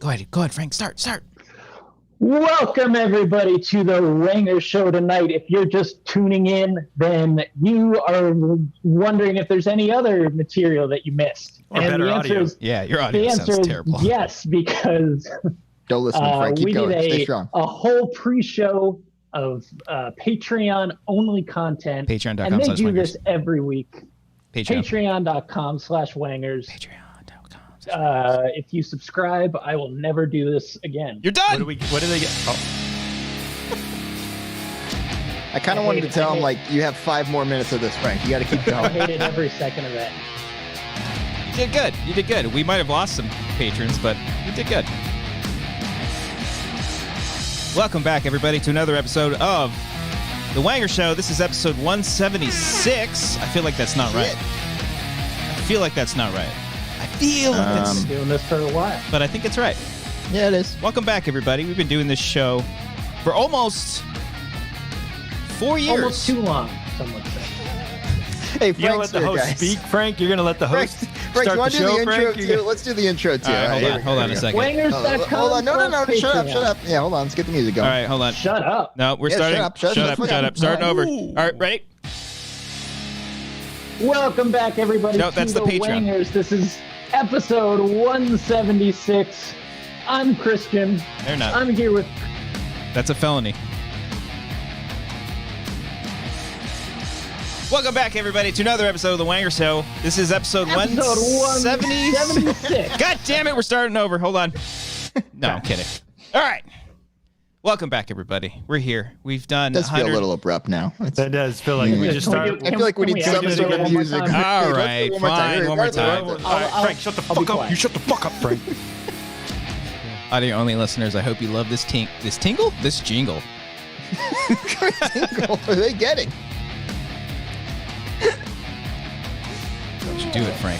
Go ahead, Frank. Start. Welcome, everybody, to the Wanger Show tonight. If you're just tuning in, then you are wondering if there's any other material that you missed. Or and better the answer audio. Is, yeah, your audio sounds terrible. Yes, because don't listen to Frank. Keep going. Stay strong. A whole pre-show of Patreon-only content. Patreon.com/Wangers. And they do this every week. Patreon.com/Wangers. Patreon.com/Wangers. If you subscribe, I will never do this again. You're done. What do they get? Oh. I kind of wanted to tell him, like, you have 5 more minutes of this, Frank. You got to keep going. I hated every second of that. You did good. We might have lost some patrons, but you did good. Welcome back, everybody, to another episode of The Wanger Show. This is episode 176. I feel like that's not right. I feel like that's been doing this for a while, but I think it's right. Yeah, it is. Welcome back, everybody. We've been doing this show for almost 4 years. Almost too long, some would say. Hey, you're gonna let the host speak, Frank? You're gonna let the host Frank, start the show, Frank? Let's do the intro, too. All right, hold on a second. Wangers.com. Hold on. No. Shut up. Yeah, hold on. Let's get the music going. All right, hold on. Shut up. No, we're starting. Shut up. Starting over. All right, ready? Welcome back, everybody. No, that's the Patreon. Wangers. This is episode 176. I'm Christian. They're not. I'm here with... That's a felony. Welcome back, everybody, to another episode of The Wanger Show. This is episode 176. God damn it, we're starting over. Hold on. No, I'm kidding. All right. Welcome back, everybody. We're here. We've done. It does feel a little abrupt now. That does feel like we just started. I feel like we need some sort of music. All right, fine. One more time. All right, Frank, shut the fuck up. You shut the fuck up, Frank. Audio only listeners, I hope you love this jingle. This jingle? Jingle. What are they getting? Don't you do it, Frank.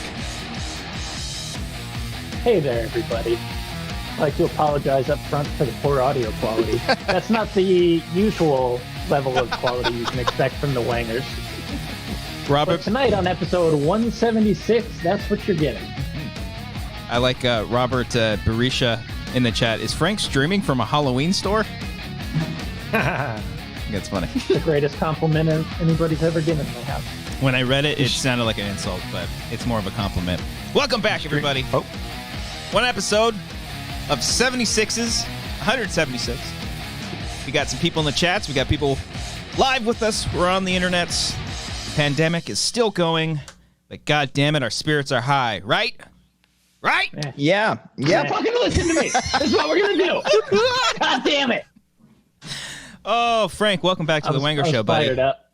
Hey there, everybody. I'd like to apologize up front for the poor audio quality. That's not the usual level of quality you can expect from the Wangers. Robert, but tonight on episode 176, that's what you're getting. I like Robert Barisha in the chat. Is Frank streaming from a Halloween store? That's funny. The greatest compliment anybody's ever given my house. When I read it, it sounded like an insult, but it's more of a compliment. Welcome back, everybody. One episode of 76s, 176. We got some people in the chats. We got people live with us. We're on the internets. The pandemic is still going, but God damn it, our spirits are high, right? Right? Yeah. Fucking listen to me. This is what we're gonna do. God damn it. Oh, Frank, welcome back to the Wanger Show, buddy. Fired up.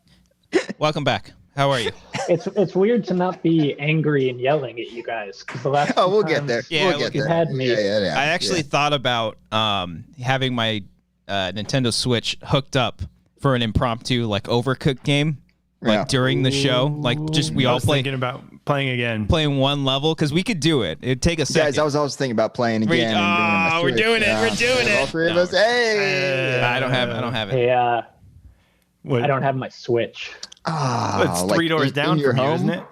Welcome back. How are you? It's weird to not be angry and yelling at you guys because the last we'll get there. Yeah, we'll get there. Had me. Yeah. I actually thought about having my Nintendo Switch hooked up for an impromptu like Overcooked game, like during the show, like just we all thinking about playing one level because we could do it. It'd take a second. Guys, I was thinking about playing again. We're doing it. We're doing it. All three of us. Hey, I don't have it. Hey, I don't have my Switch. It's 3 doors down from you, isn't it?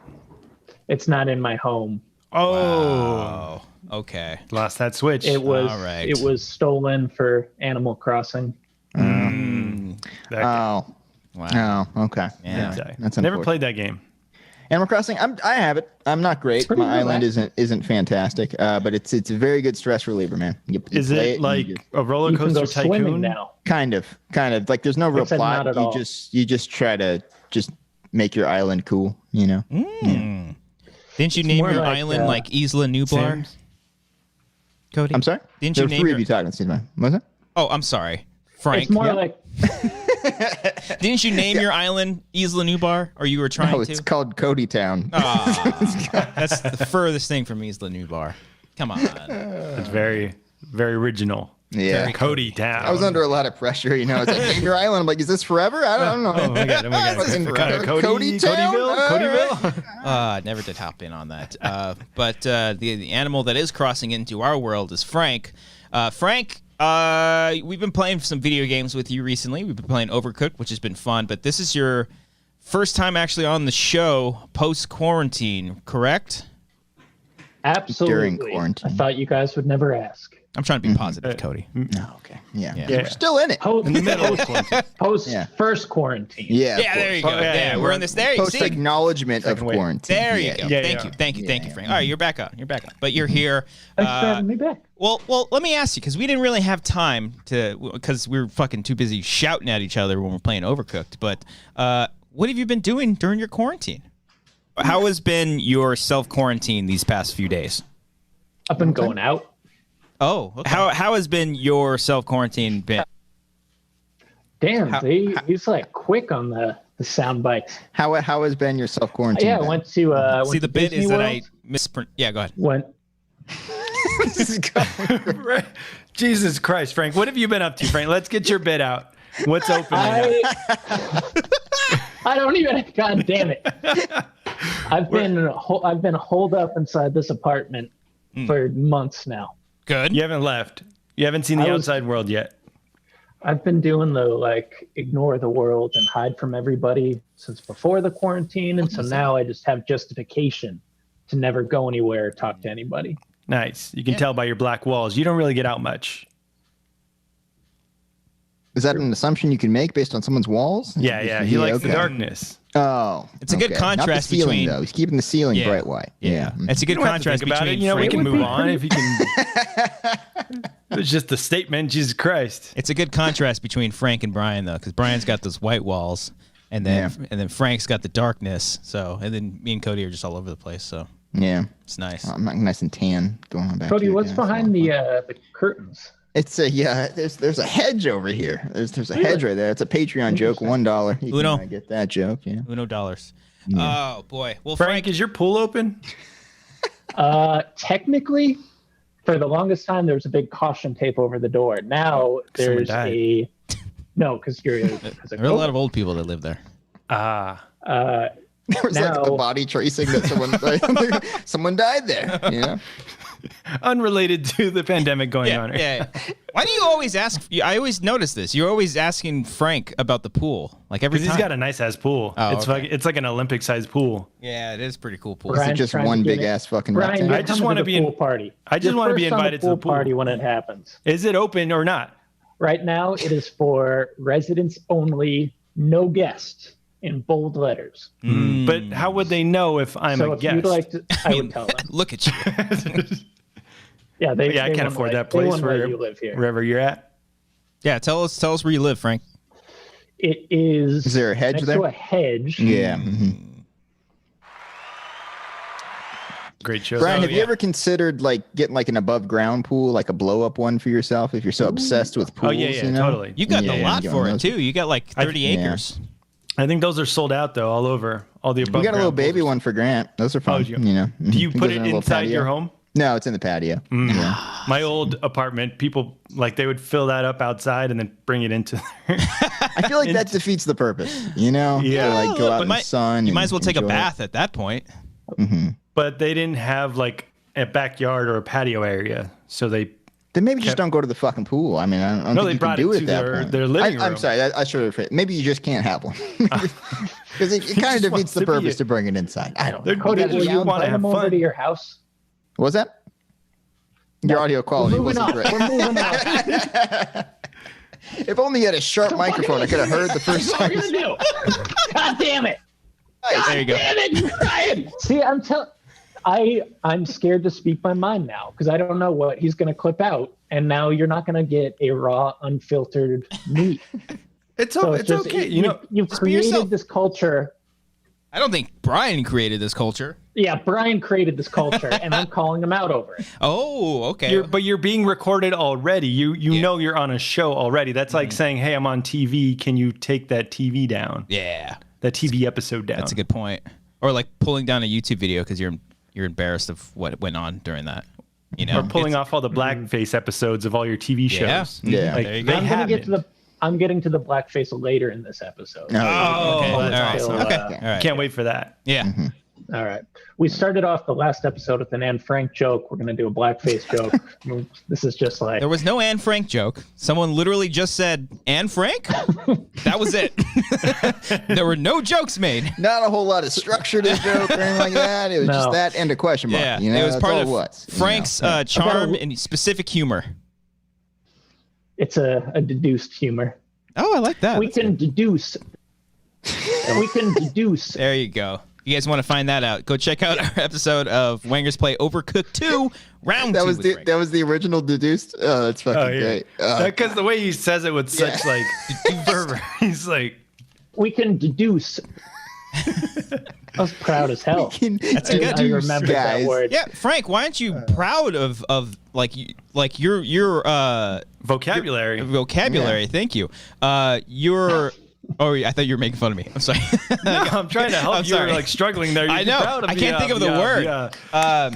It's not in my home. Oh, wow. Okay. Lost that Switch. It was. All right. It was stolen for Animal Crossing. Wow. Oh, okay. Yeah. That's never played that game. Animal Crossing. I have it. I'm not great. My island isn't fantastic, but it's a very good stress reliever, man. You is it like a roller coaster tycoon now? Kind of. Like there's no real plot. You just try to just make your island cool, you know. Yeah. Didn't you name your island like Isla Nublar? Cody, I'm sorry. Didn't there you were name three of you talking? Excuse me. Was it? Oh, I'm sorry, Frank. It's more like. Didn't you name your island Isla Nublar, or you were trying to? No, it's called Cody Town. That's the furthest thing from Isla Nublar. Come on. It's very, very original. Yeah. Very Cody Town. I was under a lot of pressure, you know. It's like, name your island. I'm like, is this forever? I don't know. Oh my god. Cody Town? I never did hop in on that. But the animal that is crossing into our world is Frank. Frank, we've been playing some video games with you recently. We've been playing Overcooked, which has been fun. But this is your first time actually on the show post-quarantine, correct? Absolutely. During quarantine. I thought you guys would never ask. I'm trying to be positive, Cody. No, okay. Yeah. Yeah. We're still in it. Post, In the middle of quarantine. post first quarantine. Yeah. Yeah, there you go. Yeah, we're in this. There you Post see. acknowledgement of Second wave. quarantine. There you Yeah, go. yeah, Thank you, Frank. All right, you're back on. But you're here. Thanks for having me back. Well, let me ask you, because we didn't really have time because we were fucking too busy shouting at each other when we're playing Overcooked. But what have you been doing during your quarantine? How has been your self-quarantine these past few days? I've been going out. Oh, okay. How has been your self-quarantine been? Damn, he's like quick on the sound bites. How has been your self quarantine? Yeah, I went to See, the bit Disney is World. that I misprint. Yeah, go ahead. Went. Jesus Christ, Frank. What have you been up to, Frank? Let's get your bit out. What's open? I don't even. God damn it! I've been holed up inside this apartment for months now. Good. You haven't left. You haven't seen the outside world yet. I've been doing the ignore the world and hide from everybody since before the quarantine, and so now I just have justification to never go anywhere or talk to anybody. Nice. You can tell by your black walls. You don't really get out much. Is that an assumption you can make based on someone's walls? Yeah. He likes the darkness. Oh, It's a good Not contrast the ceiling, between. though. He's keeping the ceiling bright white. Yeah. It's a good You don't have to contrast think about between. it. You know, we Frank- can move on if you can. It was just a statement. Jesus Christ. It's a good contrast between Frank and Brian, though, because Brian's got those white walls, and then Frank's got the darkness. So, and then me and Cody are just all over the place. So Yeah. it's nice. I'm not nice and tan going on back. Cody, here, what's guys. behind the curtains? It's there's a hedge over here. There's a hedge right there. It's a Patreon joke, $1. You Uno. can get that joke, yeah. Uno dollars. Oh boy. Well, Frank, is your pool open? Technically, for the longest time, there was a big caution tape over the door. Now Someone there's died. no, because you're there are a lot of old people that live there. There was like a body tracing that someone died there. Yeah. Unrelated to the pandemic going on. Yeah. Why do you always ask? I always notice this. You're always asking Frank about the pool, like every time. Because he's got a nice ass pool. Oh, It's like an Olympic sized pool. Yeah, it is pretty cool pool. Brian's Is it just trying to one get big it. ass fucking Brian, rectangle? you're I just coming wanna to be the in- pool party. I just You're wanna be first on the invited to the pool. party when it happens. Is it open or not? Right now, it is for residents only, no guests, in bold letters. But how would they know if I'm so a if guest? you'd like to, I would tell them. Look at you. Yeah, they I can't won't afford that they place won't let you live here. wherever you're at. Yeah, tell us where you live, Frank. It is. Is there a hedge next there? to a hedge. Yeah. Great show. Brian, have you yeah. ever considered getting an above ground pool, like a blow up one for yourself if you're so obsessed with pools? yeah, totally. You got Yeah, a lot you for got it those. too. You got like 30 acres. I think those are sold out though, all over. All the above. We got a little ground baby pools. one for Grant. Those are fun. do you? Mhm. Do you He put goes it in a little inside patio. your home? No, it's in the patio. Yeah. My old apartment, people they would fill that up outside and then bring it into. I feel like that defeats the purpose. Yeah. To, go out But in the sun. You might and as well take a enjoy it. bath at that point. But they didn't have a backyard or a patio area, so they. Then maybe just don't go to the fucking pool. I mean, I don't No, think they you brought can do it it to at that point. their living I'm room. sorry. I should have phrased. Maybe you just can't have one because it kind of just defeats wants the to be purpose a- to bring it inside. I don't know. Cody, They will just you wanna invite have them over fun. to your house? What was that? Your audio quality We're moving wasn't on. great. We're moving on. If only you had a sharp microphone, I could have heard the first What time. are you gonna do? God damn it! There you go. Damn it, Brian! See, I'm scared to speak my mind now because I don't know what he's gonna clip out, and now you're not gonna get a raw, unfiltered meat. It's So it's okay. you've be yourself. created this culture. I don't think Brian created this culture. Yeah, Brian created this culture, and I'm calling him out over it. Oh, okay. But you're being recorded already. You know you're on a show already. That's like saying, "Hey, I'm on TV. Can you take that TV down? Yeah, That TV episode down." that's a good point. Or like pulling down a YouTube video because you're embarrassed of what went on during that. You know, Or pulling off all the blackface episodes of all your TV Yeah. shows. Yeah. Like, There you they go. have I'm getting to the blackface later in this episode. No, Oh, Okay, all that's right. awesome. Okay. Okay. All right. Can't wait for that. Yeah. All right. We started off the last episode with an Anne Frank joke. We're going to do a blackface joke. This is just like. There was no Anne Frank joke. Someone literally just said, Anne Frank? That was it. There were no jokes made. not a whole lot of structure to the joke or anything like that. It was just No. that and a question mark. Yeah. You know, It was that's part all of it was, Frank's charm and specific humor. It's a deduced humor. Oh, I like that. We That's can good. deduce. We can deduce. There you go. You guys want to find that out? Go check out our episode of Wangers Play Overcooked 2, round 2. That was the original deduced. Oh, that's fucking great. Because the way he says it with such like fervor, he's like, We can deduce. I was proud as hell. That's good. I remember that word. Yeah, Frank, why aren't you proud of your vocabulary? Vocabulary. Thank you. Your. Oh, I thought you were making fun of me. I'm sorry. No, I'm trying to help. I'm You're sorry. like struggling there. I know. I can't think of the word.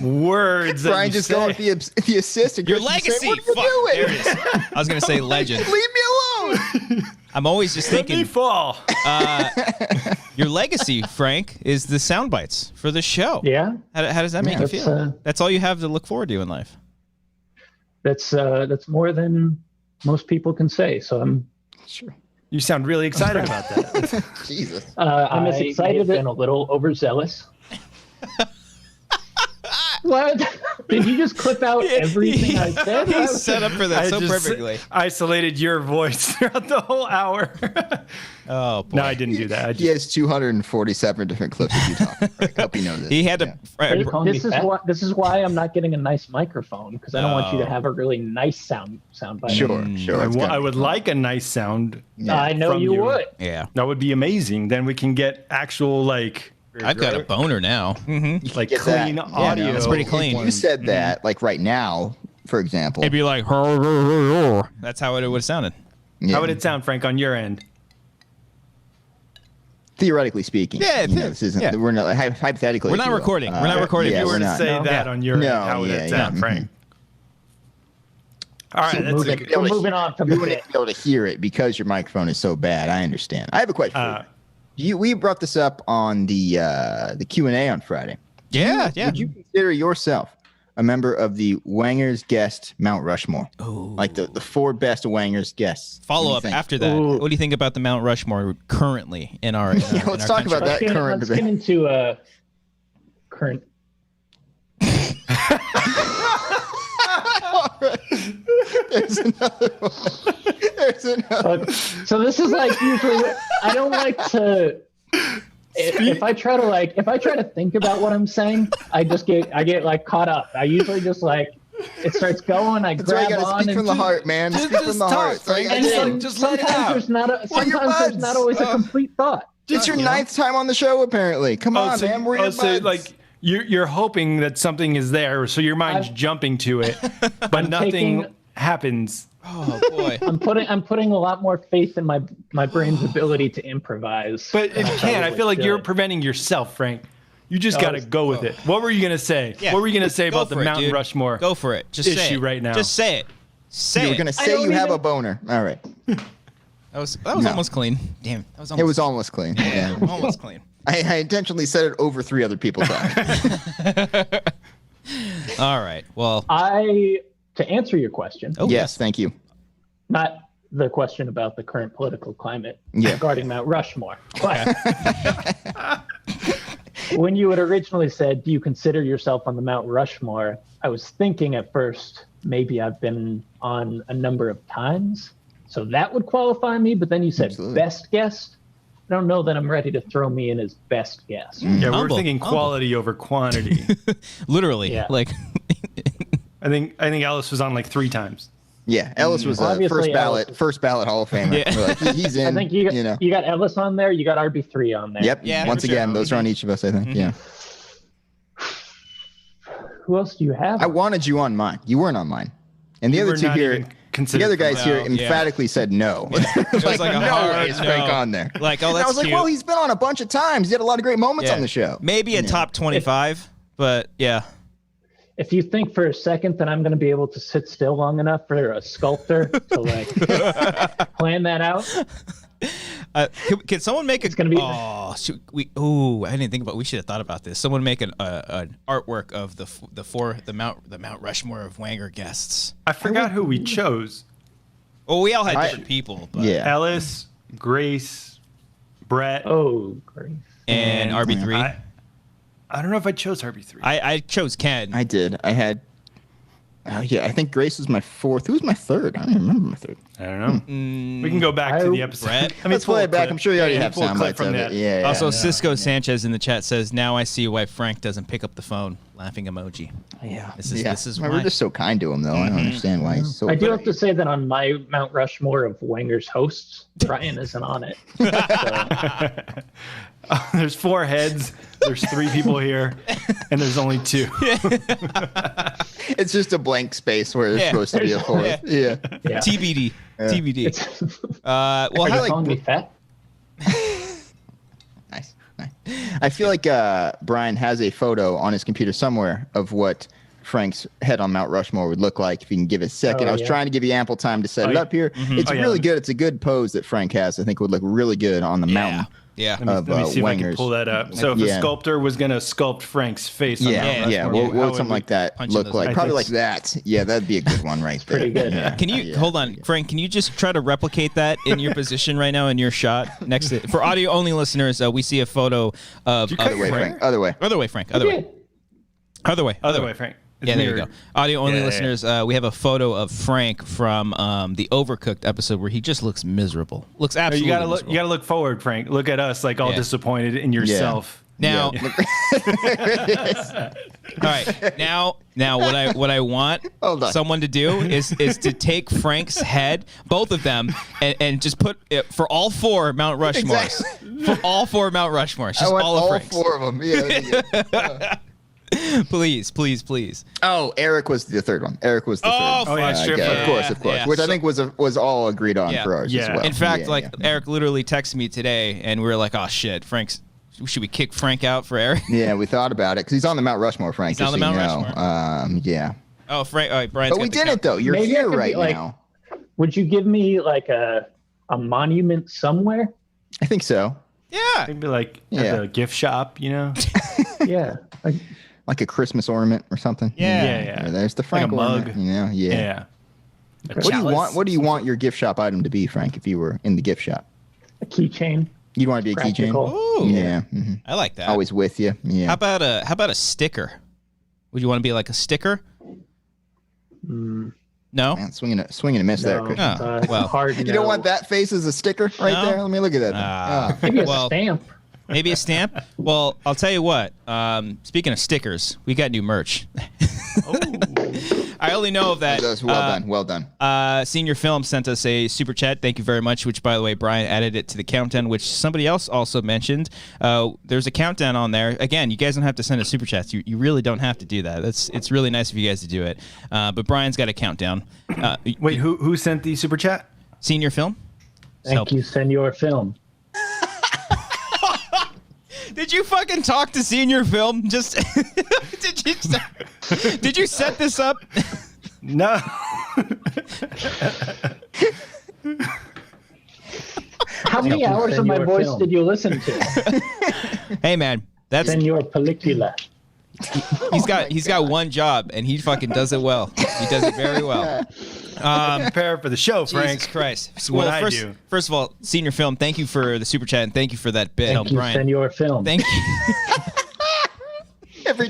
Words. That Brian you just say. going with the assist. And Your Christian legacy. saying, what are you Fuck, doing? there it is. I was gonna say legend. Leave me alone. I'm always just Let me thinking. fall. Your legacy, Frank, is the sound bites for the show. Yeah. How does that make you feel? That's all you have to look forward to in life. That's more than most people can say. So I'm Sure. You sound really excited about that. Jesus. I'm as excited and a little overzealous. What? Did you just clip out everything I said? He set up for that so just perfectly. Isolated your voice throughout the whole hour. Oh, boy. No, I didn't do that. He has 247 different clips of you talking. I hope you know this. He had to. This is why I'm not getting a nice microphone, because I don't want you to have a really nice sound bite. Sure. I would like a nice sound. I know from you would. Yeah. That would be amazing. Then we can get actual like. I've got a boner now. Mm-hmm. Like Get clean that. audio. It's pretty clean. You said that, like right now, for example. It'd be like, that's how it would have sounded. Yeah. How would it sound, Frank, on your end? Theoretically speaking. Yeah, this isn't. yeah. We're not hypothetically. We're not recording. We're not recording. If Yeah, you were we're to not. say that on your end, No, how would it yeah, sound, yeah. Frank? All right, that's a good. We're moving on from You the wouldn't be able to hear it because your microphone is so bad. I understand. I have a question for you. We brought this up on the Q&A on Friday. Yeah, yeah. Would you consider yourself a member of the Wangers guest Mount Rushmore? Ooh. Like the 4 best Wangers guests. Follow What up do you think? after that. Ooh. What do you think about the Mount Rushmore currently in our? Yeah, let's talk about that current Let's debate. get into current. There's another one. There's another. So this is like usually I don't like to. If I try to think about what I'm saying, I get like caught up. I usually just like it starts going. I That's why grab you gotta on speak and from the heart, man. Just- Speak just from the talk, heart. That's all you Frank. gotta And do. just let it sometimes out. there's not always a complete thought. It's your 9th time on the show, apparently. Come on, man. We're your so buds. like you're hoping that something is there, so your mind's jumping to it, but nothing happens. Oh boy. I'm putting a lot more faith in my brain's ability to improvise. But if you can, I feel like you're should. preventing yourself, Frank. You just got to go with it. What were you gonna say? Yeah. What were you gonna say Go about the for it, Mount dude. Rushmore? Go for it. Just say issue it right now. Just say it. Say you were it. gonna say don't you have even- a boner. All right. That was No. almost clean. Damn. That was almost. It was almost clean. Yeah. almost clean. I intentionally said it over 3 other people's eyes. All right. Well. To answer your question, Yes, thank you. not the question about the current political climate Yeah. regarding Mount Rushmore, but when you had originally said, "Do you consider yourself on the Mount Rushmore?" I was thinking at first maybe I've been on a number of times, so that would qualify me. But then you said Absolutely. best guest. I don't know that I'm ready to throw me in as best guest. Yeah, we were Humble, thinking humble. quality over quantity. Literally. Yeah. Like. I think Ellis was on like 3 times. Yeah, Ellis was a Obviously, first ballot Hall of Famer. Yeah. We're like, he's in. I think you know. got Ellis on there. You got RB3 on there. Yep. Yeah, Once for sure. again, those are on each of us. I think. Yeah. Who else do you have? I wanted you on mine. You weren't on mine. And the You other were 2 not here, even the considered other guys for here that. No, yeah. emphatically said no. It was like a no hard way is Frank no. on there. Like, oh, And that's I was like, cute. well, he's been on a bunch of times. He had a lot of great moments Yeah. on the show. Maybe a top 25, but yeah. If you think for a second that I'm going to be able to sit still long enough for a sculptor to like plan that out, Can someone make gonna be- Oh, shoot, I didn't think about. We should have thought about this. Someone make an artwork of the Mount Rushmore of Wanger guests. I forgot who we chose. Well, we all had different people, but, Yeah. Ellis, Grace, Brett. oh, great. and RB3. I don't know if I chose RB3. I chose Ken. I did. I had Yeah, I think Grace was my fourth. Who was my third? I don't even remember my third. I don't know. We can go back to the episode. Brett? Let's play it back. I'm sure you already have pull a sound clip bites from of it. that. Yeah. Also, Cisco Sanchez in the chat says, "Now I see why Frank doesn't pick up the phone." Laughing emoji. Yeah. This is We're why. just so kind to him, though. I don't understand why he's so. I do have to say that on my Mount Rushmore of Wangers hosts, Brian isn't on it. So, There's 4 heads. There's 3 people here, and there's only 2. It's just a blank space where there's Yeah. supposed to be a fourth. Yeah. yeah. TBD. TBD. Well, Are how you calling me fat? Nice. I feel like Brian has a photo on his computer somewhere of what Frank's head on Mount Rushmore would look like. If you can give it a second. Oh, I was yeah. trying to give you ample time to set it yeah. up here. It's Oh, yeah. really good. It's a good pose that Frank has. I think would look really good on the mountain. Yeah. Of, Let me see if I can Wangers. pull that up. So if a Yeah. sculptor was going to sculpt Frank's face on Mount Yeah. Rushmore, What how would something like that punching look those like? I Probably think like that. Yeah, that'd be a good one right there. Pretty good. Yeah. Can you hold on, Frank? Can you just try to replicate that in your position right now in your shot next to? For audio only listeners, we see a photo of Other way, Frank. Other way. Other way, Frank. Other way. Other way. Other way, Frank. It's Yeah, there you mirrored. go. Audio only Yeah. listeners, we have a photo of Frank from the Overcooked episode where he just looks miserable. Looks No, absolutely you gotta look. miserable. You gotta look forward, Frank. Look at us, like all Yeah. disappointed in yourself. Now, all right. Now, what I want Hold on. someone to do is to take Frank's head, both of them, and just put it for all 4 Mount Rushmores. Exactly. For all 4 Mount Rushmores. I Just want all of all Frank's. 4 of them. Yeah. Please, please, please. Oh, Eric was the third one. Eric was the Oh, third. Oh, yeah, fuck. sure. Of course. Yeah. Which I So- think was all agreed on Yeah. for ours Yeah. as well. In fact, Yeah, Eric literally texted me today, and we were like, "Oh shit, should we kick Frank out for Eric?" yeah, we thought about it because he's on the Mount Rushmore, Frank. He's on just the so you Mount know. Yeah, Oh, Frank. All right, Brian's but got we the did count. it though. You're Maybe I here could be, right like- now. Would you give me like a monument somewhere? I think so. Yeah. Maybe like Yeah. at the gift shop, you know? Yeah. Like, Like a Christmas ornament or something. Yeah. Or there's the Frank Like a mug. ornament, you know. Yeah. Yeah. A What do you chalice. want? What do you want your gift shop item to be, Frank? If you were in the gift shop, a keychain. you'd want to be a keychain. Practical. Ooh. Yeah. I like that. Always with you. Yeah. How about a sticker? Would you want to be like a sticker? No. Man, swinging a miss there, No, Christian. Oh, well. hard. You don't want that face as a sticker right No? there? Let me look at that. Ah. Maybe a Well, stamp. Maybe a stamp. Well, I'll tell you what. Speaking of stickers, we got new merch. I only know of that. That's well done. Senior Film sent us a super chat. Thank you very much. Which, by the way, Brian added it to the countdown, which somebody else also mentioned. There's a countdown on there. Again, you guys don't have to send us super chats. You really don't have to do that. It's really nice of you guys to do it. But Brian's got a countdown. Wait, who sent the super chat? Senior Film. Thank you, Senor Film. Did you fucking talk to Senior Film? Just did you set this up? No. How many hours of my Senor voice Film. did you listen to? Hey man, that's Senor Pellicula. he's got one job and he fucking does it well. He does it very well. Prepare for the show, Frank. Jesus Christ. What Well, I first, do. first of all, Senior Film, thank you for the super chat and thank you for that bit. Thank you, Brian. Senor Film. Thank you. Every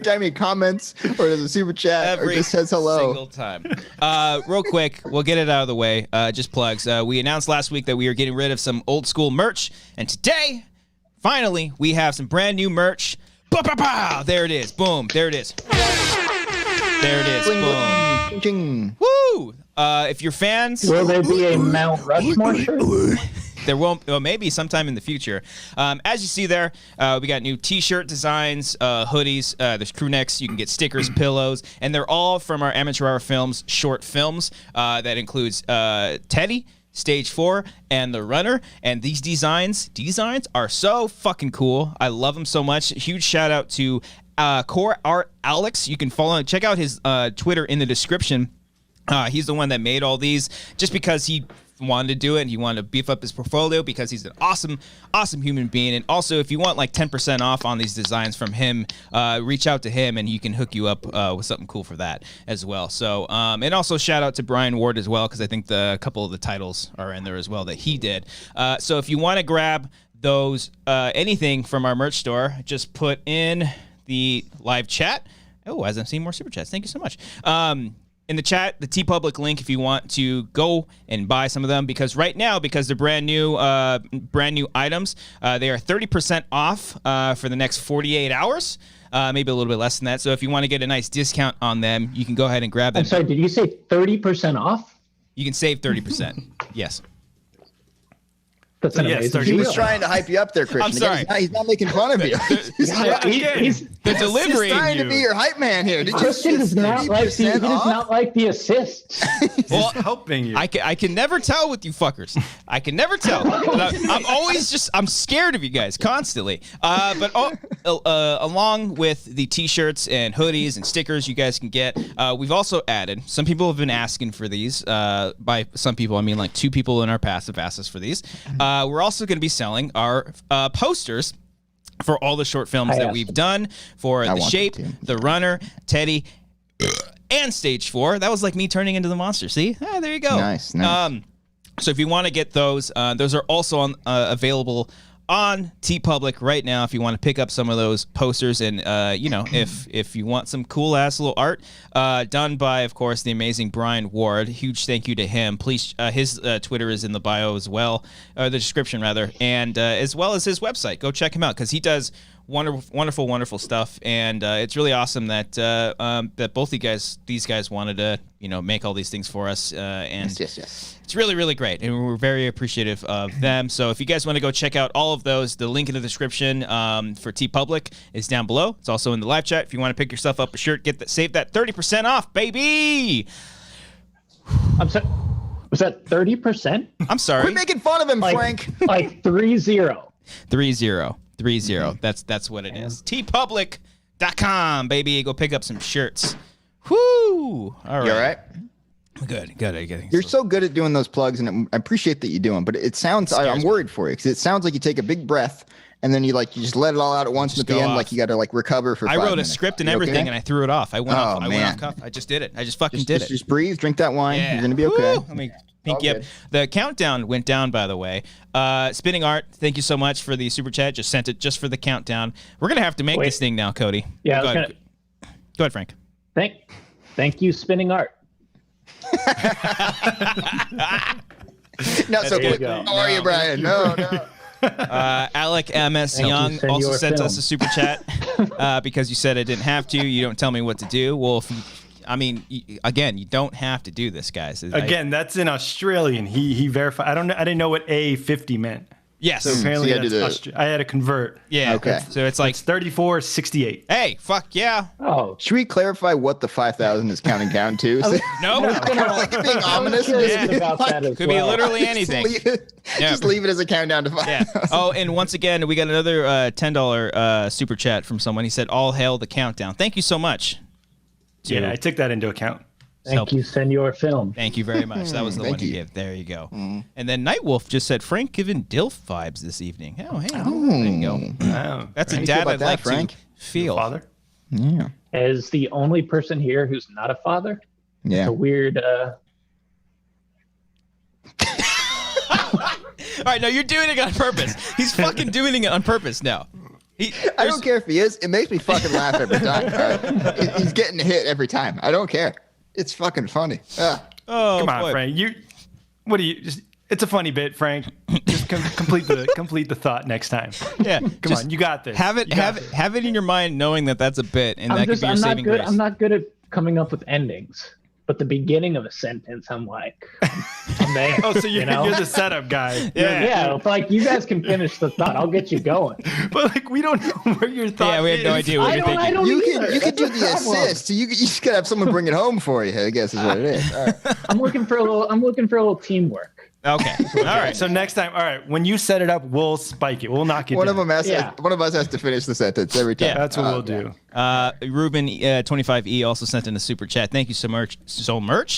time he comments or does a super chat or Every just says hello. single time. Real quick, we'll get it out of the way. Just plugs. We announced last week that we are getting rid of some old school merch, and today, finally, we have some brand new merch. Ba-ba-ba! There it is. Boom. There it is. There it is. Bling, Boom. bling, ching. Woo! If you're fans, Will there be a Mount Rushmore shirt? there won't. Well, maybe sometime in the future. As you see there, we got new T-shirt designs, hoodies. There's crew necks. You can get stickers, pillows, and they're all from our Amateur Hour Films short films. That includes Teddy, Stage 4, and The Runner. And these designs are so fucking cool. I love them so much. Huge shout out to Core Art Alex. You can follow, check out his Twitter in the description. He's the one that made all these just because he wanted to do it and he wanted to beef up his portfolio because he's an awesome human being. And also, if you want like 10% off on these designs from him, reach out to him and he can hook you up with something cool for that as well. So, and also shout out to Brian Ward as well, because I think a couple of the titles are in there as well that he did. So if you want to grab those, anything from our merch store, just put in the live chat Oh, as I'm seeing more super chats. Thank you so much. In the chat, the TeePublic link if you want to go and buy some of them, because right now, because they're brand new items, they are 30% off for the next 48 hours, maybe a little bit less than that. So if you want to get a nice discount on them, you can go ahead and grab them. I'm sorry, did you say 30% off? You can save 30%. Yes. That's an amazing He was deal. trying to hype you up there, Christian. I'm sorry. Again, he's not making fun of you. He's The delivery. trying to be your hype man here. Did you Christian does not like the, he 30% does off? not like the assists. Well, helping you. I can never tell with you fuckers. I can never tell. I'm always I'm scared of you guys constantly. But along with the t-shirts and hoodies and stickers you guys can get, we've also added, some people have been asking for these. By some people, I mean like 2 people in our past have asked us for these. We're also going to be selling our posters for all the short films that we've done for The Shape, The Runner, Teddy, and Stage 4. That was like me turning into the monster. See? There you go. Nice. So if you want to get those are also on, available on TeePublic right now if you want to pick up some of those posters. And, if you want some cool-ass little art done by, of course, the amazing Brian Ward. Huge thank you to him. Please, his Twitter is in the bio as well, or the description, rather, and as well as his website. Go check him out because he does wonderful stuff, and it's really awesome that that both these guys wanted to make all these things for us, and yes. It's really great, and we're very appreciative of them. So if you guys want to go check out all of those, the link in the description for TeePublic is down below. It's also in the live chat. If you want to pick yourself up a shirt, save that 30% off, baby. I'm sorry. Was that 30%? I'm sorry. Quit making fun of him, Frank. Like 3-0. 3-0. That's what it is. TeePublic.com, baby. Go pick up some shirts. Whoo! All right. You all right? Good. You're so good at doing those plugs, and I appreciate that you do them. But it sounds, I'm worried for you because it sounds like you take a big breath and then you just let it all out at once, and at the end, like you got to recover for 5 minutes. I wrote a script and everything, and I threw it off. I went off cuff. I just did it. I just fucking did it. Just breathe, drink that wine. Yeah. You're gonna be okay. Let me pink you up. The countdown went down, by the way. Spinning Art, thank you so much for the super chat. Just sent it just for the countdown. We're gonna have to make this thing now, Cody. Yeah. Go ahead, Frank. Thank you, Spinning Art. Not so quick. go. How are you, Brian? No. Alec MS Young also sent us a super chat because you said I didn't have to. You don't tell me what to do. Well, again, you don't have to do this, guys. Again, that's in Australian. He verified. I didn't know what A50 meant. Yes. So apparently so I had to convert. Yeah. Okay. So it's like it's 3468. Hey, fuck yeah. Oh, Should we clarify what the 5,000 is counting down to? No. Like it being ominous. about that as Could be well. literally anything. Just leave it as a countdown to 5,000. Yeah. Oh, and once again, we got another $10 super chat from someone. He said, "All hail the countdown." Thank you so much. Yeah, I took that into account. Thank you, Senor Film. Thank you very much. That was the one you gave. There you go. And then Nightwolf just said, Frank giving DILF vibes this evening. Oh, hey. There you go. Wow. That's a you dad feel about I'd that, like Frank? to feel. Father. Yeah. As the only person here who's not a father, it's Yeah. a weird. All right, no, you're doing it on purpose. He's fucking doing it on purpose now. I don't care if he is. It makes me fucking laugh every time. All right? He's getting hit every time. I don't care. It's fucking funny. Oh, Come on, boy. Frank. It's a funny bit, Frank. Just complete the thought next time. Yeah. Come on, you got this. Have it in your mind knowing that that's a bit, and that could be your saving grace. I'm not good at coming up with endings, but the beginning of a sentence, I'm like, I'm there. Oh, so you're the setup guy. Yeah, it's like you guys can finish the thought. I'll get you going. But like we don't know where your thought Yeah, we have no is. idea what you're thinking. I don't You either. can do That's the problem. assist. You just gotta have someone bring it home for you. I guess is what it is. All right. I'm looking for a little teamwork. Okay. All right. So next time, all right, when you set it up, we'll spike it. We'll knock it One down. of us has to finish the sentence every time. Yeah, That's what we'll do. Ruben 25E also sent in a super chat. Thank you so much.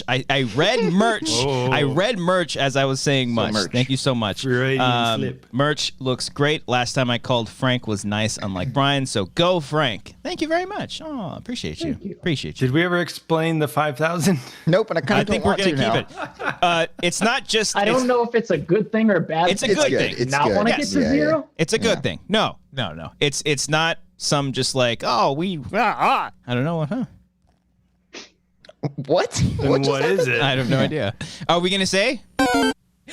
I read merch. Oh. I read merch as I was saying much. merch. Thank you so much. Freudian slip. Merch looks great. Last time I called Frank was nice, unlike Brian. So go Frank. Thank you very much. Oh, appreciate you. Thank you. Appreciate you. Did we ever explain the 5,000? Nope, and I kind I of think don't we're want gonna to keep now. it. It's not just. I don't know if it's a good thing or a bad It's a thing. good good. thing. It's Not good. want to Yes. get to Yeah, zero. It's a good thing. No. It's not Some just like, oh, I don't know what, huh? What? What is it? I have no idea. Are we gonna say?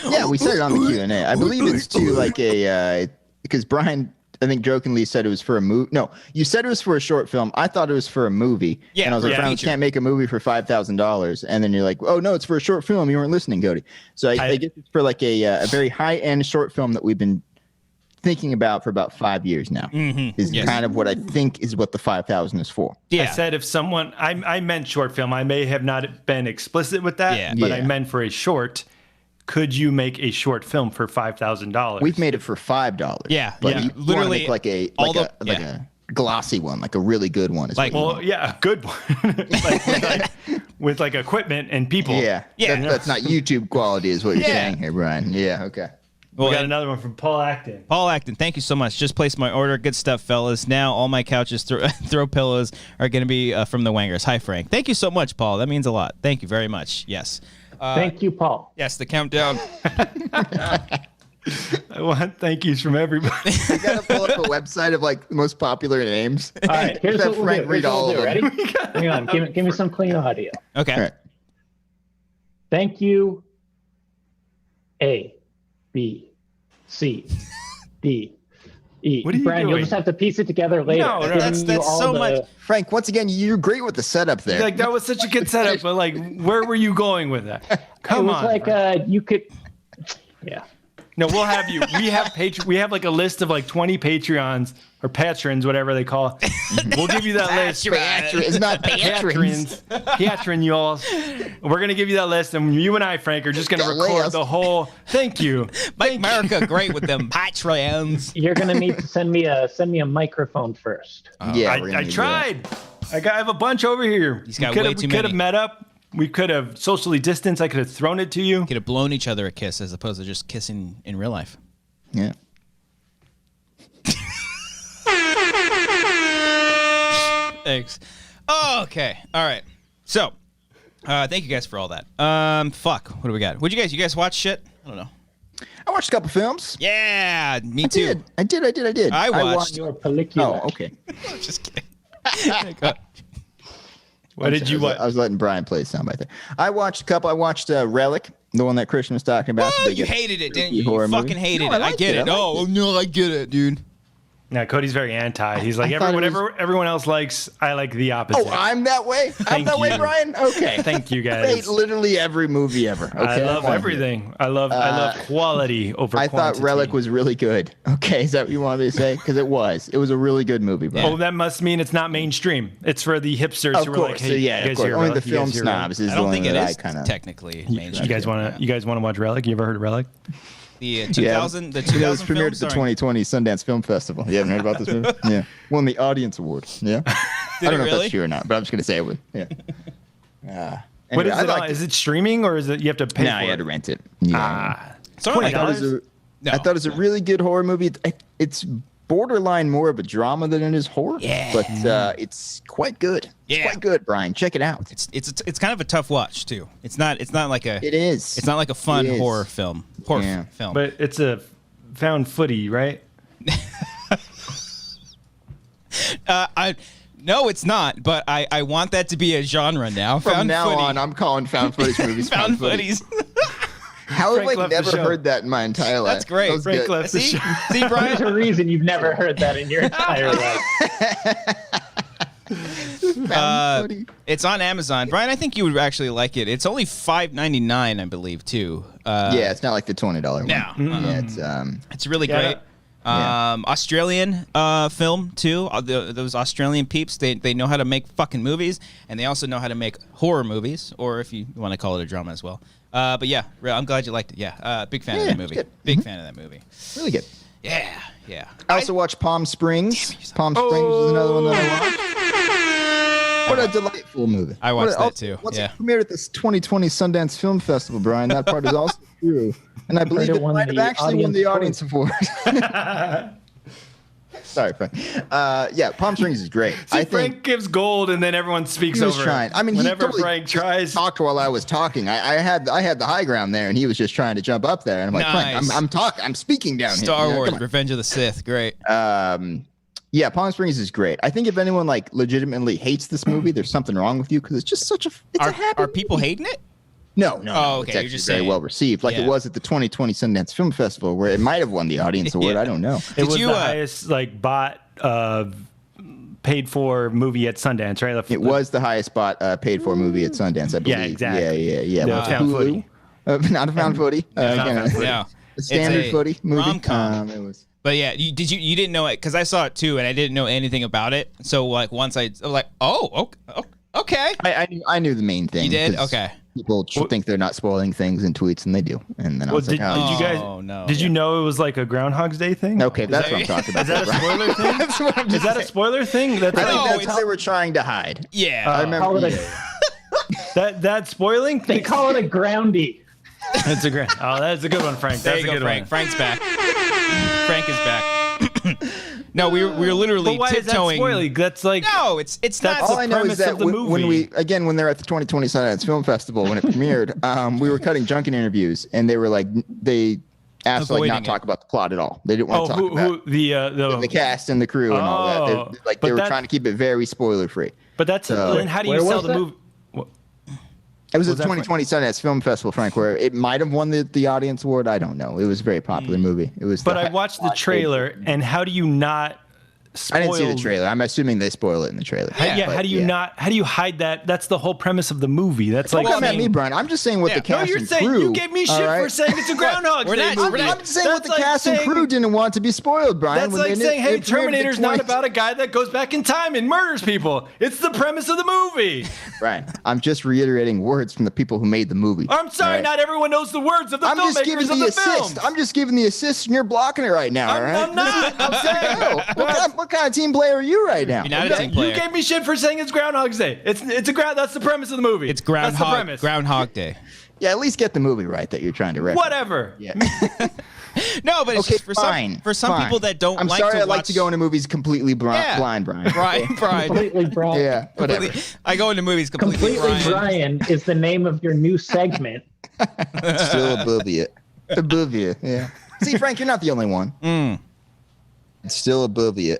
Yeah, we said it on the Q&A. I believe it's to like a because Brian, I think, jokingly said it was for a movie. No, you said it was for a short film. I thought it was for a movie. Yeah, and I was like, Brian, you can't make a movie for $5,000. And then you're like, oh no, it's for a short film. You weren't listening, Cody. So I guess it's for like a very high end short film that we've been thinking about for about 5 years now. Is kind of what I think is what the 5,000 is for. Yeah. I said if someone, I meant short film. I may have not been explicit with that, but I meant for a short. Could you make a short film for $5,000? We've made it for $5. Yeah, but yeah. you Literally make like a glossy one, like a really good one. Is like, well, yeah, a good one, with like equipment and people. Yeah. That's not YouTube quality, is what you're saying here, Brian. Yeah, okay. We got another one from Paul Acton. Paul Acton, thank you so much. Just placed my order. Good stuff, fellas. Now all my couches throw pillows are going to be from the Wangers. Hi, Frank. Thank you so much, Paul. That means a lot. Thank you very much. Yes. Thank you, Paul. Yes, the countdown. I want thank yous from everybody. You gotta pull up a website of like the most popular names. All right, here's what we'll Frank do. read all of them. Ready? Hang on, give me some clean audio. Okay. All right. Thank you, A, B, C, D, E. What are you Brian, doing? you'll just have to piece it together later. No, I'm that's giving you all so the- much. Frank, once again, you're great with the setup there. Like that was such a good setup, but like, where were you going with that? Come it was on. like you could. Yeah. No, we'll have you. We have we have like a list of like 20 Patreons or patrons, whatever they call it. We'll give you that list. It's not patrons. Patron, y'all. We're gonna give you that list, and you and I, Frank, are just gonna record the whole. Thank you. Make America great with them Patreons. You're gonna need to send me a microphone first. Yeah, we're gonna I do tried. I have a bunch over here. He's got we way too could have many. met up. We could have socially distanced. I could have thrown it to you. Could have blown each other a kiss as opposed to just kissing in real life. Yeah. Thanks. Oh, okay. All right. So, thank you guys for all that. Fuck. What do we got? You guys watch shit? I don't know. I watched a couple films. Yeah, me too. I did. I watched. Your follicular. Oh, okay. Just kidding. What did you watch? I was letting Brian play soundbite there. I watched a couple. I watched Relic, the one that Christian was talking about. Oh, you hated it, didn't you? You horror fucking movie. hated No, it. I liked get it. it. I Oh, liked it. no, I get it, dude. Now, Cody's very anti. He's like, I thought it whatever everyone else likes, I like the opposite. Oh, I'm that way? I'm that way, you. Brian? Okay. Thank you, I hate guys. literally every movie ever. Okay? I love Come on. everything. I love quality over I quantity. thought Relic was really good. Okay, is that what you wanted me to say? Because it was. It was a really good movie, Brian. Oh, that must mean it's not mainstream. It's for the hipsters Of who are course. like, hey, So, yeah, you of guys course. hear Only the Relic? You film guys hear Relic? snobs is I the don't one think it that is I kind of... technically You mainstream. guys want to watch Relic? You ever heard of Relic? The 2000, the It 2000 was premiered film at the starring- 2020 Sundance Film Festival. You haven't heard about this movie? Yeah. Won the Audience Award. Yeah. I don't it know if really? that's true or not, but I'm just going to say it would. Yeah. What Anyway, is I it on? liked Is it streaming or is it you have to pay No, for you it? had to rent it. Yeah. It's only I thought it $20. was a, No. I thought it was a really good horror movie. It's borderline more of a drama than it is horror. Yeah. But it's quite good. Yeah. It's quite good, Brian. Check it out. It's kind of a tough watch too. It's not like a It is. It's not like a fun It is. horror film. Film. But it's a found footy, right? No, it's not. But I want that to be a genre now. From Found now footy. on, I'm calling found footage movies found footy. footies. How have Frank I left the never show. heard that in my entire life? That's great. That was Frank good. left the See, show. see, There's Brian. a reason you've never heard that in your entire life. Found footy. It's on Amazon. Brian, I think you would actually like it. It's only $5.99, I believe, too. Yeah, it's not like the $20 one. No. Yeah, It's really Yeah. great. Yeah. Australian film too. Those Australian peeps, they know how to make fucking movies, and they also know how to make horror movies, or if you want to call it a drama as well. But yeah, I'm glad you liked it. Yeah, big fan of that it's movie. good. Big fan of that movie. really good. Yeah, yeah. I also watched Palm Springs. Palm Springs is another one that I watched. What a delightful movie. I watched What a- that too, Once yeah. it premiered at this 2020 Sundance Film Festival, Brian, that part is also true. And I believe it it won might have the actually won the audience audience award. Sorry, Frank. Yeah, Palm Springs is great. See, I think Frank gives gold and then everyone speaks he was over. trying. I mean, whenever he totally Frank just tries, talked while I was talking. I had the high ground there, and he was just trying to jump up there. And I'm like, Nice. Frank, I'm speaking down Star here. Wars: Come on. Revenge of the Sith. Great. Yeah, Palm Springs is great. I think if anyone like legitimately hates this movie, there's something wrong with you because it's just such a. It's a happy. Are people hating it? No. Oh, okay. It's You're actually just very saying. well received, like it was at the 2020 Sundance Film Festival, where it might have won the audience award. I don't know. It was the highest bought paid for movie at Sundance, right? It was the highest paid for movie at Sundance, I believe. Yeah, exactly. Yeah. No, found footy. Not a found footy. Yeah. A standard footy movie. Rom-com. It was. But yeah, you didn't know it because I saw it too, and I didn't know anything about it. So like once I was like, oh, okay. I knew the main thing. You did? Okay. People think they're not spoiling things in tweets, and they do. And then I was like, did you guys? No. Did you know it was like a Groundhog's Day thing? Okay, that's what I'm talking about. Is that a spoiler thing? That's what I'm Is that a saying. spoiler thing? That's I think No, that's it's- how they were trying to hide. Yeah. I remember. that spoiling. They call it a groundie. That's a great. Oh, that's a good one, Frank. there That's you a go, good Frank. one. Frank's back. Frank is back. No, we were literally But why is that tiptoeing. spoiling? That's like No, it's That's not. All the I know premise is that of the when they're at the 2020 Sundance Film Festival when it premiered, we were cutting junket interviews, and they were like they asked to like Avoiding not it. talk about the plot at all. They didn't want to talk about the cast and the crew and all that. They but were that- trying to keep it very spoiler free. But that's then how do you Where sell was the that? movie? It was Was the that 2020 Sundance Film Festival, Frank, where it might have won the audience award. I don't know. It was a very popular movie. It was. But I watched the trailer, and how do you not? I didn't see the spoil- trailer. I'm assuming they spoil it in the trailer. Yeah, How do you not? How do you hide that? That's the whole premise of the movie. That's Don't like come at saying- me, Brian. I'm just saying what Yeah. the cast No, you're and saying crew. you gave me shit all right? for saying it's a Groundhog We're Day not- movie. we're I'm just saying what That's the like cast and saying- crew didn't want to be spoiled, Brian. That's when like they saying, hey, it premiered the Terminator's not 20 about a guy that goes back in time and murders people. It's the premise of the movie. Brian, I'm just reiterating words from the people who made the movie. I'm sorry, all right? not everyone knows the words of the I'm just giving filmmakers of the the assist. film. I'm just giving the assist, and you're blocking it right now. All right? I'm not. I'm saying, What kind of team player are you right now? You're not a team you player. gave me shit for saying it's Groundhog's Day. It's a ground. That's the premise of the movie. It's That's the premise. Groundhog Day. Yeah, at least get the movie right that you're trying to reference. Whatever. Yeah. No, but it's Okay, just for fine. some fine. people that don't I'm like sorry, to I watch. like to go into movies completely Yeah. blind, Brian. Brian. Completely Brian. Yeah, whatever. I go into movies completely, Completely Brian. Brian is the name of your new segment. Still oblivious. Oblivious. Yeah. See, Frank, you're not the only one. It's still oblivious.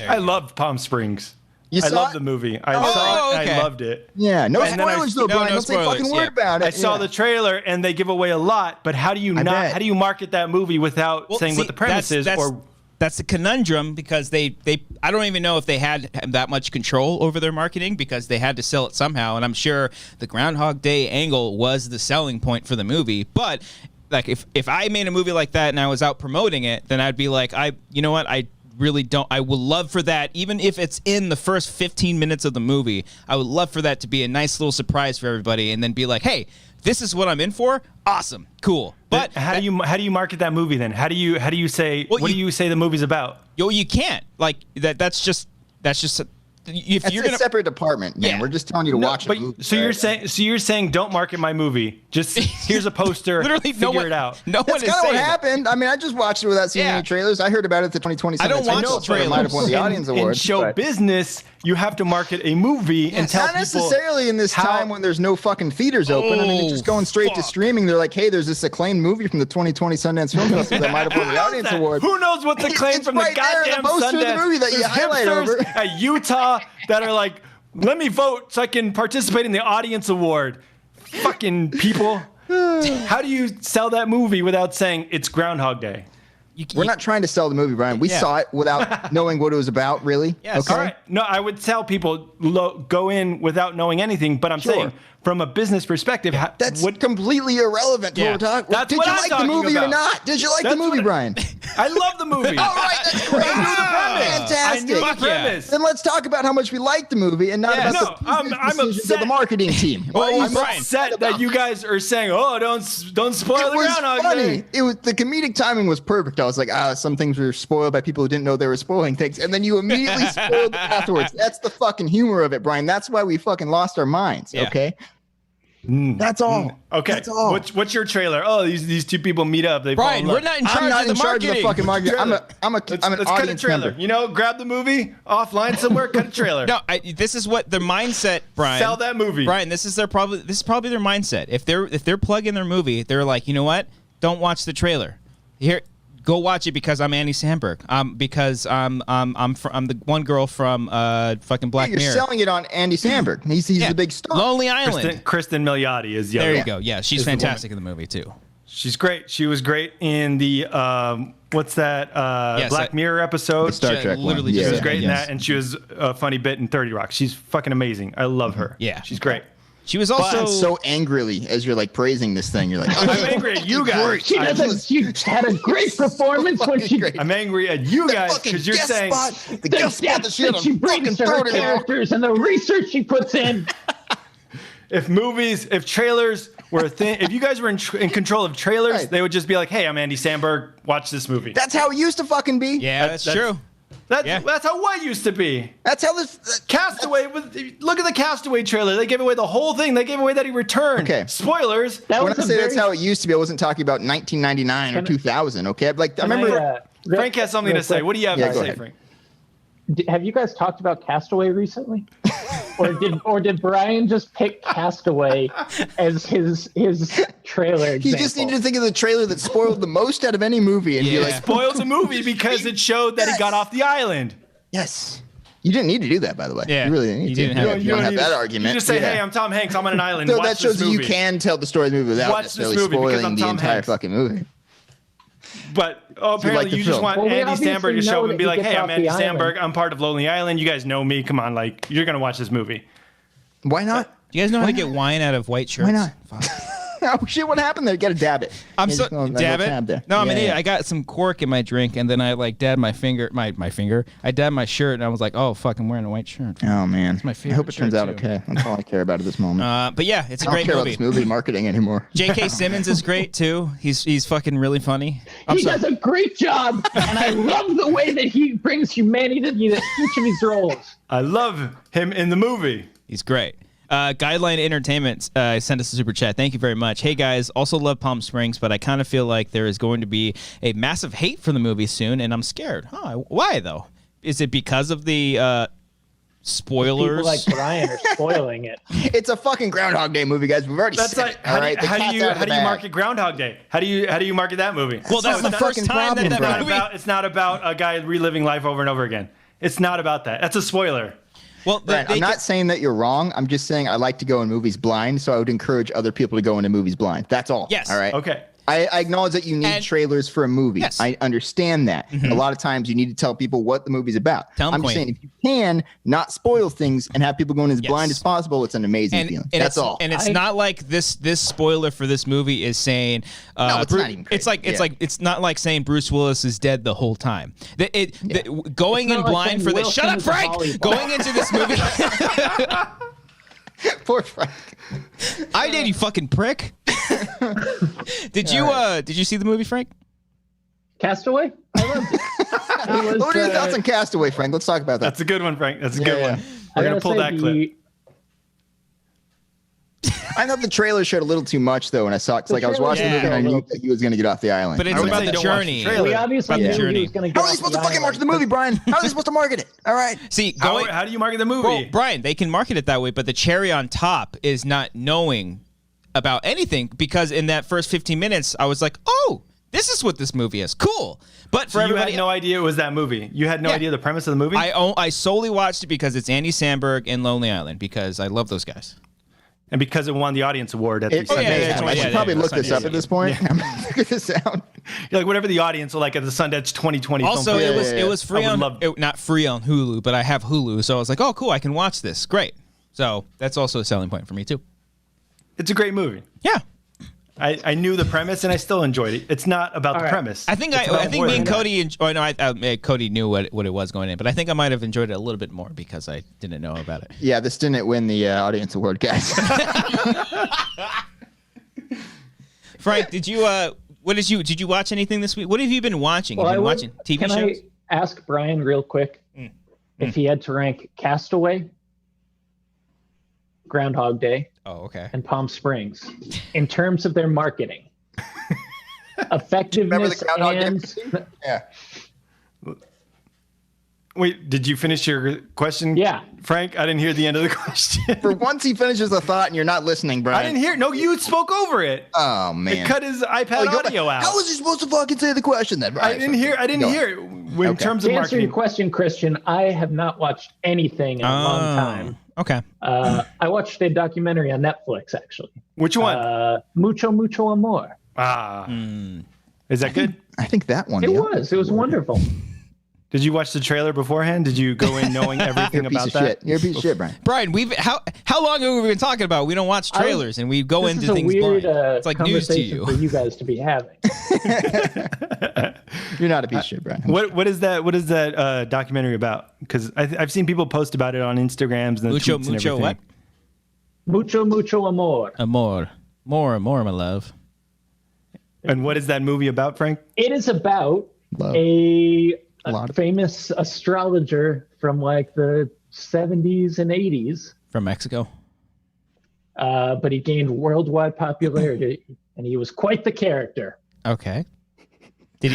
I loved Palm Springs. You I saw loved it? the movie. I Oh, saw it. okay. I loved it. Yeah. No And then I- spoilers though, no, Brian. no Don't say a fucking spoilers, word yeah. about it. I saw Yeah. the trailer and they give away a lot, but how do you not? bet. How do you market that movie without Well, saying see, what the premise is? Or that's the conundrum because they I don't even know if they had that much control over their marketing because they had to sell it somehow, and I'm sure the Groundhog Day angle was the selling point for the movie. But like if I made a movie like that and I was out promoting it, then I'd be like, you know what, I really don't. I would love for that, even if it's in the first 15 minutes of the movie. I would love for that to be a nice little surprise for everybody, and then be like, hey, this is what I'm in for. Awesome, cool. But how do you market that movie then? How do you say Well, what do you say the movie's about? you can't like that. That's just if It's you're a gonna. separate department, man. Yeah. We're just telling you to watch a But movie. so you're saying don't market my movie. Just here's a poster. Literally, figure it out. No one That's is kind of what saying that. happened. I mean, I just watched it without seeing Yeah. any trailers. I heard about it at the 2020 I don't Sundance watch Film the Festival. It might have won the trailers. audience In award. show but- business, you have to market a movie and tell Not people. necessarily in this how- time when there's no fucking theaters open. I mean, it's just going straight to streaming. They're like, hey, there's this acclaimed movie from the 2020 Sundance Film Festival that might have won the audience award. Who knows what's acclaimed It's from the right there in the goddamn poster of the Sundance? movie that you There's highlight hipsters over. at Utah that are like, let me vote so I can participate in the audience award. Fucking people. How do you sell that movie without saying it's Groundhog Day? We're not trying to sell the movie, Brian. We Yeah. saw it without knowing what it was about, really. Yes. Okay. All right. No, I would tell people go in without knowing anything, but I'm Sure. saying from a business perspective, That's what completely irrelevant to Yeah. what we're talking. That's Did what you I'm like the talking movie or about. not? Did you like That's the movie, what- Brian? I love the movie. All right, that's great. I knew the premise. Fantastic. I knew the Fuck yeah. premise. Then let's talk about how much we like the movie and not Yeah. about No, the I'm decisions upset. of the marketing team. Well, I'm Brian. upset that you guys are saying, "Oh, don't spoil It the was Groundhog funny. Day." It was the comedic timing was perfect. I was like, some things were spoiled by people who didn't know they were spoiling things, and then you immediately spoiled it afterwards. That's the fucking humor of it, Brian. That's why we fucking lost our minds. Yeah. Okay, that's all. Okay, That's all. what's your trailer? Oh, these two people meet up. They fall Brian, in love. we're not in I'm charge not of the in charge of marketing. the fucking marketing. I'm an Let's cut a audience trailer. member. You know, grab the movie offline somewhere, cut a trailer. No, this is what their mindset, Brian. Sell that movie. Brian, this is probably their mindset. If they're plugging their movie, they're like, you know what? Don't watch the trailer. Here, go watch it because I'm Andy Samberg. Because I'm the one girl from fucking Black You're Mirror. selling it on Andy Samberg. He's the big star. Lonely Island. Kristen Milioti is the There other you go. Yeah, she's fantastic in the movie too. She's great. She was great in the what's that Black Mirror episode? The Star Trek one. She was great in that, and she was a funny bit in 30 Rock. She's fucking amazing. I love her. Yeah. She's great. She was also so angrily as you're like praising this thing. You're like, I'm angry at you guys. She had a great performance when she. I'm angry at you guys because you're saying The depth that she brings to her characters and the research she puts in. if trailers were a thing, if you guys were in control of trailers, they would just be like, "Hey, I'm Andy Samberg. Watch this movie." That's how it used to fucking be. Yeah, that's true. That's how what used to be. That's how this Castaway. Look at the Castaway trailer. They gave away the whole thing. They gave away that he returned. Okay. Spoilers. When I say that's how it used to be, I wasn't talking about 1999 or 2000. Okay, like I remember. Frank has something to say. What do you have to say, ahead. Frank? Have you guys talked about Castaway recently? or did Brian just pick Castaway as his trailer example? He just needed to think of the trailer that spoiled the most out of any movie and be like, Spoils a movie because it showed that he got off the island. yes. You didn't need to do that, by the way. Yeah. You really didn't need to. You don't have that argument. You just say, "Hey, I'm Tom Hanks. I'm on an island." So Watch that shows this you movie. can tell the story of the movie without Watch this necessarily movie because spoiling I'm the Tom entire Hanks. fucking movie. But apparently the you just film. want Well, we Andy obviously Samberg to show know up and be that like, he gets "Hey, I'm off Andy the island. Samberg. I'm part of Lonely Island. You guys know me. Come on, like you're gonna watch this movie." Why not? Do you guys know how to get wine out of white shirts? Why not? Fuck. Oh shit! What happened there? You gotta dab it. I'm You so just go, dab tab it. there. No, I'm an Yeah, idiot. yeah. I got some cork in my drink, and then I like dabbed my finger. My finger. I dabbed my shirt, and I was like, "Oh fuck, I'm wearing a white shirt." Oh man, my I favorite hope it turns shirt, out too. okay. That's all I care about at this moment. But yeah, it's a I don't great care about movie. this movie marketing anymore. J.K. Simmons is great too. He's fucking really funny. He does a great job, and I love the way that he brings humanity to each of his roles. I love him in the movie. He's great. Guideline Entertainment sent us a super chat. Thank you very much. Hey guys, also love Palm Springs, but I kind of feel like there is going to be a massive hate for the movie soon, and I'm scared. Why though? Is it because of the spoilers? People like Brian are spoiling it. It's a fucking Groundhog Day movie, guys. We've already That's said like it. All right, The how cat's do you out of the bag. market Groundhog Day? How do you market that movie? Well, that's the first fucking time that problem, that Brian. movie. It's not about a guy reliving life over and over again. It's not about that. That's a spoiler. Well, Brian, I'm not saying that you're wrong. I'm just saying I like to go in movies blind, so I would encourage other people to go into movies blind. That's all. Yes. All right. Okay. I acknowledge that you need And- trailers for a movie. Yes. I understand that. A lot of times you need to tell people what the movie's about. Tell 'em, I'm just Queen. saying if you can not spoil things and have people going as blind Yes. as possible, it's an amazing feeling. That's all. And it's not like this spoiler for this movie is saying No, it's not even it's crazy. like it's not like saying Bruce Willis is dead the whole time. Going It's in not like blind saying for this. Will Shut up, Smith is a Frank. volleyball. Going into this movie. Poor Frank. I did, you fucking prick. Did you see the movie, Frank? Castaway? I loved it. What are your thoughts on Castaway, Frank? Let's talk about that. That's a good one, Frank. That's a good Yeah. one. We're gonna pull that clip. I thought the trailer showed a little too much, though, when I saw it. 'Cause, like, I was trailer watching the movie and I showed a knew little- that he was going to get off the island. But it's I would about say the don't watch the journey. trailer. We obviously About the knew journey. he was going to get How are they off supposed to the fucking market the island. movie, Brian? How are they supposed to market it? All right. See, going. How do you market the movie? Well, Brian, they can market it that way, but the cherry on top is not knowing about anything, because in that first 15 minutes, I was like, oh, this is what this movie is. Cool. But for So you everybody, had no idea it was that movie. You had no Yeah. idea the premise of the movie. I solely watched it because it's Andy Samberg and Lonely Island, because I love those guys. And because it won the audience award at the It's Oh, yeah, Sundance. yeah, I yeah, should probably yeah, look yeah, this yeah, up at this point. I'm going to figure this out. You're like whatever the audience will like at the Sundance 2020. Also, film it was free I would on love- not free on Hulu, but I have Hulu, so I was like, oh, cool, I can watch this. Great. So that's also a selling point for me too. It's a great movie. Yeah. I knew the premise and I still enjoyed it. It's not about the right. premise. I think It's about me more and than Cody. Cody knew what it was going in, but I think I might have enjoyed it a little bit more because I didn't know about it. Yeah, this didn't win the audience award, guys. Frank, did you watch anything this week? What have you been watching? Well, have you been I would- watching TV can shows? I ask Brian real quick if he had to rank Castaway, Groundhog Day, Oh, okay. and Palm Springs in terms of their marketing, Remember the effectiveness, Groundhog Day and episode? Yeah. Wait, did you finish your question? Yeah. Frank, I didn't hear the end of the question. For once he finishes a thought and you're not listening, Brian. I didn't hear. No, you spoke over it. Oh, man. It cut his iPad audio out. How was he supposed to fucking say the question then, Brian? I didn't hear it. In terms of To answer marketing. your question, Christian, I have not watched anything in a long time. Okay. I watched a documentary on Netflix, actually. Which one? Mucho, Mucho Amor. Is that good? I think that one. It was wonderful. Did you watch the trailer beforehand? Did you go in knowing everything You're a piece about of that? shit. You're a piece of shit, Brian. Brian, how long have we been talking about? We don't watch trailers and we go into things blind. It's like news to you. For you guys to be having. You're not a piece of shit, Brian. What is that? What is that documentary about? Because I've seen people post about it on Instagrams and Mucho, tweets and mucho, everything. what? Mucho, Mucho Amor. Amor. More, my love. And what is that movie about, Frank? It is about Love. a famous astrologer from like the 70s and 80s. From Mexico. But he gained worldwide popularity, and he was quite the character. Okay.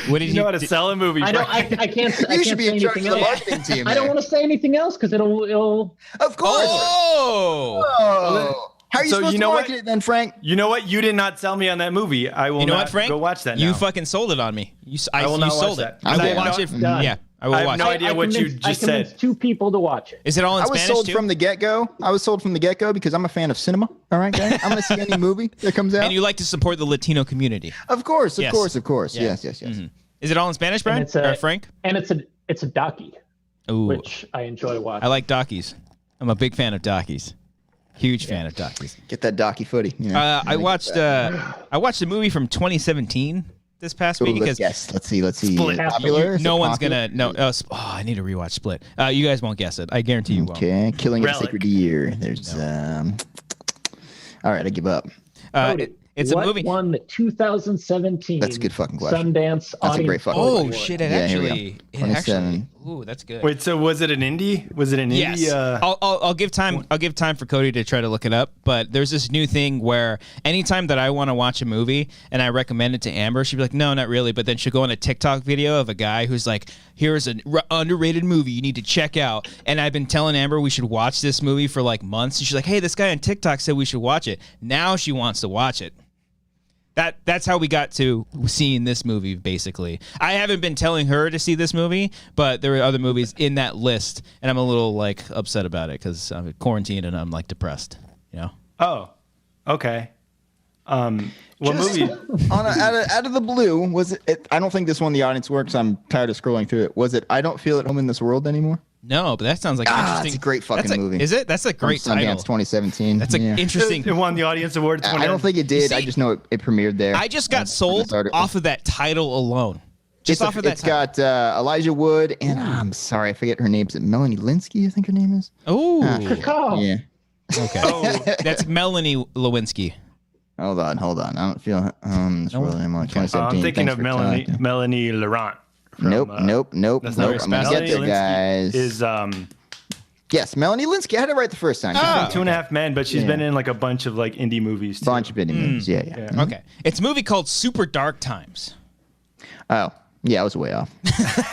What did You know how to sell a movie, I Frank. don't. I can't. I You can't should be say in charge of anything the else. marketing team. I don't want to say anything else because it'll. Of course. Oh! How are you So supposed you to know market what? it then, Frank? You know what? You did not sell me on that movie. I will You know not what, Frank? go watch that now. You fucking sold it on me. I will not watch sold that. it. I will Okay. watch it. Done. Yeah, I will I have watch no it. idea what you just I said. convinced 2 people to watch it. Is it all in I was Spanish sold too? from the get-go. because I'm a fan of cinema. All right, guys? I'm going to see any movie that comes out. And you like to support the Latino community. Of course. Yes. Yes. Mhm. Is it all in Spanish, Brian? it's Or Frank? And it's a docu, Ooh, which I enjoy watching. I like dockies. I'm a big fan of dockies. Huge fan of dockies. Get that docky footy. You know? I watched a movie from 2017 this past week because Let's see. Split. Popular? Is no it one's popular? gonna I need to rewatch Split. You guys won't guess it. I guarantee you won't. Okay, Killing of a Relic. Sacred Deer. There's all right, I give up. It's what a movie. won the 2017 That's a good fucking question. Sundance That's a Audience great fucking Oh Award. shit! Yeah, here we go. It 27. actually. Ooh, that's good. Wait, so was it an indie? Was it an Yes, indie? I'll give time. I'll give time for Cody to try to look it up. But there's this new thing where anytime that I want to watch a movie and I recommend it to Amber, she'd be like, "No, not really." But then she'll go on a TikTok video of a guy who's like, "Here's an underrated movie you need to check out." And I've been telling Amber we should watch this movie for like months. And she's like, "Hey, this guy on TikTok said we should watch it." Now she wants to watch it. That's how we got to seeing this movie, basically. I haven't been telling her to see this movie, but there are other movies in that list, and I'm a little like upset about it because I'm quarantined and I'm like depressed. You know? Oh, okay. What movie? Out of the blue, was it? I don't think this one the audience works. I'm tired of scrolling through it. Was it? I don't feel at home in this world anymore. No, but that sounds like an interesting. It's a great fucking movie. Is it? That's a great From Sundance title. 2017. That's an interesting. It won the audience award. I don't think it did. See, I just know it premiered there. I just got sold off of that title alone. Just off of that. It's got Elijah Wood and I'm sorry, I forget her name. Is it Melanie Linsky? I think her name is. Oh, Cacao. Yeah. okay. Oh, That's Melanie Lewinsky. Hold on. I don't feel this world anymore. 2017. I'm thinking Thanks of for Melanie talking. Melanie Laurent. from, Nope. That's not I'm gonna get there, guys. Is Yes, Melanie Linsky. I had it right the first time. Ah. 2.5 Men, but she's Yeah. been in like a bunch of like indie movies too. Bunch of indie movies. Yeah. Okay, it's a movie called Super Dark Times. Oh, yeah, I was way off.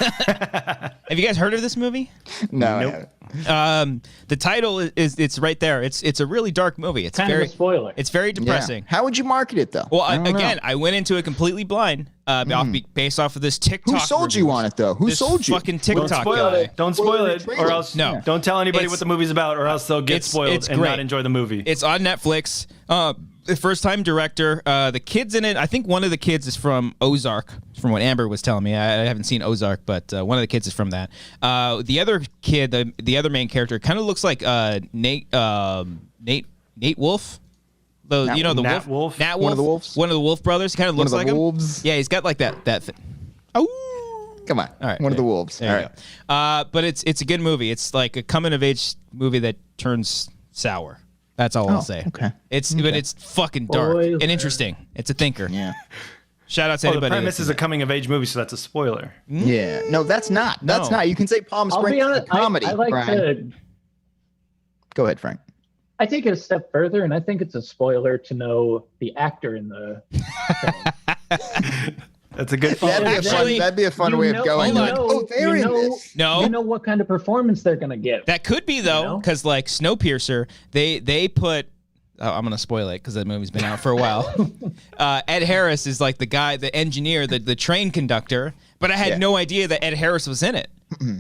Have you guys heard of this movie? No, I Nope. haven't. The title is it's right there. It's a really dark movie. It's Kind very of a spoiler. It's very Yeah. depressing. How would you market it though? Well, I don't know. I went into it completely blind, based off of this TikTok. Who sold you reviews. on it though? Who This sold you? Fucking Don't TikTok spoil guy. it. Don't spoil it, Spoiler or the else No. don't tell anybody It's- what the movie's about, or else they'll get it's spoiled and great. not enjoy the movie. It's on Netflix. The first time director. The kids in it. I think one of the kids is from Ozark. From what Amber was telling me, I haven't seen Ozark, but one of the kids is from that. The other kid, the other main character, kind of looks like Nate Wolf. You know the Nat Wolf? Nat One of the Wolf? Wolves? One of the Wolf brothers. He kind of One looks of the like wolves? him. Yeah, he's got like that. Oh. Come on. All right, One of the there- wolves. There All you right. go. But it's a good movie. It's like a coming of age movie that turns sour. That's all I'll say. okay. But it's fucking dark Boys. and interesting. It's a thinker. Yeah. Shout out to Oh, the anybody. premise is a coming of age movie, so that's a spoiler. Yeah. No, that's not. That's No. not. You can say Palm I'll Springs be is a honest. comedy. I like Brian. to. Go ahead, Frank. I take it a step further, and I think it's a spoiler to know the actor in the film. That's a good That'd be a fun way of going. They're in this. No. You know what kind of performance they're gonna give. That could be though, because like Snowpiercer, they put. Oh, I'm gonna spoil it because that movie's been out for a while. Ed Harris is like the guy, the engineer, the train conductor. But I had no idea that Ed Harris was in it.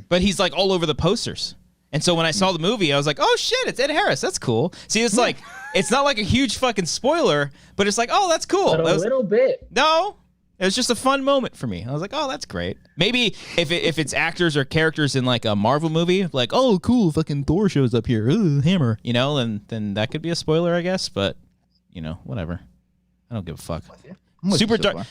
But he's like all over the posters. And so when I saw the movie, I was like, oh shit, it's Ed Harris. That's cool. See, it's like, it's not like a huge fucking spoiler, but it's like, oh, that's cool. But a little bit. No, it was just a fun moment for me. I was like, oh, that's great. Maybe if it's actors or characters in like a Marvel movie, like, oh, cool, fucking Thor shows up here, ooh, hammer, you know, then that could be a spoiler, I guess. But, you know, whatever. I don't give a fuck.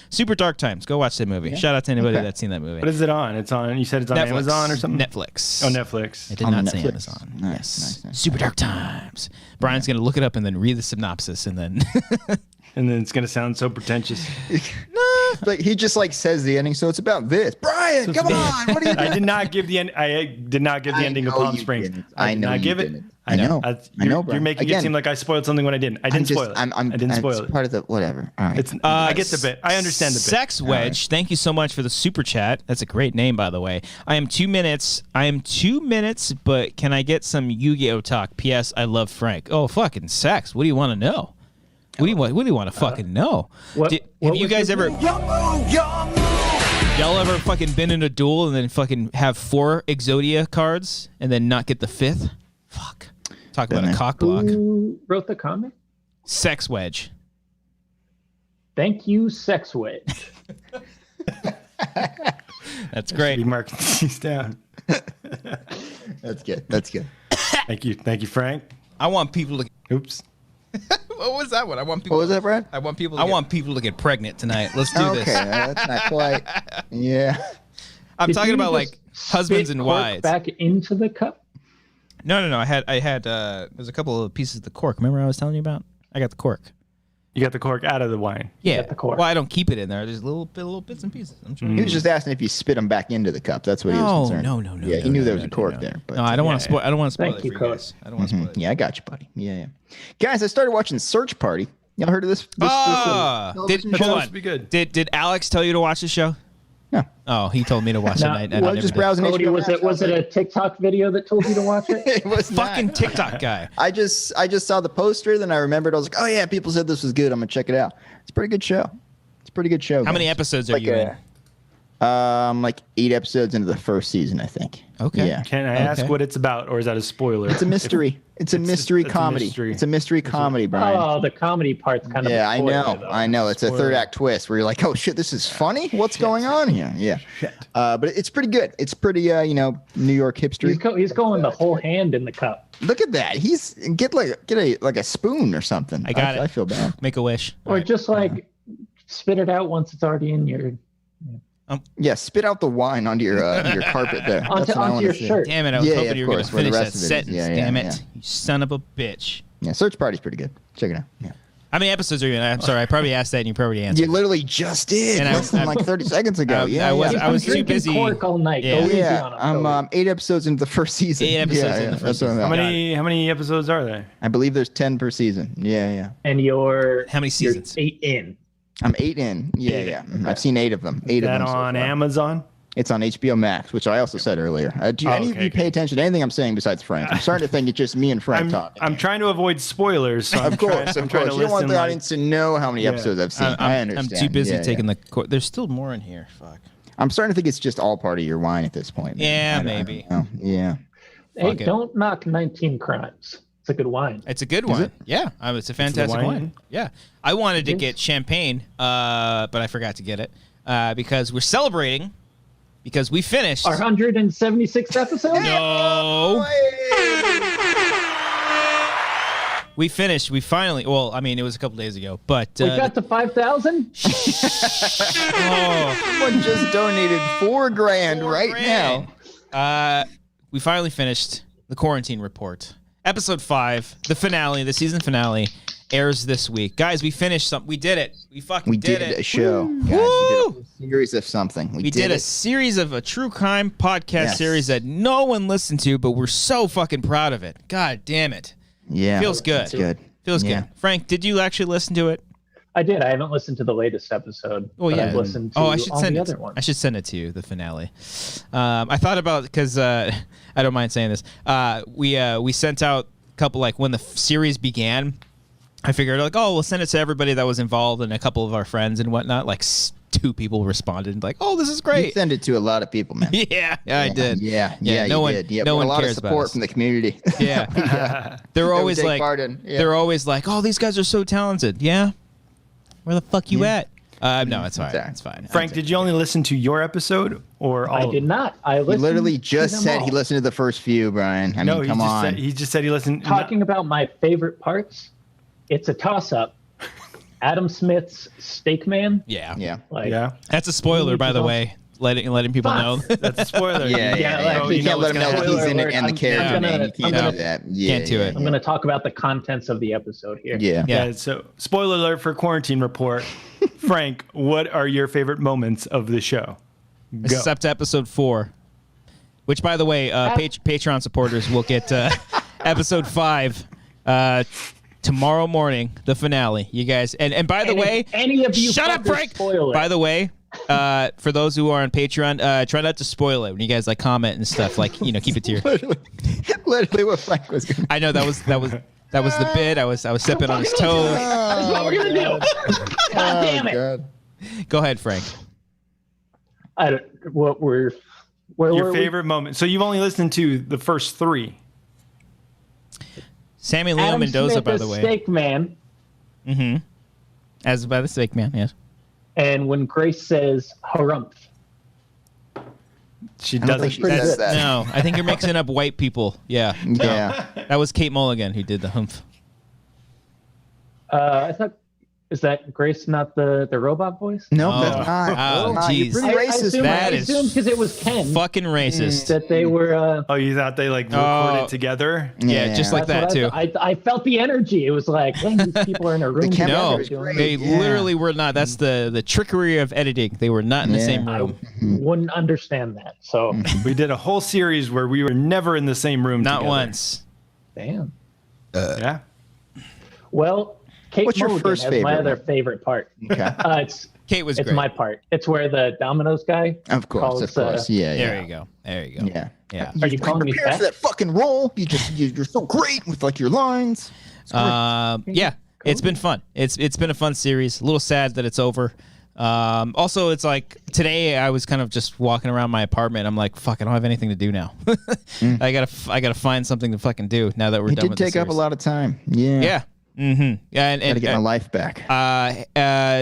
Super dark times. Go watch that movie. Shout out to anybody that's seen that movie. What is it on? It's on. You said it's on Netflix. Amazon or something. Netflix. Oh, Netflix. It did not say Amazon. Nice. Super dark times. Brian's gonna look it up and then read the synopsis and then. And then it's gonna sound so pretentious. Like he just like says the ending, so it's about this. Brian, come on! What are you doing? I did not give the end. I did not give the ending of Palm Springs. I know. Give it. I know. You're making it seem like I spoiled something when I didn't. I didn't spoil it. I didn't spoil it. Part of the whatever. All right. I get the bit. I understand the bit. Sex Wedge. Thank you so much for the super chat. That's a great name, by the way. I am 2 minutes. But can I get some Yu-Gi-Oh talk? P.S. I love Frank. Oh, fucking sex. What do you want to know? What do you want to fucking know? Have you guys ever? Y'all ever fucking been in a duel and then fucking have 4 Exodia cards and then not get the 5th? Fuck. Talk about a cock block. Who wrote the comment? Sex Wedge. Thank you, Sex Wedge. That's great. Be marking these down. That's good. Thank you, Frank. I want people to. Oops. What was that one? I want people. What was that, Brad? I want people to get pregnant tonight. Let's do this. Okay, that's not quite. Yeah. I'm talking about like husbands and wives. Back into the cup. No. I had. There's a couple of pieces of the cork. Remember I was telling you about? I got the cork. You got the cork out of the wine. Yeah. The cork. Well, I don't keep it in there. There's little bits and pieces. I'm sure. He was just asking if you spit them back into the cup. That's what he was concerned. No. Yeah, he knew there was a cork there. But no, I don't want to spoil. I don't want to spoil Thank it you, for you Coach. guys. I don't want to spoil it. Yeah, I got you, buddy. Yeah. Guys, I started watching Search Party. Y'all heard of this? Hold on. Be good. Did Alex tell you to watch the show? No. Oh, he told me to watch it. I was just browsing Cody, HBO was Max. it a TikTok video that told you to watch it? It was Fucking not. TikTok guy. I just saw the poster, then I remembered. I was like, oh yeah, people said this was good. I'm gonna check it out. It's a pretty good show. How many episodes are you in? Like 8 episodes into the first season, I think. Okay. Yeah. Can I ask what it's about, or is that a spoiler? It's a mystery. It's a mystery comedy. It's a mystery comedy, Brian. Oh, the comedy part's kind of. Yeah, a spoiler, I know. It's a third act twist where you're like, oh shit, this is funny. What's going on here? Yeah. But it's pretty good. It's pretty, New York hipster. He's going the whole hand in the cup. Look at that. He's get a spoon or something. I got it. I feel bad. Make a wish. Or just like spit it out once it's already in your. Yeah, spit out the wine onto your carpet there. onto your shirt. Damn it! I was hoping you were going to finish that sentence. Damn it! Yeah. You son of a bitch. Yeah, Search Party's pretty good. Check it out. Yeah. How many episodes are you in? I'm sorry. I probably asked that and you probably answered. You literally just did. And Less than like 30 seconds ago. I was too busy. Cork all night. Yeah. Go easy on him. I'm 8 episodes into the first season. 8 episodes into the first season. How many episodes are there? I believe there's 10 per season. Yeah. And you're How many seasons? 8 in. I'm 8 in. Yeah. I've seen 8 of them. 8 Is of that them. on Amazon? It's on HBO Max, which I also said earlier. Do any of you pay attention to anything I'm saying besides Frank? I'm starting to think it's just me and Frank talking. I'm trying to avoid spoilers. So Of course. You don't want the audience to know how many episodes I've seen. I I'm understand. too busy taking the. There's still more in here. Fuck. I'm starting to think it's just all part of your wine at this point. Yeah, maybe. Yeah. Hey, don't knock 19 Crimes. It's a good wine. It's a good one. Yeah, it's a fantastic wine. Yeah, I wanted to get champagne, but I forgot to get it because we're celebrating because we finished our 176th episode. No, we finished. We finally. Well, I mean, it was a couple days ago, but we got to 5,000. Someone just donated $4,000 now. We finally finished the quarantine report. Episode 5, the finale, the season finale, airs this week. Guys, we finished something. We did it. We did it. A show. Guys, we did a series of something. We did a series of a true crime podcast series that no one listened to, but we're so fucking proud of it. God damn it. Yeah. Feels good. It's good. Feels good. Frank, did you actually listen to it? I did. I haven't listened to the latest episode. Oh but yeah. I've listened to I should all send the it. other ones. I should send it to you. The finale. I thought about because I don't mind saying this. We sent out a couple like when the series began. I figured like, oh, we'll send it to everybody that was involved and a couple of our friends and whatnot. Like 2 people responded like, oh, this is You great. send it to a lot of people, man. Yeah, I did. Yeah, no you one, did. Yeah, no a one lot cares of about support us. from the community. Yeah, they're always take like, part in. Yeah. they're always like, oh, these guys are so talented. Yeah, where the fuck you at? No, it's fine. Sorry. It's fine. Frank, did you only listen to your episode or all? I did not. I He listened. literally to just them said all. he listened to the first few, Brian. I mean, come on. He just said he listened. Talking about my favorite parts, it's a toss-up. Adam Smith's Steak Man. Yeah, Yeah. Like, Yeah, that's a spoiler, by the way. Letting people know. that's a spoiler. Yeah, You can't let him know what's he's gonna in it happen. and the I'm character, gonna- man. You can't I'm do gonna- that. Yeah, Can't do it. I'm going to talk about the contents of the episode here. Yeah. Yeah. So, spoiler alert for Quarantine Report. Frank, what are your favorite moments of the show? Go. Except episode 4, which, by the way, Patreon supporters will get episode 5 tomorrow morning, the finale. You guys, and by the And way, if any of you shut up, fuckers Frank. spoil it. By the way, for those who are on Patreon, try not to spoil it when you guys like comment and stuff. Like, keep it to your. Literally what Frank was going to I know that was the bid. I was stepping on his toes. That's what we're going to do. God damn it. God. Go ahead, Frank. Where Your were we? favorite moment. So you've only listened to the first 3. Sammy Leo Adam Mendoza, Smith by as the way, Steak Man. as by the Steak Man. Yes. And when Grace says harumph. She I don't think doesn't. she says that. No, I think you're mixing up white people. Yeah. Yeah. That was Kate Mulligan who did the humph. I thought, is that Grace not the robot voice? No, Oh. that's not. Oh, Nah, you're jeez. pretty racist. That I is assumed because it was Ken Fucking racist. that they were. Oh, you thought they like recorded together? Yeah, just like that That's too. what I felt the energy. It was like, dang, these people are in a room chemistry No, was great. they Yeah. literally were not. That's the trickery of editing. They were not in the Yeah. same I room. wouldn't understand that. So, We did a whole series where we were never in the same room Not together. once. damn. Yeah. Well, Kate What's your Mulligan first has favorite my other one? favorite part. Okay. Kate was It's great. my part. It's where the Domino's guy. Of course, calls, of course. Yeah, There yeah. you go. There you go. Yeah. Yeah. Are you calling me Prepare fat? for that fucking role. You're so great with like your lines. It's great. Yeah. It's been fun. It's been a fun series. A little sad that it's over. Also, it's like today I was kind of just walking around my apartment. I'm like, fuck, I don't have anything to do now. I gotta find something to fucking do now that we're It done did with the take up a series. lot of time. Yeah. Yeah. Mm-hmm. Yeah, and Gotta get my life back.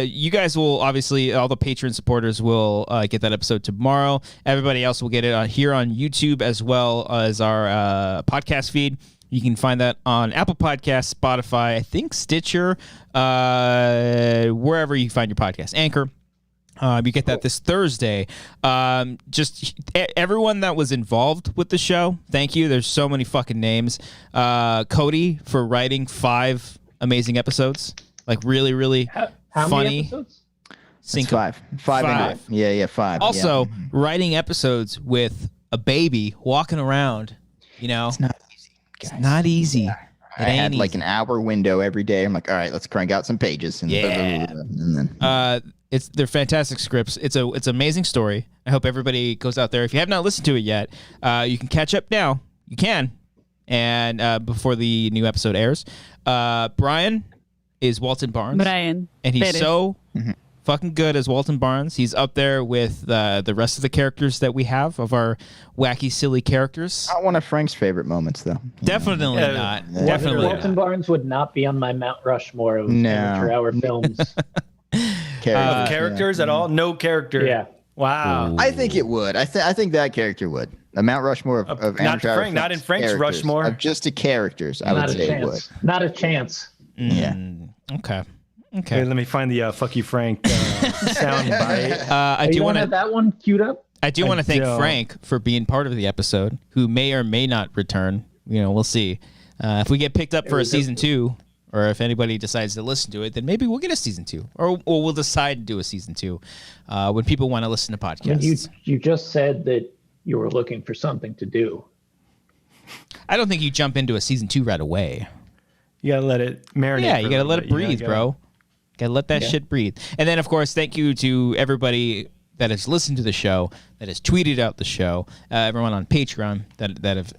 you guys will obviously, all the Patreon supporters will get that episode tomorrow. Everybody else will get it here on YouTube as well as our podcast feed. You can find that on Apple Podcasts, Spotify, I think Stitcher, wherever you find your podcast. Anchor. You get that this Thursday. Just everyone that was involved with the show, thank you. There's so many fucking names. Cody for writing 5 amazing episodes. Like really, really How funny. many episodes? It's 5. 5 into it. Yeah, 5. Also, yeah. writing episodes with a baby walking around, it's not easy. Guys. not easy. It I had ain't like easy. an hour window every day. I'm like, all right, let's crank out some pages. And Yeah. and then They're fantastic scripts. It's an amazing story. I hope everybody goes out there. If you have not listened to it yet, you can catch up now. You can, and before the new episode airs, Brian is Walton Barnes. Brian. and he's Pérez. so fucking good as Walton Barnes. He's up there with the rest of the characters that we have of our wacky, silly characters. not one of Frank's favorite moments, though. Definitely Yeah. not. Yeah. Definitely Walton not. Barnes would not be on my Mount Rushmore of No. amateur hour films. Characters at all? No character. Yeah. Wow. I think it would. I think that character would. The Mount Rushmore of Not amateur hour Frank- not films in Frank's characters, Rushmore. Of just the characters, I Not would a say it would. chance. Not a chance. Yeah. Okay. Okay, Okay. let me find the "fuck you, Frank" sound bite. I You do don't want have to. that one queued up? I do want to thank don't. Frank for being part of the episode, who may or may not return. We'll see. If we get picked up for a season 2, or if anybody decides to listen to it, then maybe we'll get a season 2, or we'll decide to do a season 2 when people want to listen to I mean, podcasts. you just said that you were looking for something to do. I don't think you jump into a season 2 right away. You gotta let it marinate. Yeah, for you a gotta little let bit, it breathe, bro. Gotta let that shit breathe. And then, of course, thank you to everybody that has listened to the show, that has tweeted out the show, everyone on Patreon that have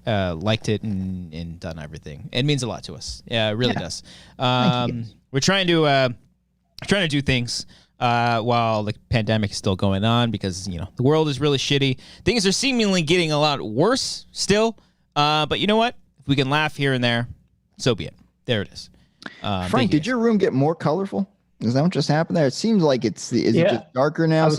liked it and done everything. It means a lot to us. Yeah, it really does. We're trying to do things while the pandemic is still going on because, the world is really shitty. Things are seemingly getting a lot worse still. But you know what? If we can laugh here and there, so be it. There it is. Frank, did your room get more colorful? Is that what just happened there? It seems like it just darker now? I was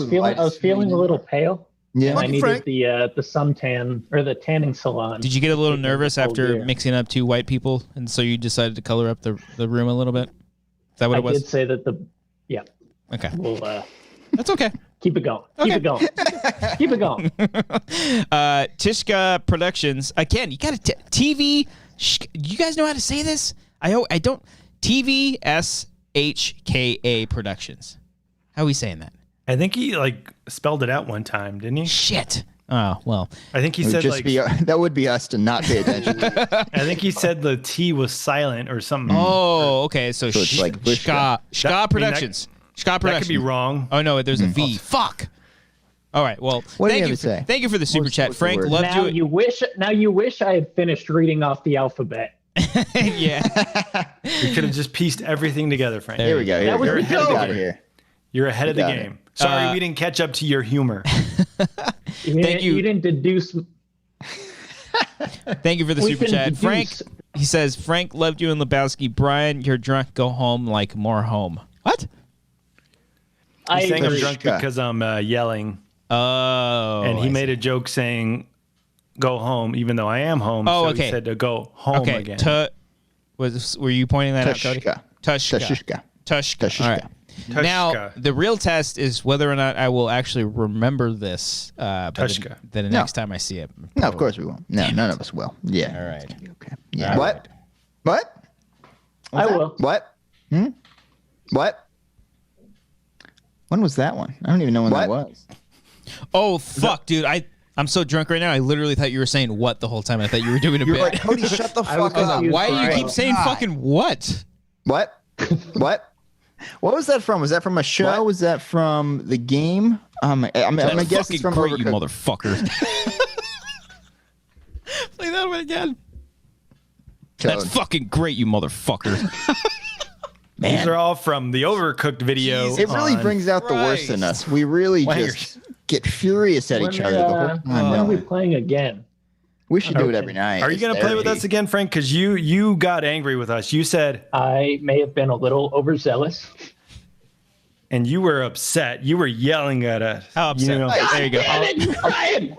feeling a little pale. Yeah. I needed the suntan or the tanning salon. Did you get a little nervous after mixing up two white people, and so you decided to color up the room a little bit? Is that what it was? I did say that Okay. We'll, that's okay. Keep it going. Okay. Keep it going. Keep it going. Tishka Productions. Again, you got to TV. You guys know how to say this? I don't. TVSHKA Productions. How are we saying that? I think he spelled it out one time, didn't he? Shit. Oh, well. I think he said that would be us to not pay attention. I think he said the T was silent or something. Oh, okay. So it's like Shka Productions. Shka Productions. That could be wrong. Oh no, there's a V. Fuck. All right. Well, thank you for the super chat, Frank. Loved now you it. Now you wish I had finished reading off the alphabet. Yeah. We could have just pieced everything together, Frank. Here we go. You're ahead of the game. Here. You're ahead of the game. Sorry, we didn't catch up to your humor. Thank you. You didn't deduce. Thank you for the super chat, Frank. He says, Frank loved you and Lebowski. Brian, you're drunk. Go home like more home. What? He's saying I'm drunk because I'm yelling. Oh. And he made a joke saying, go home, even though I am home. Oh, so okay. He said to go home again. Were you pointing that out, Cody? Tushka. All right. Now, the real test is whether or not I will actually remember this the next time I see it. No, of course we won't. No, none of us will. Yeah. All right. Okay. Yeah. What? I will. What? What? When was that one? I don't even know when that was. Oh, fuck, dude. I'm so drunk right now. I literally thought you were saying what the whole time. I thought you were doing a bit. Like, Cody, shut the fuck up. Why do you keep saying fucking what? What? What was that from? Was that from a show? What? Was that from the game? I'm gonna guess it's from great, Overcooked. you motherfucker. Play that one again. That's fucking great, you motherfucker. Man. These are all from the Overcooked video. It really brings out the worst in us. We really just get furious at each other the whole time. When are we playing again? We should do it every night. Are you going to play with us again, Frank? Because you got angry with us. You said... I may have been a little overzealous. And you were upset. You were yelling at us. How upset? There you go. Ryan!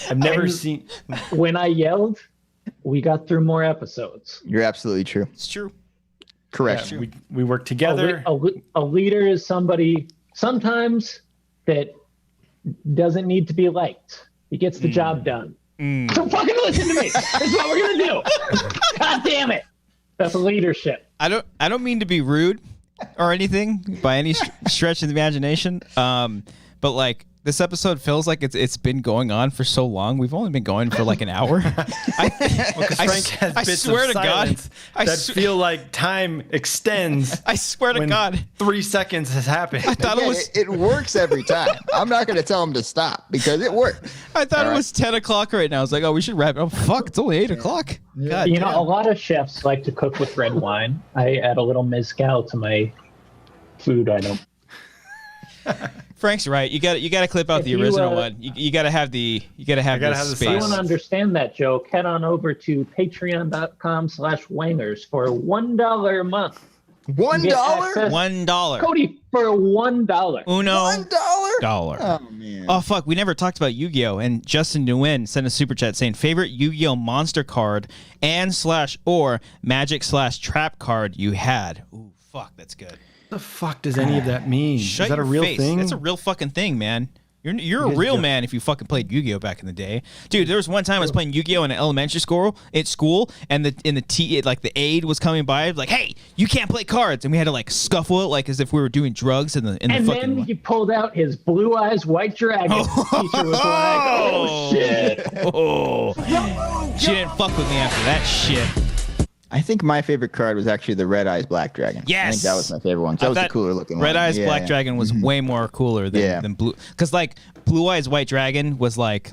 I've never seen... When I yelled, we got through more episodes. You're absolutely true. It's true. Correct. Yeah, we work together. A leader is somebody sometimes that doesn't need to be liked. He gets the job done. So fucking listen to me. That's what we're gonna do. God damn it. That's leadership. I don't mean to be rude or anything by any stretch of the imagination. But like this episode feels like it's been going on for so long. We've only been going for like an hour. I swear to God, that feel like time extends. I swear to God, 3 seconds has happened. I thought it works every time. I'm not going to tell him to stop because it works. I thought it was 10 o'clock right now. I was like, oh, we should wrap it up. Fuck, it's only 8 o'clock. God, you know, a lot of chefs like to cook with red wine. I add a little mezcal to my food item. Frank's right. You got to clip out the original one. You got to have the space. If you want to understand that joke, head on over to patreon.com/Wangers for $1 a month. $1? $1. Cody, for $1. $1. Oh man. Oh fuck, we never talked about Yugioh. And Justin Nguyen sent a super chat saying favorite Yugioh monster card and/or magic/trap card you had. Ooh, fuck, that's good. What the fuck does any of that mean? Is that a real thing? That's a real fucking thing, man. You're a real man if you fucking played Yu-Gi-Oh back in the day, dude. There was one time I was playing Yu-Gi-Oh in an elementary school and the aide was coming by like, hey, you can't play cards, and we had to like scuffle it like as if we were doing drugs and then he pulled out his Blue Eyes White Dragon. Teacher was like, oh shit. She didn't fuck with me after that shit. I think my favorite card was actually the Red Eyes Black Dragon. Yes. I think that was my favorite one. That was the cooler looking one. Red Eyes Black Dragon was way more cooler than Blue. Because like Blue Eyes White Dragon was like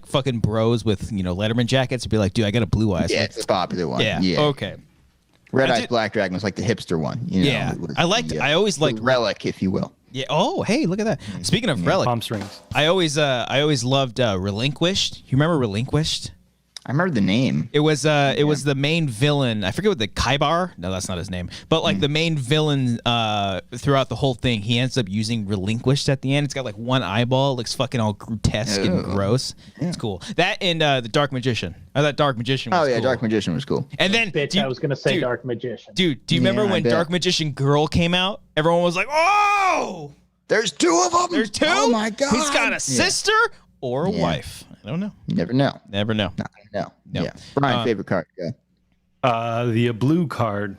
fucking bros with Letterman jackets. Would be like, dude, I got a Blue Eyes. Yeah, it's a popular one. Yeah. Okay. Red Eyes Black Dragon was like the hipster one. I always liked Relic, if you will. Yeah. Oh, hey, look at that. Speaking of Relic, palm strings. I always loved Relinquished. You remember Relinquished? I remember the name. It was the main villain. I forget what the Kaibar. No, that's not his name. But like the main villain throughout the whole thing, he ends up using Relinquished at the end. It's got like one eyeball. It looks fucking all grotesque and gross. Yeah. It's cool. That and the Dark Magician. That Dark Magician was cool. Dark Magician was cool. And then I was gonna say Dark Magician. Dude, do you remember when Dark Magician Girl came out? Everyone was like, "Oh, there's two of them. There's two. Oh my god. He's got a sister or a wife. I don't know. You never know. Never know. No. Yeah. Brian, favorite card. Go. The blue card.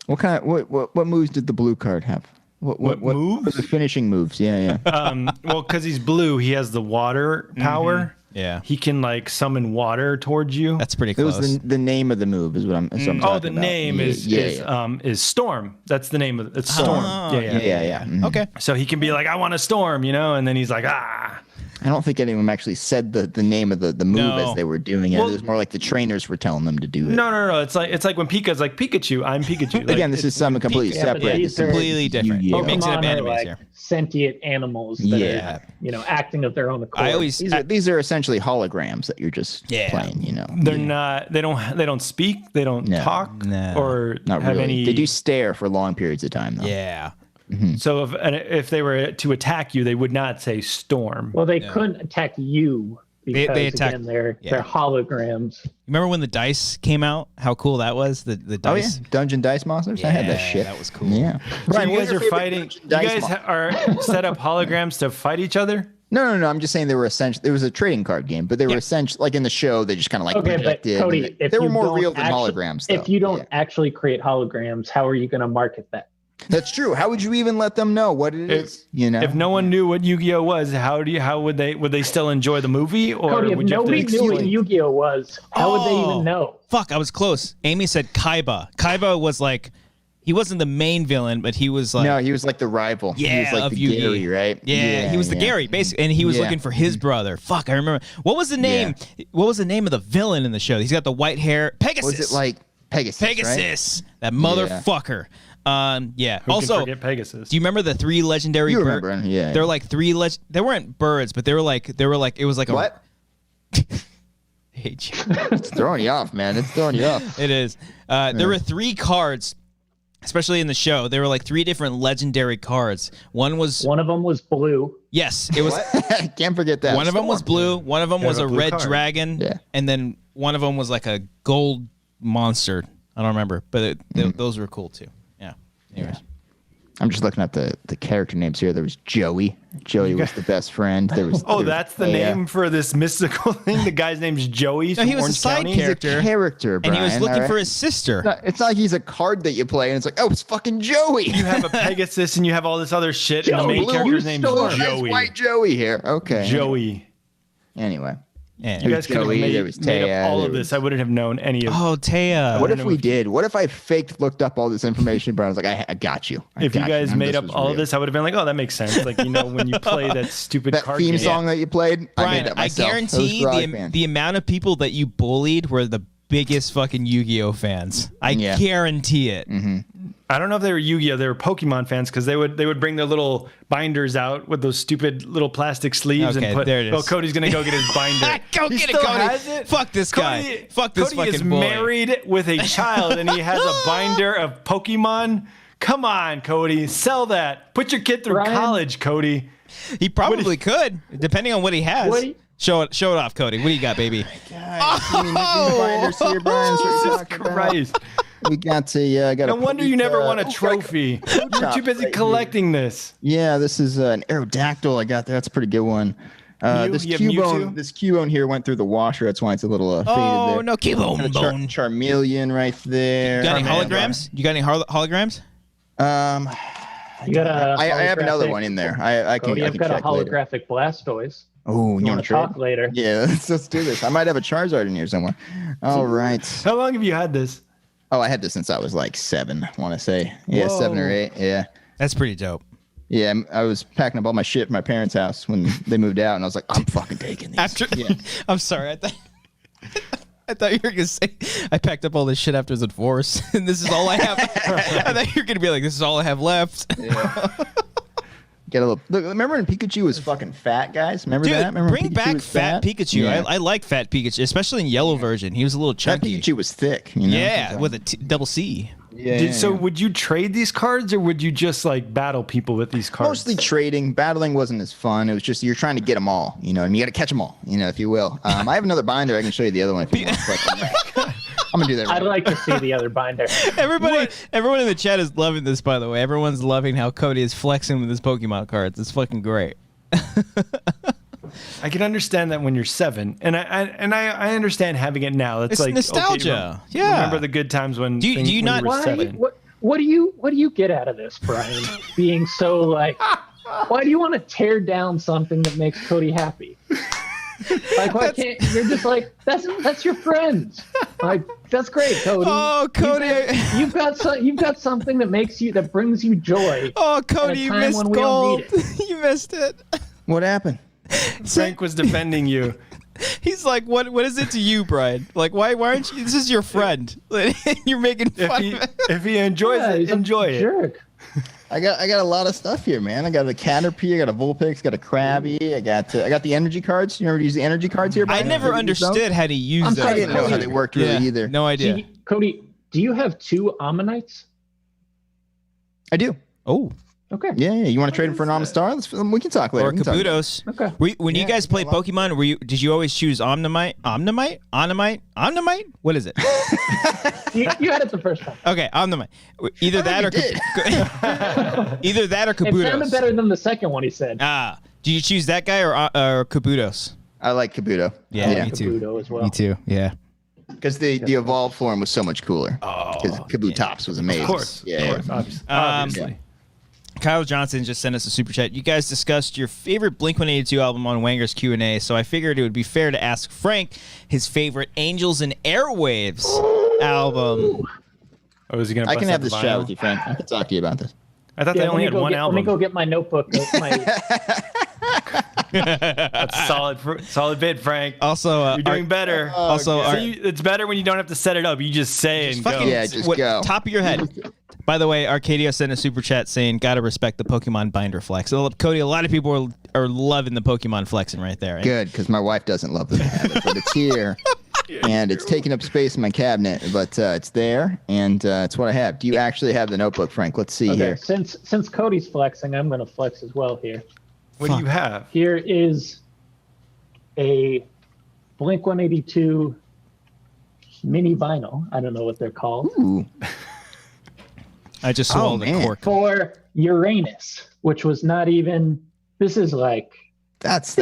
What moves did the blue card have? What moves? The finishing moves. Yeah. Well, because he's blue, he has the water power. Yeah. He can like summon water towards you. That's pretty It close. was the name of the move is what I'm talking about. The name is Storm. That's the name of it. It's Storm. Yeah. Mm-hmm. Okay. So he can be like, I want a storm, and then he's like, ah. I don't think anyone actually said the name of the move as they were doing it. It was more like the trainers were telling them to do it. No. It's like when Pika's like, Pikachu, I'm Pikachu. Again, this is something completely separate. It's completely different. Pokemon Mix it up are animes like here. sentient animals that are, acting of their own accord. These are essentially holograms that you're just playing. They're not. They don't speak. They don't talk. Or not have really. any. They do stare for long periods of time, though. Yeah. Mm-hmm. So if they were to attack you, they would not say storm. Well, they couldn't attack you because they attack, again, they're holograms. Remember when the dice came out? How cool that was. The dice. Oh yeah, Dungeon Dice Monsters. I had that shit. That was cool. Yeah. So you guys are fighting. You guys are set up holograms to fight each other. No. I'm just saying they were essentially. It was a trading card game, but they were essentially like in the show. They just kind of like projected. But Cody, they were more real than holograms. Though. If you don't actually create holograms, how are you going to market that? That's true. How would you even let them know what it is? If no one knew what Yu-Gi-Oh was, how would they still enjoy the movie? Or Cody, if would you nobody knew what Yu-Gi-Oh was, how would they even know? Fuck, I was close. Amy said Kaiba. Kaiba was like, he wasn't the main villain, but he was like... No, he was like the rival. Yeah, he was like of the Yu-Gi. Gary, right? Yeah, he was the Gary, basically, and he was looking for his brother. Fuck, I remember. What was the name? What was the name of the villain in the show? He's got the white hair. Pegasus. Was it like Pegasus? Pegasus. Right? That motherfucker. Yeah. Who also, can forget Pegasus? Do you remember the three legendary birds? You remember? Yeah. They're like three. They weren't birds, but they were like. It was like what? Hate you. It's throwing you off, man. It's throwing you off. It is. There were three cards, especially in the show. There were like three different legendary cards. One of them was blue. Yes, it was. Can't forget that. One of them was blue. One of them was a red card. dragon. Yeah. And then one of them was like a gold monster. I don't remember, but those were cool too. Yeah. Anyways. I'm just looking at the character names here. There was Joey. Joey was the best friend. There was. That's the name for this mystical thing. The guy's name's Joey. No, he was Orange a side County. character. He's a character, Brian, and he was looking for his sister. It's not like he's a card that you play, and it's like, oh, it's fucking Joey. You have a Pegasus, and you have all this other shit, and the main character's name's Joey. White Joey here. Okay. Joey. Anyway. Yeah. You guys could have made up all of this. I wouldn't have known any of it. Oh, Taya. What if we did? What if I looked up all this information, but I was like, I got you. If you guys made up all of this, I would have been like, oh, that makes sense. Like, when you play that stupid card theme game. song that you played, Brian, I made that myself. I guarantee the amount of people that you bullied were the biggest fucking Yu-Gi-Oh fans. I guarantee it. Mm-hmm. I don't know if they were Yu-Gi-Oh. They were Pokemon fans because they would bring their little binders out with those stupid little plastic sleeves and put. There it is. Oh, Cody's gonna go get his binder. Go get it, Cody. Fuck this guy. Fuck this Cody fucking is boy. married with a child and he has a binder of Pokemon. Come on, Cody, sell that. Put your kid through college, Cody. He probably could, depending on what he has. Show it off, Cody. What do you got, baby? Binders here, Brian. Jesus Christ. We got to. No wonder you never won a trophy. You're too busy collecting this. Yeah, this is an Aerodactyl I got there. That's a pretty good one. This Cubone here went through the washer. That's why it's a little faded there. Oh, no, Cubone bone. Charmeleon right there. You got any holograms? You got any holograms? You got I have another one in there. I can I've got a check later. holographic Blastoise. Oh, you want to talk later? Yeah, let's do this. I might have a Charizard in here somewhere. All right. How long have you had this? Oh, I had this since I was like 7, I want to say. Yeah, Whoa. 7 or 8. Yeah. That's pretty dope. Yeah, I was packing up all my shit from my parents' house when they moved out, and I was like, I'm fucking taking these. I'm sorry. I thought you were going to say, I packed up all this shit after the divorce, and this is all I have. I thought you were going to be like, this is all I have left. Yeah. Get a little. Look, remember when Pikachu was fucking fat, guys? Remember that? Remember bring back fat Pikachu. Yeah. I like fat Pikachu, especially in yellow version. He was a little That chunky. Pikachu was thick. You know? Yeah, with a double C. Yeah. So would you trade these cards, or would you just like battle people with these cards? Mostly trading. Battling wasn't as fun. It was just you're trying to get them all. You know, and you got to catch them all. You know, if you will. I have another binder. I can show you the other one if you want. But, I'm gonna do that. I'd like to see the other binder. Everyone in the chat is loving this. By the way, everyone's loving how Cody is flexing with his Pokemon cards. It's fucking great. I can understand that when you're 7, and I understand having it now. It's like nostalgia. Okay, yeah. Remember the good times when Do you not? were 7. What do you get out of this, Brian? Being so like, why do you want to tear down something that makes Cody happy? Like, why can't you're just like that's your friends? Like, that's great, Cody. Oh, Cody, you've got something that brings you joy. Oh, Cody, you missed gold. You missed it. What happened? Frank was defending you. He's like, what is it to you, Brian? Like, why aren't you? This is your friend. You're making fun of it. If he enjoys it, enjoy it. Jerk. I got a lot of stuff here, man. I got a Caterpie, I got a Vulpix, got a Krabby, I got the energy cards. You ever use the energy cards here? I never understood how to use them. I didn't know how they worked really either. No idea. Cody, do you have 2 Ammonites? I do. Oh. Okay. Yeah. You want to trade them for an Amistar? We can talk later. Or Kabutos. Okay. When you guys play Pokemon, did you always choose Omnimite? What is it? you had it the first time. Okay, Omnimite. Either that or either that or Kabutos. It sounded better than the second one he said. Do you choose that guy or Kabutos? I like Kabuto. Yeah, me too. Kabuto as well. Me too. Yeah. Because the evolved form was so much cooler. Because Kabutops was amazing. Of course. Yeah. Obviously. Kyle Johnson just sent us a super chat. You guys discussed your favorite Blink-182 album on Wangers Q&A, so I figured it would be fair to ask Frank his favorite Angels and Airwaves album. Oh, is he gonna? I can have this chat with you, Frank. I can talk to you about this. I thought they only had one album. Let me go get my notebook. That's solid bid, Frank. Also, you're doing better. It's better when you don't have to set it up. You just say and go. Yeah, just go. Top of your head. By the way, Arcadia sent a super chat saying, "Gotta respect the Pokemon binder flex." So, Cody, a lot of people are loving the Pokemon flexing right there. Right? Good, because my wife doesn't love the habit, but it's here, and it's taking up space in my cabinet. But it's there, and it's what I have. Do you actually have the notebook, Frank? Let's see here. Since Cody's flexing, I'm going to flex as well here. What do you have? Here is a Blink-182 mini vinyl. I don't know what they're called. Ooh. I just swallowed the cork. For Uranus, which was not even. This is like. That's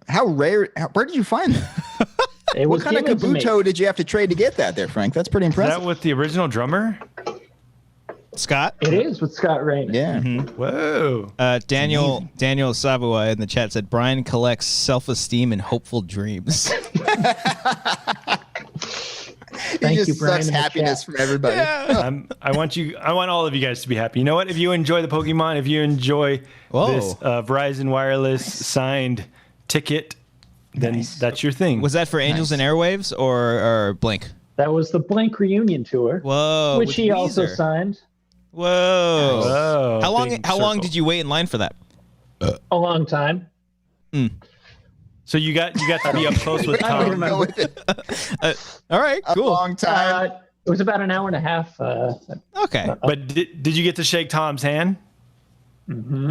how rare. Where did you find that? What kind of Kabuto did you have to trade to get that there, Frank? That's pretty impressive. Is that with the original drummer? Scott? It is with Scott Raynor. Yeah. Mm-hmm. Whoa. Daniel Savoy in the chat said, Brian collects self-esteem and hopeful dreams. Thank just you, Brian. Sucks happiness from everybody. Yeah. I want all of you guys to be happy. You know what? If you enjoy the Pokemon, if you enjoy this Verizon Wireless signed ticket, then that's your thing. Was that for Angels and Airwaves or Blink? That was the Blink reunion tour. Whoa. Which he also signed. Whoa. Whoa. How long did you wait in line for that? A long time. So you got to be up close with I don't Tom. remember. All right, cool. A long time. It was about an hour and a half. Okay. But did you get to shake Tom's hand? Mm-hmm.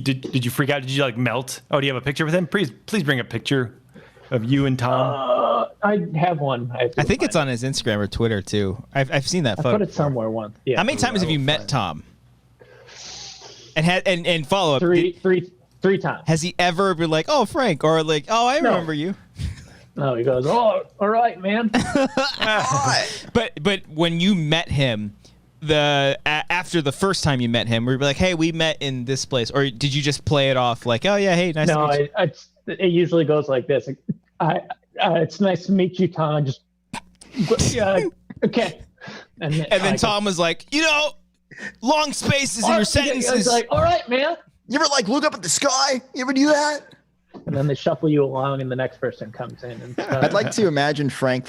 Did you freak out? Did you like melt? Oh, do you have a picture with him? Please bring a picture of you and Tom. I have one. I think it's on his Instagram or Twitter too. I've seen that photo. I put it somewhere once. Yeah. How many times have you met Tom? And follow up. Three times. Has he ever been like, "Oh, Frank," or like, "Oh, I remember you"? No, he goes, "Oh, all right, man." But when you met him, after the first time you met him, were you like, "Hey, we met in this place," or did you just play it off like, "Oh yeah, hey, nice to meet you"? it usually goes like this. It's nice to meet you, Tom. Okay. And then Tom was like, long spaces in your sentences. It's like, all right, man. You ever look up at the sky? You ever do that? And then they shuffle you along, and the next person comes in. And I'd like to imagine Frank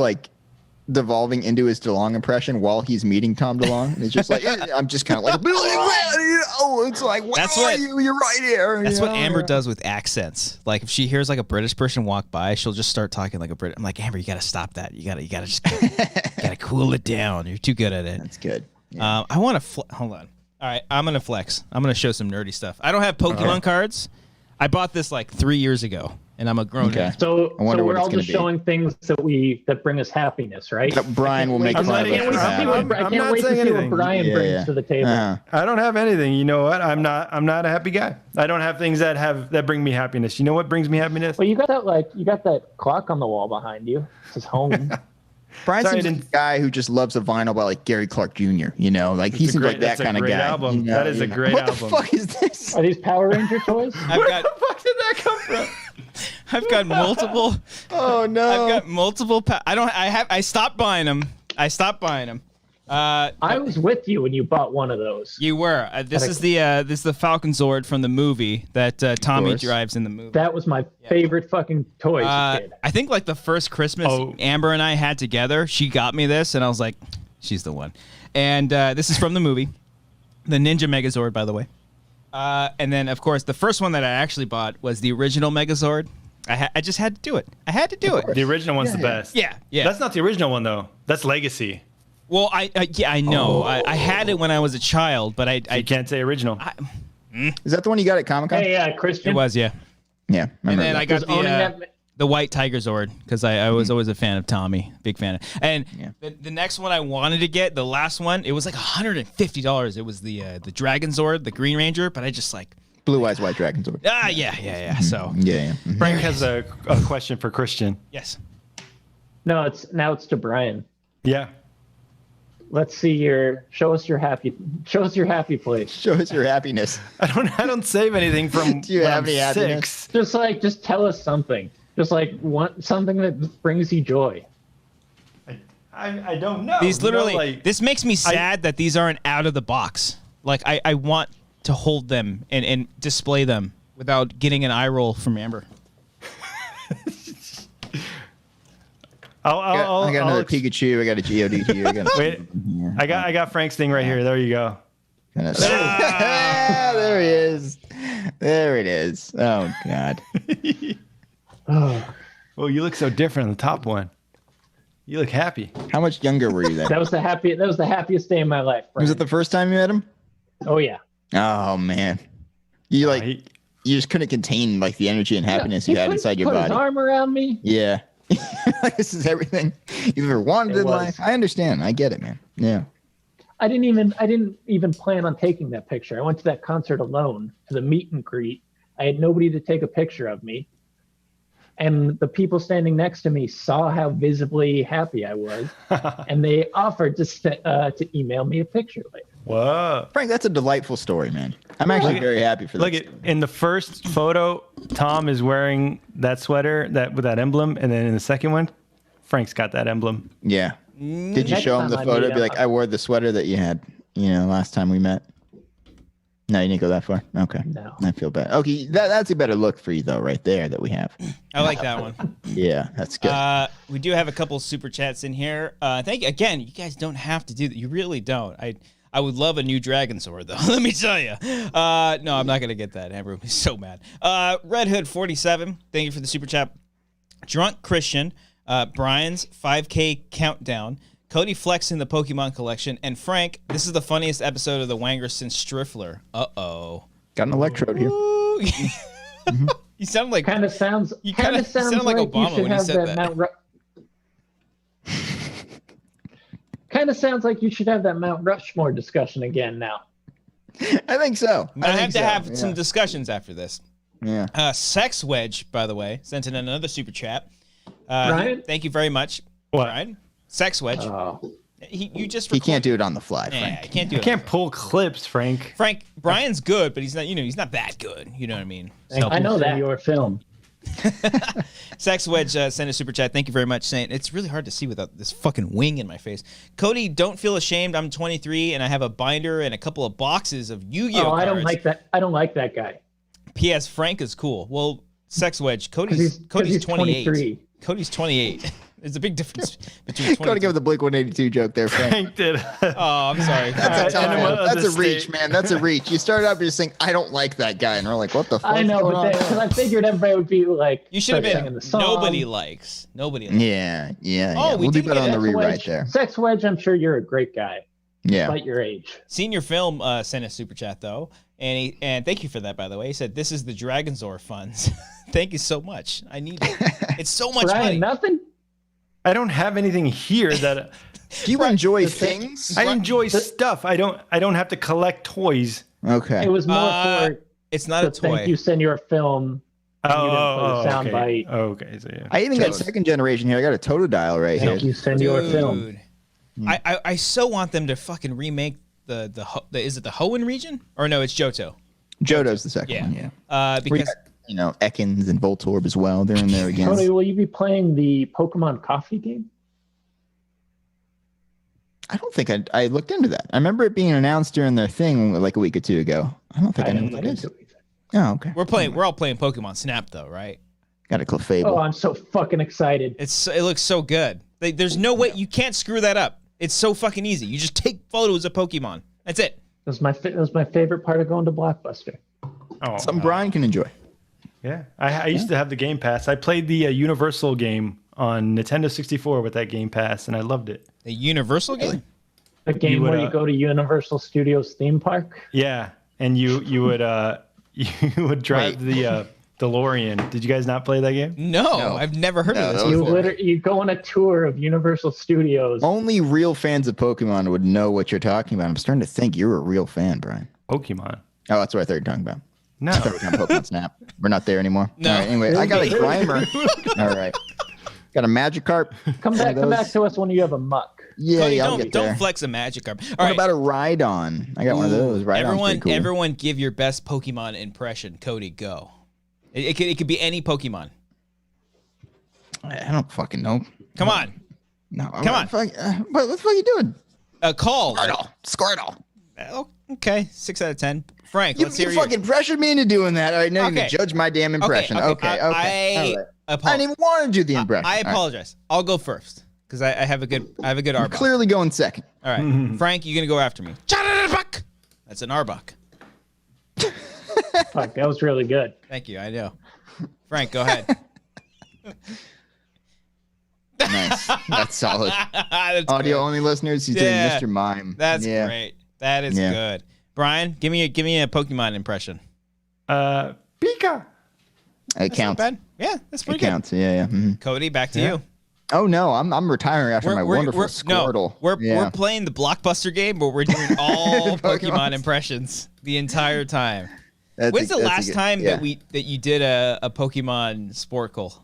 devolving into his DeLong impression while he's meeting Tom DeLong. And it's just I'm just kind of like, it's like, where are you? You're right here. That's what Amber does with accents. Like if she hears a British person walk by, she'll just start talking like a Brit. I'm like, Amber, you got to stop that. You got to just got to cool it down. You're too good at it. That's good. Yeah. I want to hold on. All right, I'm gonna flex. I'm gonna show some nerdy stuff. I don't have Pokemon cards. I bought this 3 years ago, and I'm a grown man. So we're all just showing things that bring us happiness, right? That Brian will make fun of us. I can't wait to see what Brian brings to the table. I don't have anything. You know what? I'm not a happy guy. I don't have things that bring me happiness. You know what brings me happiness? Well, you got that clock on the wall behind you. It says home. Brian seems like a guy who just loves a vinyl by Gary Clark Jr. He seems like that kind of guy. Album. That is a great album. What the fuck is this? Are these Power Ranger toys? Where the fuck did that come from? I've got multiple. Oh no! I've got multiple. I stopped buying them. I was with you when you bought one of those. You were. This is the Falcon Zord from the movie that Tommy drives in the movie. That was my favorite fucking toy as a kid. I think the first Christmas Amber and I had together, she got me this, and I was like, she's the one. And this is from the movie, the Ninja Megazord, by the way. And then, of course, the first one that I actually bought was the original Megazord. I just had to do it. I had to do it. The original one's the best. Yeah. That's not the original one, though. That's Legacy. Well, I know. I had it when I was a child, but I can't say original. Is that the one you got at Comic-Con? Hey, Christian. It was, yeah. Yeah. And then I got the White Tiger Zord because I was always a fan of Tommy, big fan. And the next one I wanted to get, the last one, it was $150. It was the Dragon Zord, the Green Ranger, but I just Blue Eyes White Dragon Zord. Yeah. So Frank has a question for Christian. Yes. No, it's to Brian. Yeah. Let's see show us your happy place. Show us your happiness. I don't save anything from Do you have any happiness? Just tell us something. Just something that brings you joy. I don't know. These literally this makes me sad that these aren't out of the box. I want to hold them and display them without getting an eye roll from Amber. I got another Pikachu. I got a Geodude. Wait, I got Frank's thing right here. There you go. There he is. There it is. Oh God. Well, you look so different on the top one. You look happy. How much younger were you then? That was the happiest day of my life. Brian. Was it the first time you met him? Oh yeah. Oh man. You you just couldn't contain the energy and happiness you had inside your body. Put his arm around me. Yeah. This is everything you've ever wanted in life. I understand. I get it, man. Yeah. I didn't even plan on taking that picture. I went to that concert alone to the meet and greet. I had nobody to take a picture of me. And the people standing next to me saw how visibly happy I was, and they offered to email me a picture later. Whoa. Frank, that's a delightful story, man. I'm actually very happy for that. Look, in the first photo, Tom is wearing that sweater with that emblem, and then in the second one, Frank's got that emblem. Yeah. Did you show him the photo? Be like, I wore the sweater that you had, last time we met. No, you didn't go that far. Okay. No. I feel bad. Okay, that's a better look for you though, right there that we have. I like that one. Yeah, that's good. We do have a couple super chats in here. Thank you again. You guys don't have to do that. You really don't. I would love a new Dragon Sword though. Let me tell you. No, I'm not gonna get that. Amber would be so mad. Red Hood 47. Thank you for the super chat. Drunk Christian. Brian's 5K countdown. Cody flexing the Pokemon collection, and Frank, this is the funniest episode of the Wangers since Striffler. Uh-oh. Got an electrode here. You sound like kind of sounds like Obama when you said that. Kind of sounds like you should have that Mount Rushmore discussion again now. I think so. I have to have some discussions after this. Yeah. Sex Wedge, by the way, sent in another super chat. Ryan? Thank you very much. What? Ryan? Sex Wedge. He can't do it on the fly, Frank. He can't do it. I can't pull clips, Frank. Brian's good, but he's not that good. You know what I mean? So, I know that your film. Sex Wedge sent a super chat. Thank you very much. Saying it's really hard to see without this fucking wing in my face. Cody, don't feel ashamed. I'm 23 and I have a binder and a couple of boxes of Yu-Gi-Oh cards. I don't like that. I don't like that guy. P.S. Frank is cool. Well, Sex Wedge, Cody's 28. 23. Cody's 28. There's a big difference between 22. Gotta give the Blink 182 joke there, Frank. Frank did. Oh, I'm sorry. That's a tough one. That's a reach, state. man. That's a reach. You started out just saying, I don't like that guy. And we're like, what the fuck? I know, but because I figured everybody would be like, You should have start been. singing the song. Nobody likes. Yeah. Oh, we we'll do did better get on the it. rewrite there. Sex Wedge, I'm sure you're a great guy. Yeah. Despite your age. Senior Film sent a super chat though, and thank you for that, by the way. He said, "This is the Dragonzor funds." Thank you so much. I need it. It's so much Brian, money. nothing? I don't have anything here that Do you enjoy things? I enjoy stuff. I don't have to collect toys. Okay. It was more for It's not a the thank toy. you, Senior Film. And you didn't play the sound okay. bite. Okay, so yeah. I even got second generation here. I got a Totodile right Thank here. you, Senior Film. Dude, I so want them to fucking remake the is it the Hoenn region or no? It's Johto. Johto's the second Yeah. one, yeah. We Because got, Ekans and Voltorb as well. They're in there again. Tony, will you be playing the Pokemon Coffee game? I don't think I looked into that. I remember it being announced during their thing like a week or two ago. I don't think I know what that is. Oh, okay. we're all playing Pokemon Snap though, right? Got a Clefable. Oh, I'm so fucking excited. It looks so good. There's no way you can't screw that up. It's so fucking easy. You just take photos of Pokemon. That's it. That was my favorite part of going to Blockbuster. Oh, Something Brian can enjoy. yeah. I used to have the Game Pass. I played the Universal game on Nintendo 64 with that Game Pass, and I loved it. The Universal game. The game would, where you go to Universal Studios theme park. Yeah, and you would you would drive the DeLorean. Did you guys not play that game? No, I've never heard of this. that was before. You go on a tour of Universal Studios. Only real fans of Pokemon would know what you're talking about. I'm starting to think you're a real fan, Brian. Pokemon. Oh, that's what I thought you were talking about. No. I thought we were talking about Pokemon Snap. We're not there anymore. No. All right, anyway, I got a Grimer. All right. Got a Magikarp. Come back to us when you have a muck. Yeah, Cody, I'll get there. don't flex a Magikarp. All What right. about a Rhydon? I got one of those. Rhydon's cool. Everyone, give your best Pokemon impression. Cody, go. It could be any Pokemon. I don't fucking know. Come on, No, Come on. What the fuck are you doing? call. Squirtle. Oh, okay, 6 out of 10. Frank, You let's hear fucking pressured me into doing that. All right, now you Okay. can judge my damn impression. Okay. All right. I didn't even want to do the impression. I All right. apologize. I'll go first because I have a good Arbok. Clearly going second. All right, Frank, you're gonna go after me. Arbok. That's an Arbok. Fuck, that was really good. Thank you. I know. Frank, go ahead. Nice. That's solid. That's Audio great. only listeners, he's Yeah. doing Mr. Mime. That's great. That is Yeah. good. Brian, give me a Pokemon impression. Pika. It That's counts. not bad. Yeah, that's It pretty good. counts. Yeah. Mhm. Cody, back to you. Oh no, I'm retiring after my wonderful Squirtle. We're playing the Blockbuster game, but we're doing all Pokemon impressions the entire time. When's the last time that you did a Pokemon Sporkle?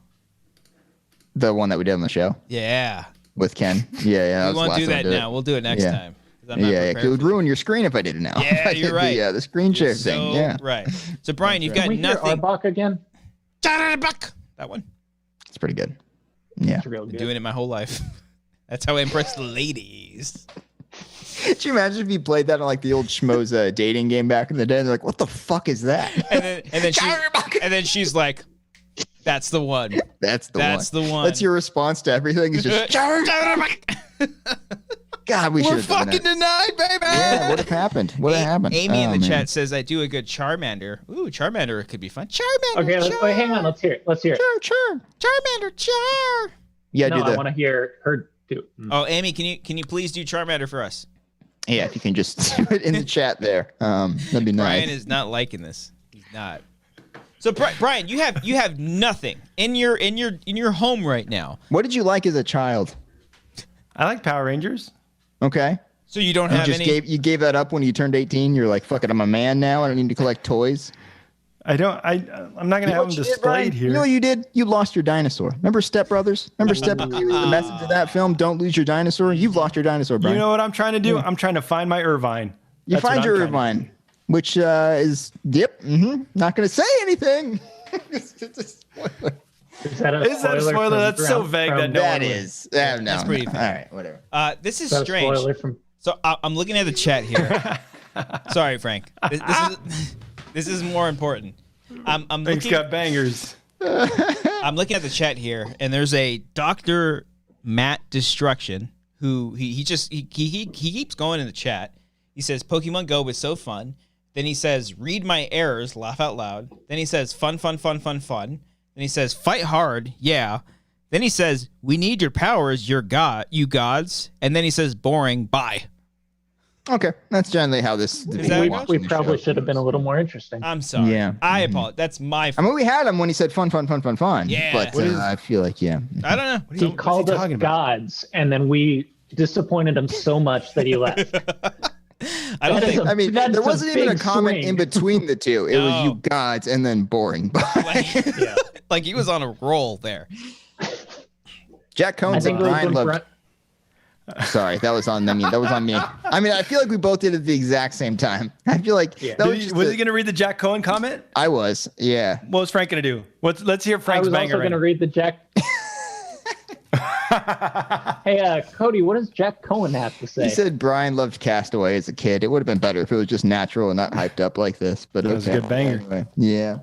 The one that we did on the show Yeah. with Ken. Yeah. We won't do that now. We'll do it next time. 'Cause I'm not Yeah, prepared it would for ruin your screen if I did it now. Yeah, If I you're did right. The screen share So thing. Yeah, right. So Brian, you've got Can we hear nothing. Arbok again? That one. it's pretty good. Yeah. It's real Been good. doing it my whole life. That's how I impress the ladies. Could you imagine if you played that on like the old schmoes dating game back in the day? They're like, "What the fuck is that?" And then she's like, "That's the one." That's the one. That's your response to everything. Is just God. We should We're have done fucking that. denied, baby. Yeah. What have happened? What happened? Amy in Oh, the man. chat says I do a good Charmander. Ooh, Charmander could be fun. Charmander. Okay, wait, hang on. Let's hear it. Sure. Charmander. Char. Yeah, No, do I the. want to hear her do. Oh, Amy, can you please do Charmander for us? Yeah, if you can just do it in the chat there, that'd be nice. Brian is not liking this. He's not. So Brian, you have nothing in your home right now. What did you like as a child? I like Power Rangers. Okay. So you don't You have just any. gave that up when you turned 18. You're like, fuck it, I'm a man now. I don't need to collect toys. I'm not gonna have them displayed here. You know what you did? You lost your dinosaur. Remember Step Brothers? Remember Step Brothers? The message of that film, don't lose your dinosaur. You've lost your dinosaur, Brian. You know what I'm trying to do? I'm trying to find my Irvine. You That's what find I'm your trying to Irvine, which is, not going to say anything. It's a spoiler. Is that a Is that a spoiler? from That's so vague that no That one would. is. No. That's pretty All fair. right, whatever. This is Is that a strange. spoiler from? So I'm looking at the chat here. Sorry, Frank. This is more important. I'm Frank's looking. got bangers. I'm looking at the chat here, and there's a Dr. Matt Destruction who he keeps going in the chat. He says Pokemon Go was so fun. Then he says read my errors, laugh out loud. Then he says fun. Then he says fight hard, yeah. Then he says we need your powers, you gods. And then he says boring, bye. Okay, that's generally how this. We probably should have been a little more interesting. I'm sorry. Yeah. I apologize. That's my I fault. mean, we had him when he said fun. Yeah. But I feel like, yeah. I don't know. He called us gods, and then we disappointed him so much that he left. I don't think I mean, That's there a wasn't even a big comment swing. in between the two. It was No. you gods and then boring. Yeah. like he was on a roll there. Jack Cohn I said think it was Brian when loved. Sorry, that was on me. That was on me. I mean, I feel like we both did it at the exact same time. I feel like Yeah. that Was was just he going to read the Jack Cohen comment? I was, yeah. What was Frank going to do? Let's hear I Frank's was banger. also going to Right read the Jack. Hey, Cody, what does Jack Cohen have to say? He said Brian loved Castaway as a kid. It would have been better if it was just natural and not hyped up like this. But That was a good banger. Anyway, yeah.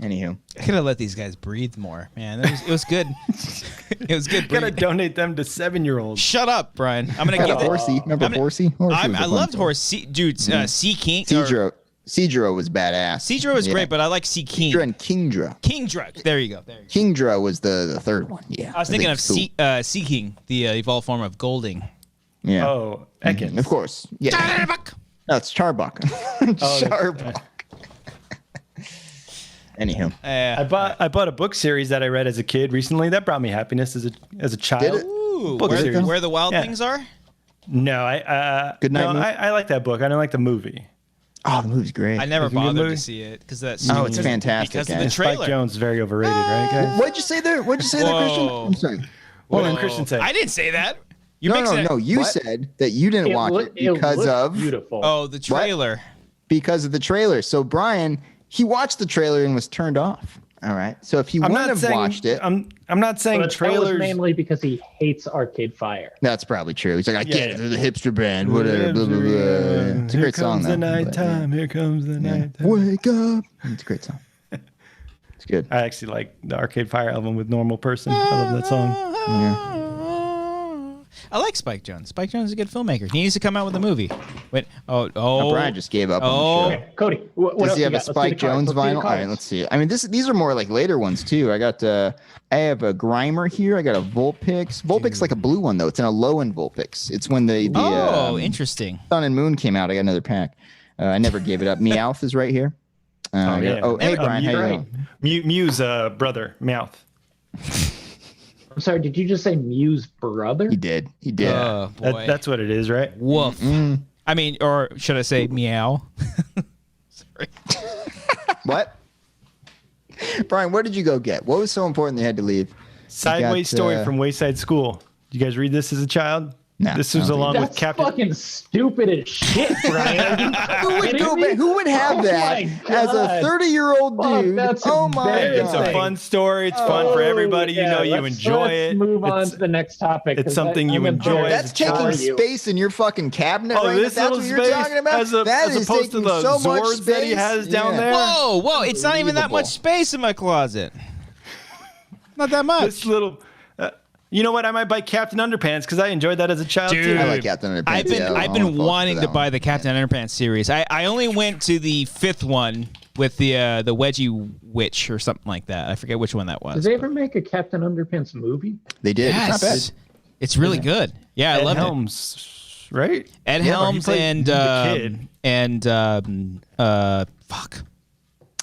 Anywho, I could have let these guys breathe more, man. It was good. It was good. Got to breathing. donate them to 7-year-olds. Shut up, Brian. I'm gonna give it. Horsey. Remember I'm gonna- Horsey? Horsey was I a fun loved song. Horse. Dude, Sea King. Seadra was badass. Seadra was Yeah. great, but I like Sea King. Seadra and Kingdra. Kingdra. There you go. Kingdra was the third one. Yeah. I was thinking of Sea King, the evolved form of Golding. Yeah. Oh, Ekans. Of course. Yeah. No, it's Charbuck. Charbuck. Anywho. I bought a book series that I read as a kid recently. That brought me happiness as a child. Did it? Ooh, Book series. where the wild Yeah. things are? No, Good night, no, movie? I like that book. I don't like the movie. Oh, the movie's great. I never Is it a good bothered to movie? see it because that's Oh, it's fantastic, because of the guys. Spike trailer. Jones is very overrated, right, guys? What'd you say there? What'd you say there, Christian? Whoa. I'm sorry. What did Whoa. Christian say? I didn't say that. You No. You What? said that you didn't watch it because looked of beautiful. Oh, the trailer. the trailer. So Brian, he watched the trailer and was turned off. All right. So if he I'm wouldn't not have saying watched it, I'm not saying But that was trailers. mainly because he hates Arcade Fire. that's probably true. He's like, I get Yeah. it. They're the hipster band. Whatever. Blah, blah, blah. It's a Here great song. comes the though, but, nighttime. Here comes the yeah. nighttime. Wake up. It's a great song. It's good. I actually like the Arcade Fire album with Normal Person. I love that song. I like Spike Jones. Spike Jones is a good filmmaker. He needs to come out with a movie. Wait. Oh. Brian just gave up Oh. on the show. Okay, Cody, what Does else he have you a got? Let's do Spike the cards. Jones Let's do the vinyl? All right, cards. let's see. I mean, these are more like later ones too. I have a Grimer here. I got a Vulpix. Vulpix like a blue one though. It's in a low end Vulpix. It's when the Interesting. Sun and Moon came out. I got another pack. I never gave it up. Meowth is right here. Hey Brian, how you doing? Mew's brother, Meowth. I'm sorry, did you just say Mew's brother? He did. Oh boy. That's what it is, right? Woof. I mean, or should I say meow? Sorry. What? Brian, what did you go get? What was so important they had to leave? Sideways story from Wayside School. Did you guys read this as a child? No, This I was don't along That's with Captain. fucking stupid as shit, Brian. Who would have Oh that my as a God. 30-year-old Fuck, dude? that's Oh my It's a god! fun story. It's fun for everybody. You know, you enjoy let's it. Move on It's- to the next topic. it's 'cause something you I'm enjoy embarrassed as That's a for taking you. space in your fucking cabinet. Oh, right? this That's little what you're space talking about. as That is opposed to taking the so much Zords that he space. has down Yeah. there. Whoa. It's not even that much space in my closet. Not that much. This little. You know what? I might buy Captain Underpants because I enjoyed that as a child Dude. too. I like Captain Underpants. I've been yeah, I've I'll been fall for wanting that to one. buy the Captain Underpants series. I only went to the 5th one with the Wedgie Witch or something like that. I forget which one that was. Did they ever make a Captain Underpants movie? They did. It's not bad. Yes. It's really good. Yeah, I Ed love it. Helms, right? Ed Yeah, Helms he played the kid. Fuck.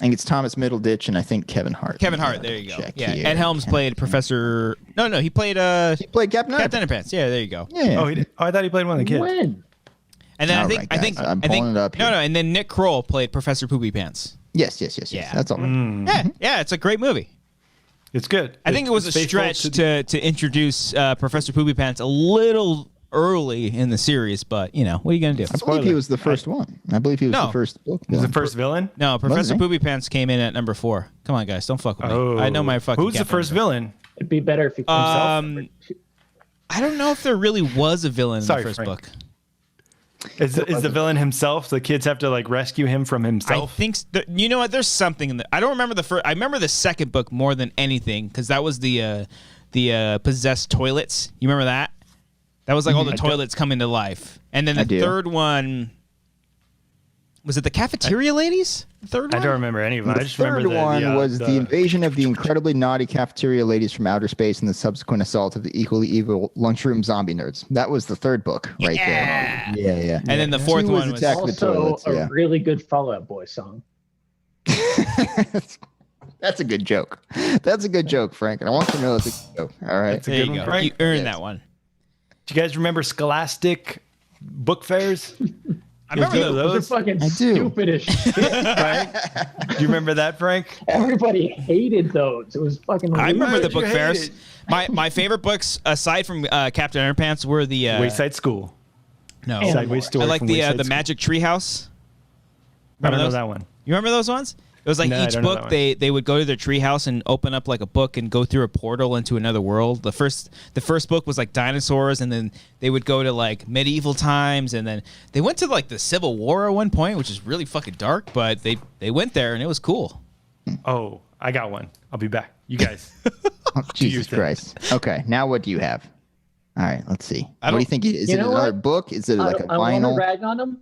I think it's Thomas Middleditch and I think Kevin Hart. Kevin Hart, there you go. Check Yeah, here. Ed Helms played Professor. No, he played He played Captain Captain Underpants. Underpants. Yeah, there you go. Yeah. Oh, he did? Oh, I thought he played one of the kids. When? And then All I think right, I think guys, I'm I think pulling it up no, here. and then Nick Kroll played Professor Poopy Pants. Yes. Yeah. That's all. Right. Yeah, it's a great movie. It's good. I think it was a It's faithful stretch to introduce Professor Poopy Pants a little early in the series, but you know, what are you gonna do? I believe he was the first one. I believe he was the first book. He was the first villain? No, Professor Poopy Pants came in at number 4. Come on, guys, don't fuck with me. I know my fucking. Who's the first villain? It'd be better if he himself. I don't know if there really was a villain in the first book. Is the villain himself? The kids have to like rescue him from himself. I think you know what? There's something in I don't remember the first. I remember the second book more than anything because that was the possessed toilets. You remember that? That was like all the toilets coming to life. And then the third one was it the cafeteria ladies? The third one? I don't remember any of them. I just third remember one was the invasion of the incredibly naughty cafeteria ladies from outer space and the subsequent assault of the equally evil lunchroom zombie nerds. That was the third book right there. Yeah. And then the fourth one was Attack the also Toilets, a really good Fall Out Boy song. That's a good joke. That's a good joke, Frank. And I want to know it's a good joke. All right. That's a there good you one, go. Frank. You earned that one. Do you guys remember Scholastic book fairs? I remember Those are fucking stupid as shit. Right? Do you remember that, Frank? Everybody hated those. It was fucking. I remember the Why'd book you fairs. hate My favorite books, aside from Captain Underpants, were the Wayside School. No, Sideways Story. I like from the Wayside School. Magic Treehouse. I don't know those? that one. You remember those ones? It was like No, I each don't know book that they would go to their treehouse and open up like a book and go through a portal into another world. The first book was like dinosaurs, and then they would go to like medieval times, and then they went to like the Civil War at one point, which is really fucking dark. But they went there and it was cool. Oh, I got one. I'll be back. You guys. Oh, Jesus Christ. Okay, now what do you have? All right, let's see. What do you think? Is it another book? Is it like a I want vinyl? to rag on him.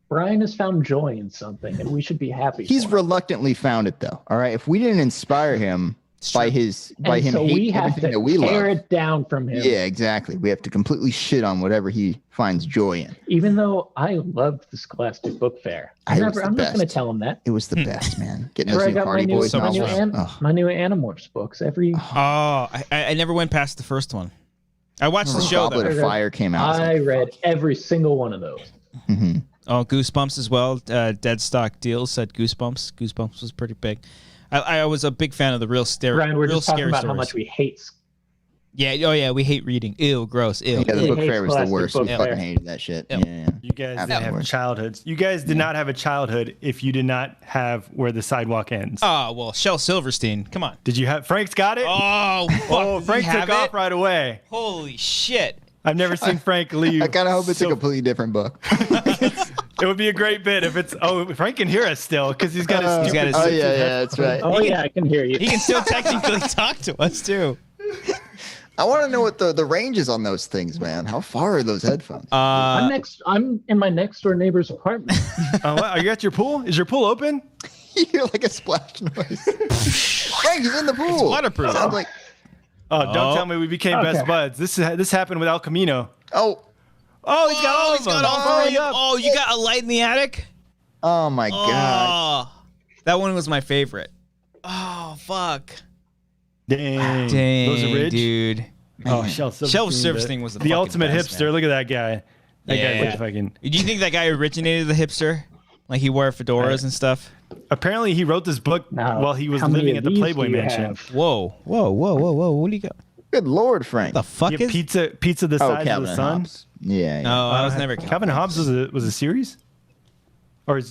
Brian has found joy in something, and we should be happy. He's for him. reluctantly found it, though. All right, if we didn't inspire him by him so we hating have everything to that we tear love, it down from him. yeah, exactly. We have to completely shit on whatever he finds joy in. Even though I loved the Scholastic Book Fair, I'm not going to tell him that. It was the best, man. Getting Where those I new got Hardy Boys my new novels. my new Animorphs books. I never went past the first one. I watched the show Goblet though. of Fire came out. I read every single one of those. Mm-hmm. Oh, Goosebumps as well. Dead Stock Deals said Goosebumps. Goosebumps was pretty big. I was a big fan of the real Brian, we're real just talking scary about stories. how much we hate. Yeah. Oh yeah. We hate reading. Ew. Gross. Ew. Yeah, the We book hate fair was the Scholastic worst. Book We Fair. fucking hated that shit. Yep. Yeah. You guys didn't have Afterwards. childhoods. You guys did not have a childhood if you did not have where the sidewalk ends. Oh well, Shel Silverstein. Come on. Did you have? Frank's got it. Oh, fuck, Oh, does he Frank have took off it? right away. Holy shit. I've never seen Frank leave. I kind of hope it's a so- completely different book. It would be a great bit if it's. Oh, Frank can hear us still because he's got his. He's got stupid his- Oh It's yeah, that's right. Oh yeah, I can hear you. He can still technically talk to us too. I want to know what the range is on those things, man. How far are those headphones? I'm in my next door neighbor's apartment. What? Are you at your pool? Is your pool open? You hear like a splash noise. Frank, he's in the pool. It's waterproof. Sounds like Oh, don't tell me we became best Okay. buds. This happened with El Camino. oh Oh, he's got all of them. all Hurry three. up. Oh, you got a light in the attic? oh my god. Oh, that one was my favorite. Oh, fuck. Dang. Dang, Those are rich. dude. Oh, Shel Silverstein was the the fucking ultimate best, hipster. man. Look at that guy. That Yeah. guy's like fucking. Do you think that guy originated the hipster? Like he wore fedoras and stuff? Apparently, he wrote this book Now, while he was how many living of at the these Playboy do you Mansion. have? Whoa. What do you got? Good lord, Frank. The fuck Yeah, is? pizza the size of Calvin the and sun. Hobbes. Yeah. No, I was never. Calvin and Hobbes was a series, or it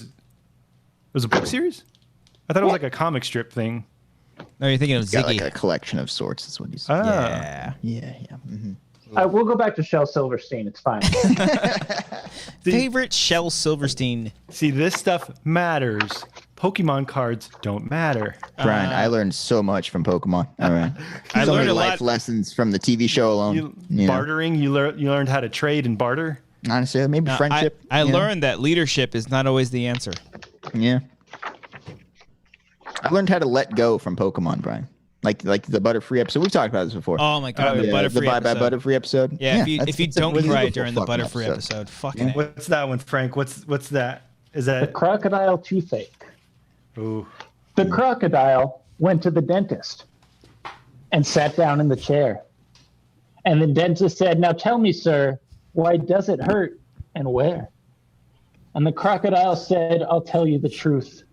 was a book series? I thought it was like a comic strip thing. No, you're thinking of Got Ziggy. like a collection of sorts, is what he said. Yeah. Yeah. Mm-hmm. We'll go back to Shel Silverstein. It's fine. Favorite Shel Silverstein. See, this stuff matters. Pokemon cards don't matter. Brian, I learned so much from Pokemon. All right. I So learned many a life lot. lessons from the TV show alone. You, You know? bartering. You learned how to trade and barter. Honestly, maybe friendship. I you know? learned that leadership is not always the answer. Yeah. I learned how to let go from Pokemon, Brian. Like the Butterfree episode. We've talked about this before. Oh my god, the Yeah, Butterfree the Bye Bye episode. Butterfree episode. Yeah, that's- if you it's a don't beautiful cry during the fucking Butterfree episode, fucking Yeah. A. What's that one, Frank? What's that? Is The that? crocodile toothache. Ooh. The crocodile went to the dentist and sat down in the chair. And the dentist said, "Now tell me, sir, why does it hurt and where?" And the crocodile said, "I'll tell you the truth.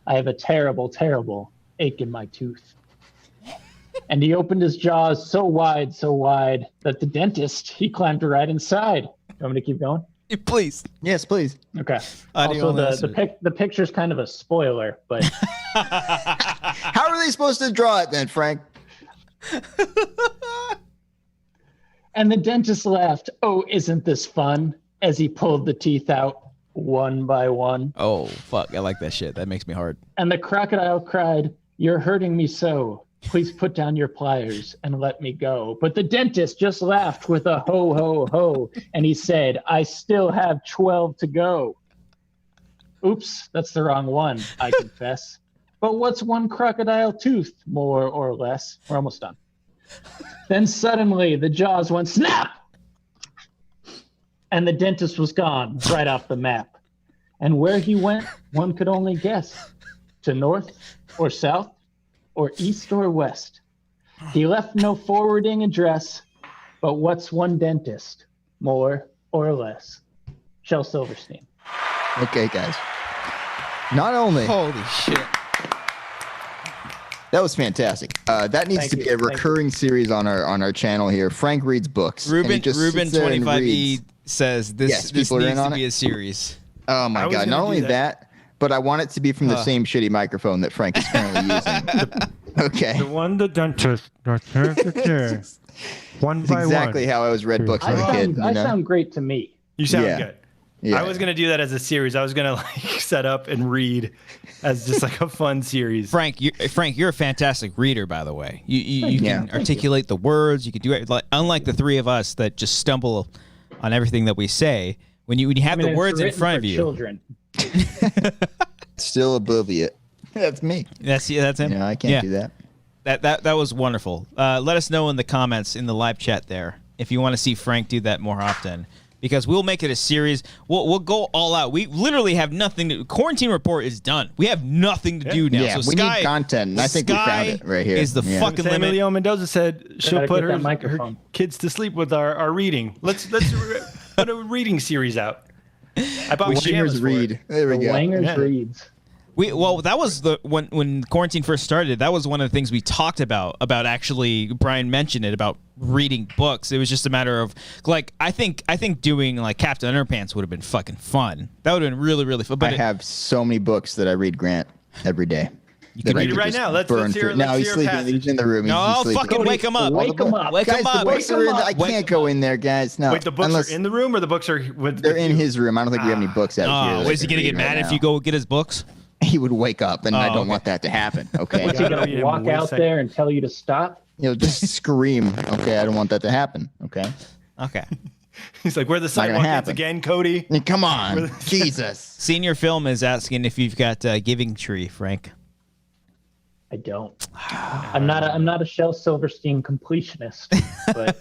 I have a terrible, terrible ache in my tooth." And he opened his jaws so wide that the dentist, he climbed right inside. You want me to keep going? Please. Yes, please. Okay. Audio Also, the picture's kind of a spoiler, but How are they supposed to draw it then, Frank? and the dentist laughed. Oh, isn't this fun? As he pulled the teeth out one by one. Oh, fuck. I like that shit. That makes me hard. And the crocodile cried, "You're hurting me so. Please put down your pliers and let me go." But the dentist just laughed with a ho, ho, ho. And he said, "I still have 12 to go." Oops, that's the wrong one, I confess. But what's one crocodile tooth, more or less? We're almost done. Then suddenly the jaws went snap. And the dentist was gone right off the map. And where he went, one could only guess. To north or south or east or west. He left no forwarding address, but what's one dentist, more or less? Shel Silverstein. Okay, guys. Not only Holy shit. that was fantastic. That needs Thank to you, be a thank you. recurring series on our channel here. Frank reads books. and he Ruben just sits there and 25E reads. says this, Yes, this people are in needs to on be it. a series. Oh I my was god! gonna Not do only that. but I want it to be from the same shitty microphone that Frank is currently using. Okay. The one the dentist. One That's exactly how I was read books as a kid. I sound great to me. You sound Yeah. good. Yeah. I was gonna do that as a series. I was gonna like set up and read as just like a fun series. Frank, you're a fantastic reader, by the way. You Yeah. can articulate the words. You can do it. Like, unlike the three of us that just stumble on everything that we say, when you have the it's words in written front for of you. Children. Still oblivious. That's me. That's him. Yeah, I can't do that. That was wonderful. Let us know in the comments in the live chat there if you want to see Frank do that more often, because we'll make it a series. We'll go all out. We literally have nothing to. Quarantine Report is done. We have nothing to do now. Yeah, so we Sky, need content, and I think we found Sky it right here. is the Yeah. fucking limit. Emilio Mendoza said she'll gotta put get that her microphone. kids to sleep with our reading. Let's put a reading series out. I bought pajamas Wangers for it. read. There we The go. Wangers Yeah. reads. That was when quarantine first started. That was one of the things we talked about actually. Brian mentioned it about reading books. It was just a matter of like I think doing like Captain Underpants would have been fucking fun. That would have been really fun. But I have so many books that I read Grant every day. can that I read it could right just now. Let's burn hear- through. let's No, he's hear a sleeping. passage. He's in the room. no, He's sleeping. fucking wake him up. Wake him up. Wake Guys, him the up. books are in the, I Wake can't him go up. in there, guys. No, Wait, the books unless are in the room or the books are with they're in his room. I don't think we have any books out Oh, here. that is he I can gonna get read right mad if now. you go get his books? He would wake up, and I don't okay. want that to happen. Okay, What's he gotta gonna read him walk one out second. there and tell you to stop? he'll just scream. Okay, I don't want that to happen. Okay, Okay. He's like, "Where the gonna sidewalk is happen. again, Cody?" I mean, come on, Jesus. Senior Film is asking if you've got Giving Tree, Frank. I don't. I'm not a Shel Silverstein completionist, but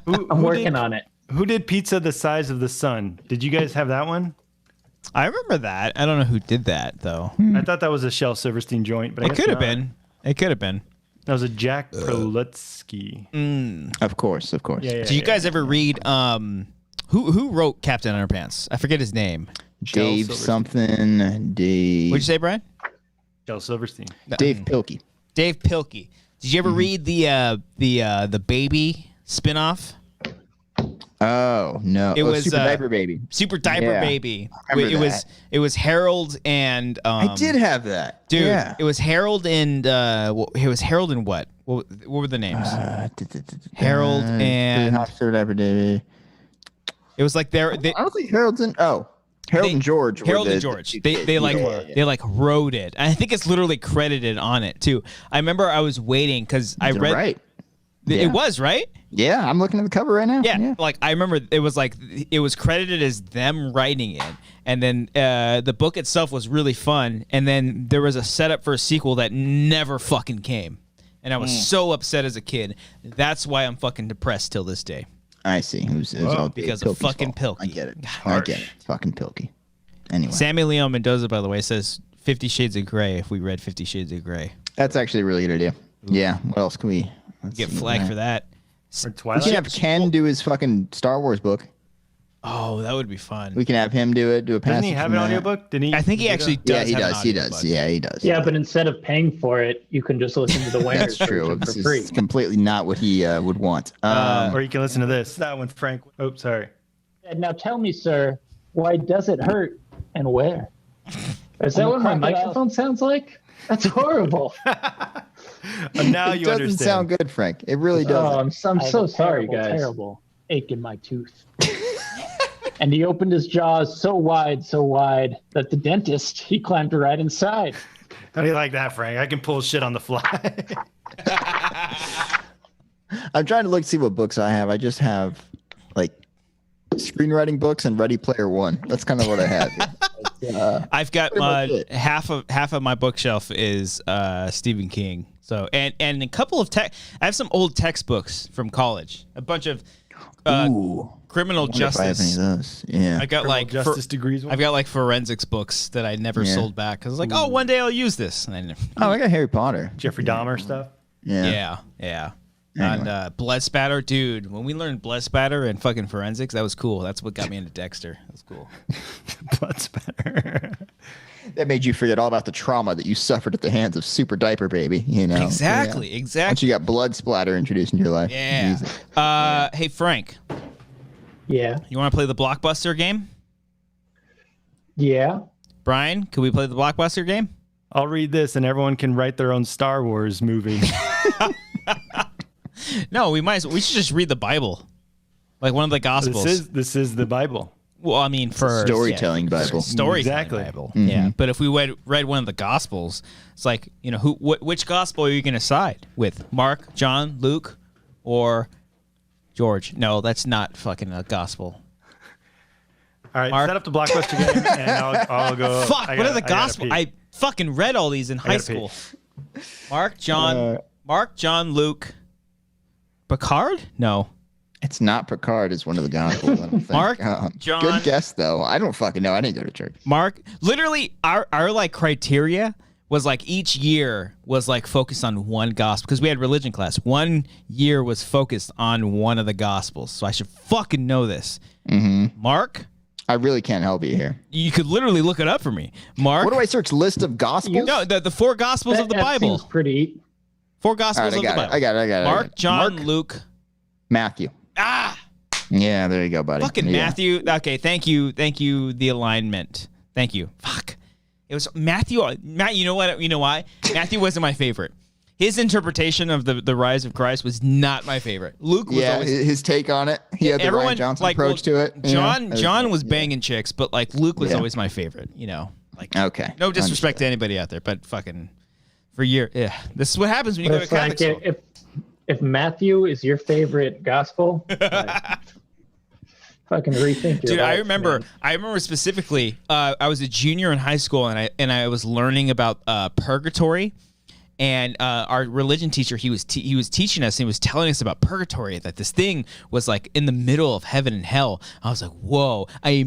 I'm working on it. Who did Pizza the Size of the Sun? Did you guys have that one? I remember that. I don't know who did that though. I thought that was a Shel Silverstein joint, but I It guess could have not. been. It could have been. That was a Jack Prelutsky. Of course. Yeah. Did you guys ever read who wrote Captain Underpants? I forget his name. Dave Silverstein. something. Dave. What'd you say, Brian? Shel Silverstein. Dave Pilkey. Dave Pilkey. Did you ever read the Baby spinoff? Oh no! It was, Super Diaper Baby. Super Diaper Yeah, Baby. I remember It was Harold and I did have that, dude. Yeah. It was Harold and it was Harold and what? What were the names? Harold and Super Diaper Baby. it was like they I don't think Harold's in. Oh, Harold and George. were Harold the- and George. They wrote it. I think it's literally credited on it too. I remember I was waiting because I read. Right. It Yeah. was right. Yeah, I'm looking at the cover right now. Yeah, like I remember it was credited as them writing it, and then the book itself was really fun, and then there was a setup for a sequel that never fucking came, and I was so upset as a kid. That's why I'm fucking depressed till this day. I see. It was all Dave because of Pilkey's fucking fault. Pilkey. I get it. I get it. It's fucking Pilkey. Anyway, Sammy Leon Mendoza, by the way, says 50 Shades of Grey. If we read 50 Shades of Grey, that's actually a really good idea. Yeah. What else can we? Let's get see. flagged for that. Or We Twilight. can have Ken do his fucking Star Wars book. Oh, that would be fun. We can have him do it. Do a passage. Doesn't he have an audiobook? Did he? I think he actually does. Yeah, he have does. an He does. audiobook. Yeah, he does. Yeah, but instead of paying for it, you can just listen to the Wangers That's true. version This for free. is completely not what he would want. Or you can listen to this. That one, Frank. Oh, sorry. And now tell me, sir, why does it hurt and where? Is that what my microphone sounds like? That's horrible. Now it you doesn't understand. sound good, Frank. It really doesn't. I'm so sorry, guys. Terrible ache in my tooth. And he opened his jaws so wide that the dentist, he climbed right inside. How do you like that, Frank? I can pull shit on the fly. I'm trying to look see what books I have. I just have like screenwriting books and Ready Player One. That's kind of what I have. I've got half of my bookshelf is Stephen King. So and a couple of I have some old textbooks from college. A bunch of criminal justice. If I have any of those. Yeah. I got like justice degrees. I've got like forensics books that I never sold back because like, oh, one day I'll use this. And I never. I got Harry Potter. Jeffrey Dahmer stuff. Yeah. Anyway. And blood spatter, dude. When we learned blood spatter and fucking forensics, that was cool. That's what got me into Dexter. That was cool. Blood spatter. That made you forget all about the trauma that you suffered at the hands of Super Diaper Baby. You know. Exactly. Once you got blood splatter introduced into your life. Yeah. Hey Frank. Yeah. You want to play the Blockbuster game? Yeah. Brian, can we play the Blockbuster game? I'll read this, and everyone can write their own Star Wars movie. No, we should just read the Bible, like one of the Gospels. This is the Bible. Well, I mean, for storytelling Bible. Storytelling Exactly. Bible. Mm-hmm. Yeah, but if we read one of the Gospels, it's like, you know, which Gospel are you going to side with? Mark, John, Luke, or George? No, that's not fucking a Gospel. All right, Mark. set up the Blockbuster game, and I'll go. Fuck, what are the Gospels? I fucking read all these in high school. Mark, John, Luke, Picard? No. It's not Picard. It's one of the Gospels. I don't think. Mark, John. Good guess though. I don't fucking know. I didn't go to church. Mark, literally, our like criteria was like each year was like focused on one gospel because we had religion class. 1 year was focused on one of the Gospels, so I should fucking know this. Mm-hmm. Mark, I really can't help you here. you could literally look it up for me. Mark, What do I search? List of Gospels? no, the four Gospels of the That Bible. seems pretty. Four All Gospels right, of the Bible. I got it. Mark, John, Luke. Matthew. Yeah, there you go, buddy. Fucking Yeah. Matthew. Okay, thank you, the alignment. Thank you. Fuck. It was Matthew. Matt, you know what? You know why? Matthew wasn't my favorite. His interpretation of the rise of Christ was not my favorite. Luke was Yeah, always, his take on it. He had the Ryan Johnson approach to it. you know? John was banging chicks, but like Luke was always my favorite. You know, like Okay. no disrespect to anybody out there, but fucking for years, yeah. This is what happens when you go to It's like Catholic school. if Matthew is your favorite gospel, fucking rethink your Dude, I life, remember. man. I remember specifically. I was a junior in high school, and I was learning about purgatory, and our religion teacher he was teaching us. And he was telling us about purgatory, that this thing was like in the middle of heaven and hell. I was like, whoa! I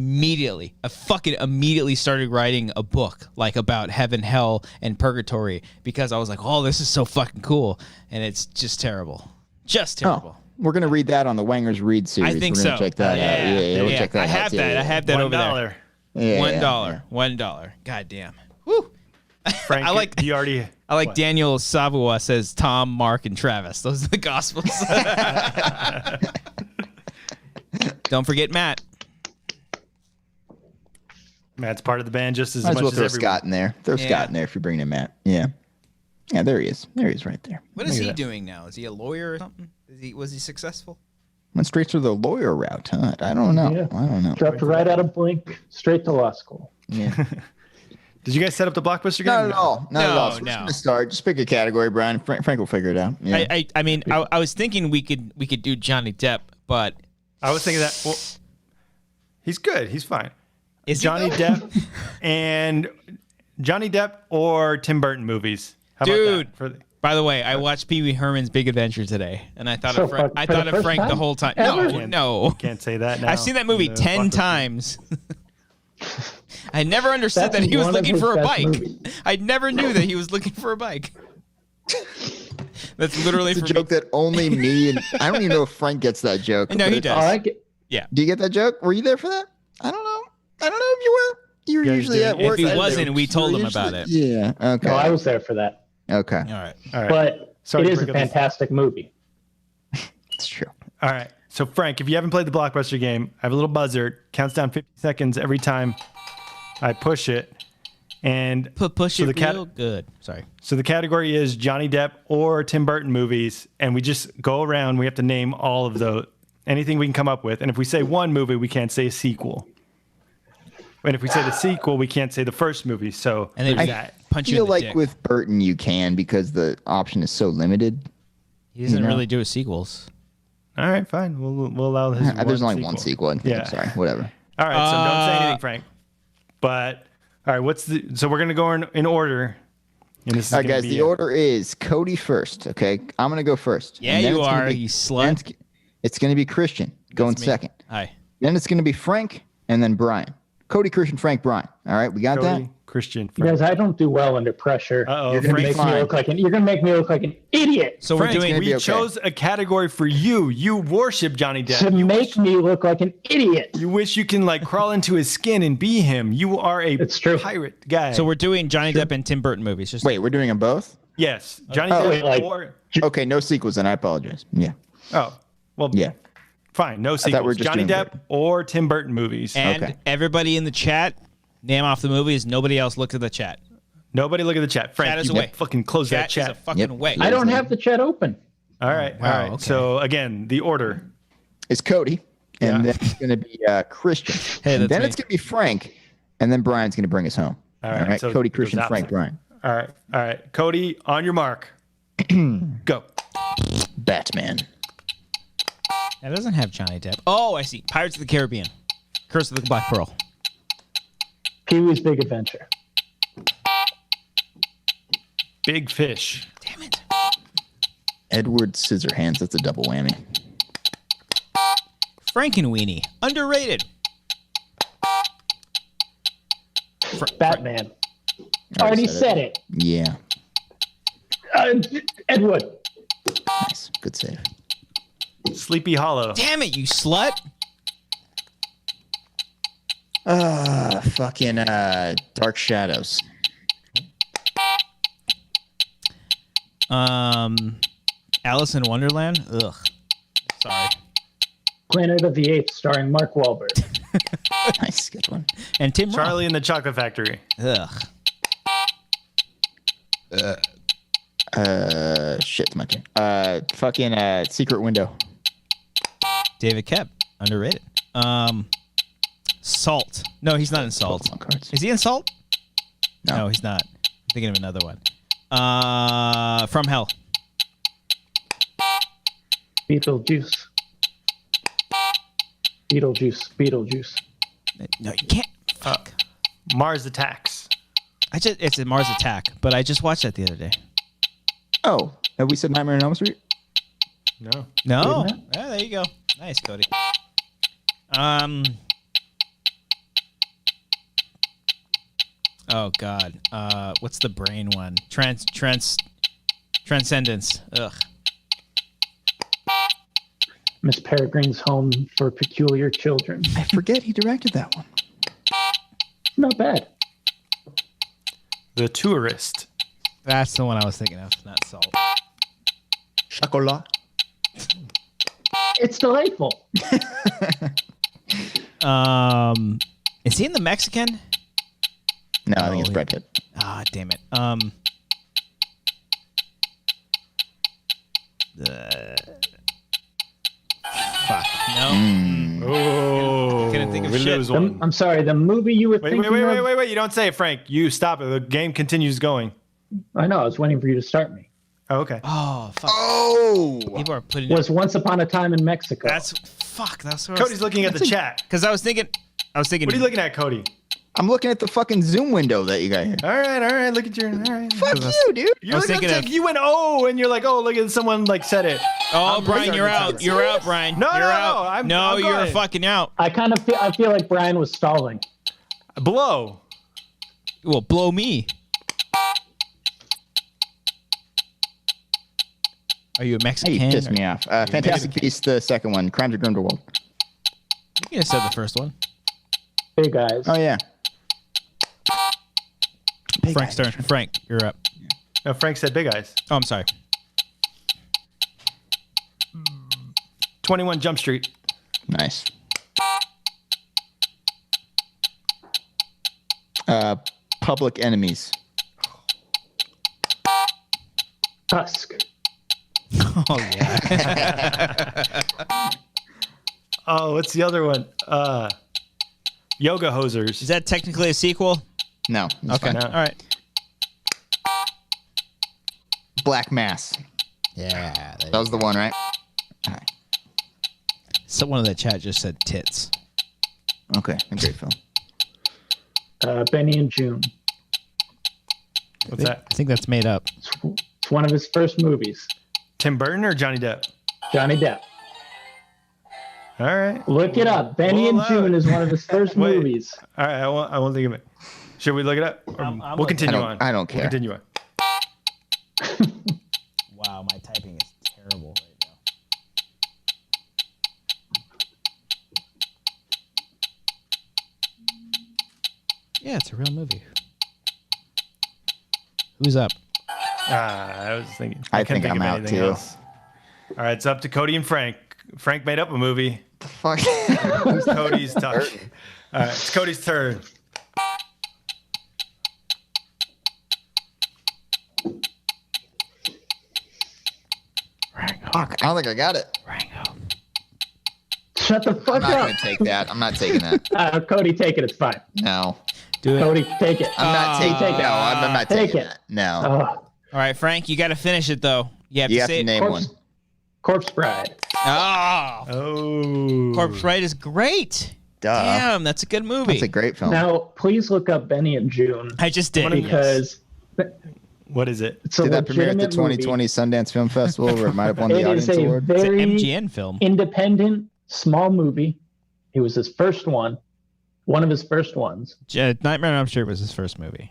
fucking immediately started writing a book like about heaven, hell, and purgatory because I was like, oh, this is so fucking cool, and it's just terrible, just terrible. Oh, we're gonna read that on the Wangers Read series. I think we're gonna so. Check that out. Yeah, we'll check that I out. have that. I have that over there. Yeah, $1. God damn. Woo. Frank, I like- you already. I like What? Daniel Savua says Tom, Mark, and Travis. Those are the Gospels. Don't forget Matt. Matt's part of the band just as Might as much well as throw everyone. Scott in there. Throw Scott in there if you're bringing in Matt. Yeah. Yeah, there he is. There he is right there. What is Look at he that. doing now? Is he a lawyer or something? Was he successful? Went straight to the lawyer route, huh? I don't know. Yeah. I don't know. Dropped right out of Blink, straight to law school. Yeah. Did you guys set up the Blockbuster game? Not at all. Not at all. So No, we're just no. gonna start. Just pick a category, Brian. Frank will figure it out. Yeah. I mean, I was thinking we could do Johnny Depp, but I was thinking that. Well, he's good. He's fine. is he Johnny though? Depp or Tim Burton movies. How Dude. about that? By the way, I watched Pee Wee Herman's Big Adventure today, and I thought So of Frank. for I the thought of first Frank the time? whole time. Ever? No. Can't say that now. I've seen that movie The 10 Blockbuster. times. I never understood That's that he was one of looking his for a best bike. movies. I never knew that he was looking for a bike. That's literally It's a for joke me. that only me and I don't even know if Frank gets that joke. No, but he it's- does. Oh, I get, Yeah. Do you get that joke? Were you there for that? I don't know if you were. You were usually at work. If he wasn't, we told him about it. Yeah. Okay. No, I was there for that. Okay. All right. But Sorry it to is a break up this- fantastic movie. It's true. All right. So, Frank, if you haven't played the Blockbuster game, I have a little buzzer. Counts down 50 seconds every time I push it. And Push so it real good. Sorry. So the category is Johnny Depp or Tim Burton movies. And we just go around. We have to name all of those. Anything we can come up with. And if we say one movie, we can't say a sequel. And if we say the sequel, we can't say the first movie. So And then there's I that. punch I you feel in the like dick. with Burton you can because the option is so limited. He doesn't you know. really do sequels. All right, fine. We'll allow his There's only one sequel. I think. Yeah. Sorry. Whatever. All right, so don't say anything, Frank. But all right, so we're gonna go in order. And this is All right, gonna guys. be The order is Cody first. Okay, I'm gonna go first. Yeah, And then you it's gonna are, be- you slut. then It's gonna be Christian going That's me. second. Hi. Then it's gonna be Frank and then Brian. Cody, Christian, Frank, Brian. All right, we got Cody, that. Christian, Frank. Because I don't do well under pressure. Uh-oh, You're gonna Frank's make me fine. look like you're gonna make me look like an idiot. So Frank, we're doing. gonna we be okay. chose a category for you. You worship Johnny Depp. To make me look like an idiot. You wish you can like crawl into his skin and be him. You are a It's true. pirate guy. So we're doing Johnny Depp and Tim Burton movies. Just Wait, we're doing them both. yes, Johnny Oh, Depp wait, like- or Okay, no sequels. Then I apologize. Yeah. well, Yeah. fine, no thought we were sequels. just Johnny doing Depp Burton. or Tim Burton movies. and Okay. everybody in the chat, name off the movies. Nobody else looked at the chat. Nobody look at the chat. Frank, Chat is you away. fucking close that Chat is a chat. fucking Yep. way. I don't have the chat open. All right, wow, all right. okay. So again, the order. It's Cody, and Yeah. then it's gonna be Christian. Hey, and that's then me. it's gonna be Frank, and then Brian's gonna bring us home. All right, so Cody, it goes Christian, Frank, opposite. Brian. All right. Cody, on your mark. Go. Batman. That doesn't have Johnny Depp. Oh, I see. Pirates of the Caribbean. Curse of the Black Pearl. Pee-wee's Big Adventure. Big Fish. Damn it. Edward Scissorhands. That's a double whammy. Frankenweenie. Underrated. Batman. Already said it. Yeah. Ed Wood. Nice. Good save. Sleepy Hollow. Damn it, you slut. Fucking Dark Shadows. Alice in Wonderland. Ugh. Sorry. Planet of the Apes starring Mark Wahlberg. Nice. Good one. And Tim Roth. Charlie and the Chocolate Factory. Ugh. Shit, it's my turn. Fucking Secret Window. David Koepp. Underrated. Salt. No, he's not in Salt. Pokemon cards. Is he in Salt? No. No, he's not. I'm thinking of another one. From Hell. Beetlejuice. Beetlejuice. No, you can't. Fuck. Mars Attacks. It's a Mars Attack, but I just watched that the other day. Oh, have we said Nightmare on Elm Street? No. No. Didn't Yeah, there you go. Nice, Cody. Oh God. What's the brain one? Transcendence. Ugh. Miss Peregrine's Home for Peculiar Children. I forget he directed that one. Not bad. The Tourist. That's the one I was thinking of. Not Salt. Chocolat. It's delightful. Is he in the Mexican? No, I think it's he- Brad Pitt. Ah, damn it. Fuck. No. Oh. Couldn't think of we shit. lose one. I'm sorry, the movie you were Wait, thinking wait, wait, of, wait, wait. You don't say it, Frank. You stop it. The game continues going. I know, I was waiting for you to start me. Oh, okay. Oh, fuck. Oh! People are putting Was Once Upon a Time in Mexico. That's fuck. That's what Cody's looking at the chat. because I was thinking. What are you looking at, Cody? I'm looking at the fucking Zoom window that you got here. All right. Look at your. All right. Fuck you, dude. You're I was looking thinking at of- you went and you're like, oh, look at someone like said it. Oh, I'm Brian, breaking you're our out. consensus. You're out, Brian. No, you're no, out. I'm no, you're going. fucking out. I feel like Brian was stalling. Blow. Well, blow me. Are you a Hey, Mexican? you pissed me off. Fantastic Beasts, the second one. Crimes of Grindelwald. You said the first one. Big Eyes. Oh yeah. Frank's turn. Frank, you're up. No, Frank said Big Eyes. Oh, I'm sorry. 21 Jump Street. Nice. Public Enemies. Tusk. Oh yeah. Oh, what's the other one? Yoga Hosers. Is that technically a sequel? No. that's Okay. fine. No. All right. Black Mass. Yeah. That was the one, right? All right. Someone in the chat just said tits. Okay. A great film. Benny and June. What's that? I think that's made up. It's one of his first movies. Tim Burton or Johnny Depp? Johnny Depp. All right. Look it up. Benny We'll and June is one of his first Wait. movies. All right. I won't think of it. Should we look it up? Or we'll continue on. I don't care. We'll continue on. Wow, my typing is terrible right now. Yeah, it's a real movie. Who's up? I was thinking. I couldn't think I'm of out, anything too. else. All right, it's up to Cody and Frank. Frank made up a movie. The fuck? It's Cody's turn. All right, it's Cody's turn. Fuck. I don't think I got it. Rango. Shut the I'm fuck not up. going to take that. I'm not taking that. Cody, take it. It's fine. No. Do it. Cody, take it. I'm not taking take it. No, I'm not Take taking it. that. No. Oh, All right, Frank, you got to finish it though. You have You to have say to it. name one. Corpse Bride. Oh, Oh. Corpse Bride is great. Duh. Damn, that's a good movie. That's a great film. Now, please look up Benny and June I just did. because What is it? it's a Did that premiere at the legitimate 2020 Sundance Film Festival where it might have won the Movie. It is audience a award? It's an very MGN film. independent, small movie. It was his first one of his first ones. Nightmare on Elm Street was his first movie.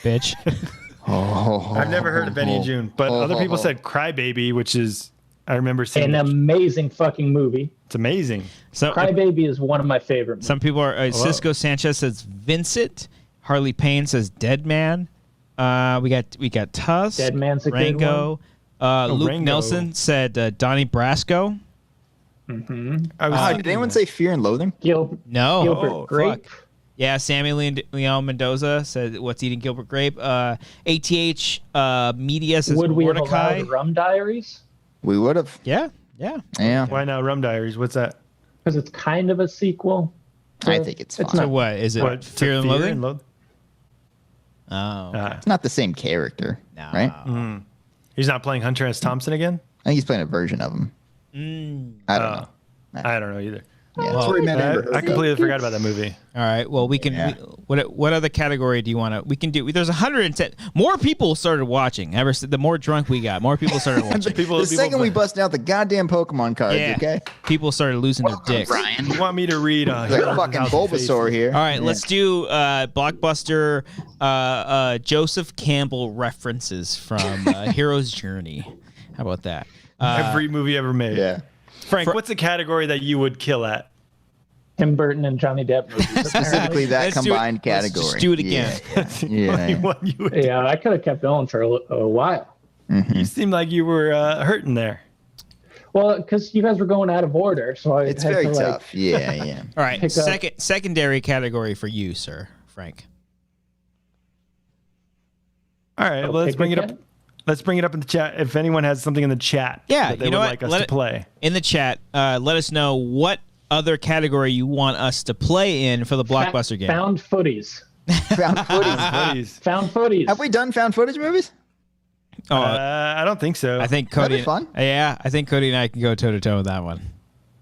Bitch. Oh, I've never heard of Benny and June, but other people said Crybaby, which is I remember seeing. An amazing fucking movie. It's amazing. So Crybaby is one of my favorite movies. some people are. Cisco Sanchez says Vincent. Harley Payne says Dead Man. We got Tusk. Dead Man's a good Rango. Luke Rango. Nelson said Donnie Brasco. I was did anyone say Fear and Loathing? No. Gilbert Grape. Fuck. Yeah, Sammy Leon Mendoza said What's Eating Gilbert Grape. ATH Media says Would we have Mordecai. allowed Rum Diaries? We would have. Yeah. Yeah. Why not Rum Diaries? What's that? Because it's kind of a sequel. I think it's fine. So what is it? What? Fear and Loathing? Loath- Oh. It's not the same character, No. right? He's not playing Hunter S. Thompson again? I think he's playing a version of him. I don't know. I don't know either. Yeah, Well, Tori Mann Amber I Heard. completely forgot about that movie. All right. Well, we can. Yeah. What other category do you want to? We can do. There's 110. More people started watching. The more drunk we got, more people started watching. The second we busted out the goddamn Pokemon cards, Yeah. okay? People started losing their dicks. Brian. You want me to read Like fucking Bulbasaur here. All right, let's do Blockbuster Joseph Campbell references from Hero's Journey. How about that? Every movie ever made. Yeah. Frank, what's the category that you would kill at? Tim Burton and Johnny Depp movies. Specifically that Let's do it- combined let's category. just do it again. Yeah. What you would Yeah, I could have kept going for a while. You seemed like you were hurting there. Well, because you guys were going out of order, so I It's had very to, tough. Yeah. All right, Pick up- secondary category for you, sir, Frank. All right, well, let's pick bring it again? up. Let's bring it up in the chat. If anyone has something in the chat Yeah, that they you know would what? like us Let to it- play. In the chat, let us know what other category you want us to play in for the Blockbuster game. Found footies. Found footage. Please. Found footies. Have we done found footage movies? I don't think so. I think That'd Cody. be fun. Yeah, I think Cody and I can go toe to toe with that one.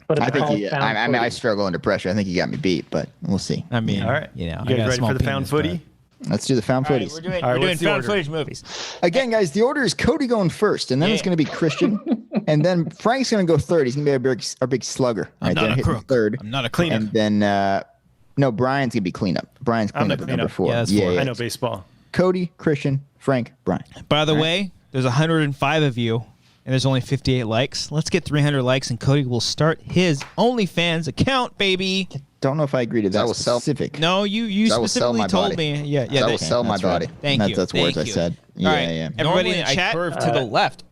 But I it's think called he, found I mean, I footies. struggle under pressure. I think he got me beat, but we'll see. I mean, All right. you know, you I got guys a ready small for the found penis, footy? Let's do the found but- All right, footage. we're doing, All right, we're doing what's the found order? footage movies. Again, guys, the order is Cody going first, and then it's Yeah. going to be Christian, and then Frank's going to go third. He's going to be our big slugger. I'm right not there, a hitting crook. third. I'm not a Cleaner. cleaner. And then, no, Brian's going to be cleanup. Brian's I'm the cleanup at number cleanup. 4. Yeah, that's four. I know baseball. Cody, Christian, Frank, Brian. By the way, there's 105 of you and there's only 58 likes. Let's get 300 likes, and Cody will start his OnlyFans account, baby. Don't know if I agree to that will sell- specific. No, you That will sell specifically my told body. me. Yeah, That will sell my That's right. body. Thank you. That's words Thank I you. said. All Yeah, right. yeah. Everybody Normally in the chat. I curve to the left.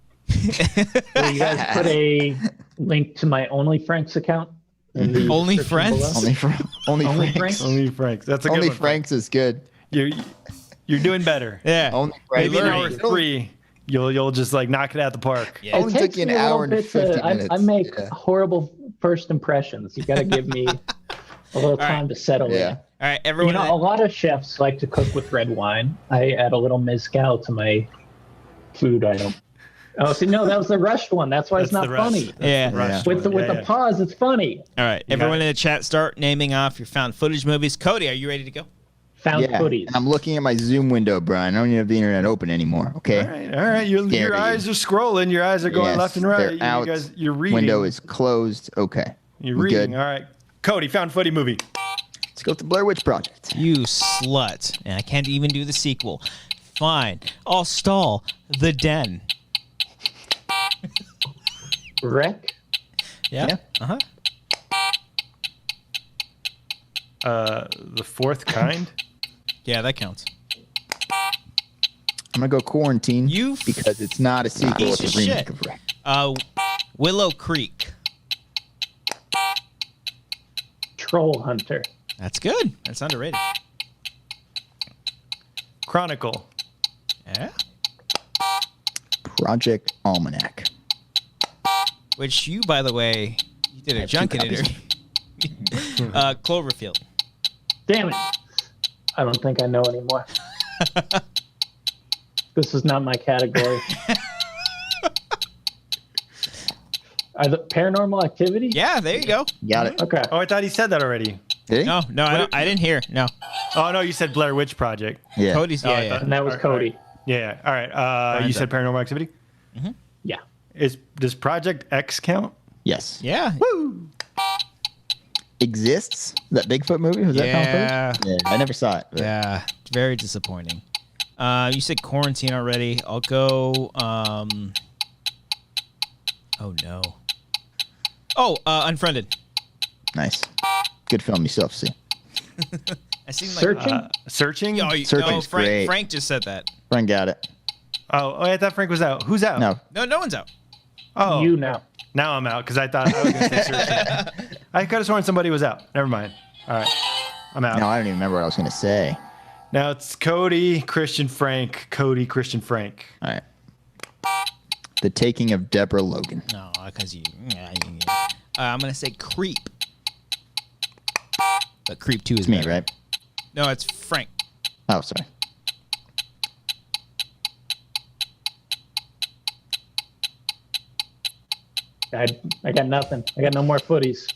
Will you guys put a link to my OnlyFranks account? in the Only description Friends? below? Only Only Franks. Franks? Only Franks. That's a good Only one. Franks is good. You're doing better. Yeah. Only Franks. Maybe in learning. hour 3, you'll just like knock it out the park. Yeah. Only It took takes you an me a little hour and bit 50 I minutes. make Yeah. horrible first impressions. You got to give me a little time to settle Yeah. in. All right, You everyone. know, a lot of chefs like to cook with red wine. I add a little mezcal to my food item. Oh, see, no, that was the rushed one. That's why it's That's not the rush. funny. Yeah. Rush With the one. with the pause, it's funny. All right, everyone in the chat, start naming off your found footage movies. Cody, are you ready to go? Found Yeah. footies. I'm looking at my Zoom window, Brian. I don't even have the internet open anymore. Okay. All right. Your Scared of eyes you. are scrolling. Your eyes are going Yes, left and right. they're You out. guys, you're reading. Window is closed. Okay. You're We reading. good. All right. Cody, found footy movie. Let's go with the Blair Witch Project. You slut. And I can't even do the sequel. Fine. I'll stall. The Den. Wreck. Yeah. Yeah. Uh-huh. The Fourth Kind. Yeah, that counts. I'm gonna go Quarantine You because it's not a sequel. piece It's of a remake shit. of Wreck. Willow Creek. Troll Hunter. That's good. That's underrated. Chronicle. Yeah. Project Almanac. Which you, by the way, you did a have junk two in it. Cloverfield. Damn it. I don't think I know anymore. This is not my category. Are the Paranormal Activity? Yeah, there you go. Got it. Okay. Oh, I thought he said that already. Did he? No, I didn't hear. No. Oh no, you said Blair Witch Project. Yeah. Cody's, Oh, yeah, I yeah. thought- And that was All right, Cody. Yeah. All right. You Brian's said Paranormal Activity. Yeah. Does Project X count? Yes. Yeah. Exists. That Bigfoot movie? Was that found Yeah. footage? Yeah. I never saw it. But Yeah. Very disappointing. You said Quarantine already. I'll go. Oh no. Oh, Unfriended. Nice. Good film. You still have to see. I seen like. Searching? Searching. No, Searching's Frank. great. Frank just said that. Brian got it. Oh, I thought Frank was out. Who's out? No. No one's out. Oh, You now. now I'm out because I thought I was going to say Searching. I could have sworn somebody was out. Never mind. All right, I'm out. No, I don't even remember what I was gonna say. Now it's Cody, Christian, Frank. Cody, Christian, Frank. All right. The Taking of Deborah Logan. No, because you. I'm gonna say Creep. But Creep 2 is It's me, better. right? No, it's Frank. Oh, sorry. I got nothing. I got no more footies.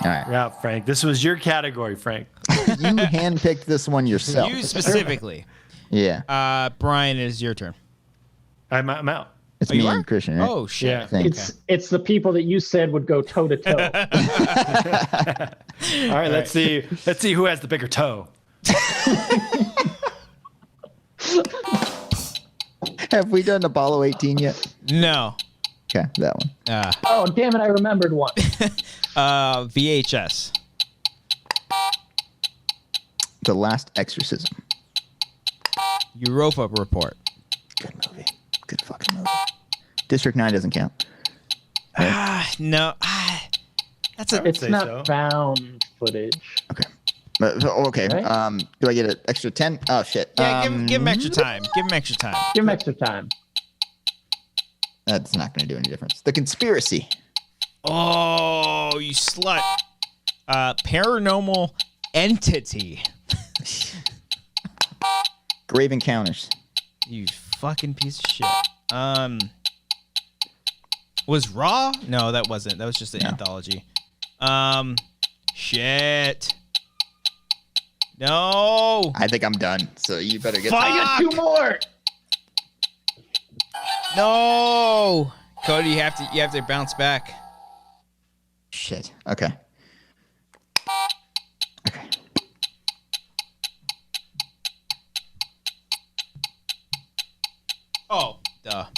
All right. Yeah, Frank. This was your category, Frank. You handpicked this one yourself. You specifically. Yeah. Brian, it is your turn. I'm out. It's Oh, you me are? and Christian, right? Oh shit. Yeah. Thanks. It's the people that you said would go toe to toe. All right, let's see. Let's see who has the bigger toe. Have we done Apollo 18 yet? No. Okay, that one. Oh, damn it. I remembered one. VHS. The Last Exorcism. Europa Report. Good movie. Good fucking movie. District 9 doesn't count. No. That's a. It's say not so. found footage. Okay. Okay. Right. Do I get an extra 10? Oh, shit. Yeah, give him extra time. Give him extra time. Give him extra time. That's not going to do any difference. The Conspiracy. Oh, you slut. Paranormal Entity. Grave Encounters. You fucking piece of shit. Was Raw? No, that wasn't. That was just an anthology. Shit. No. I think I'm done. So you better get Fuck. I got two more. No. Cody, you have to bounce back. Shit. Okay. Okay.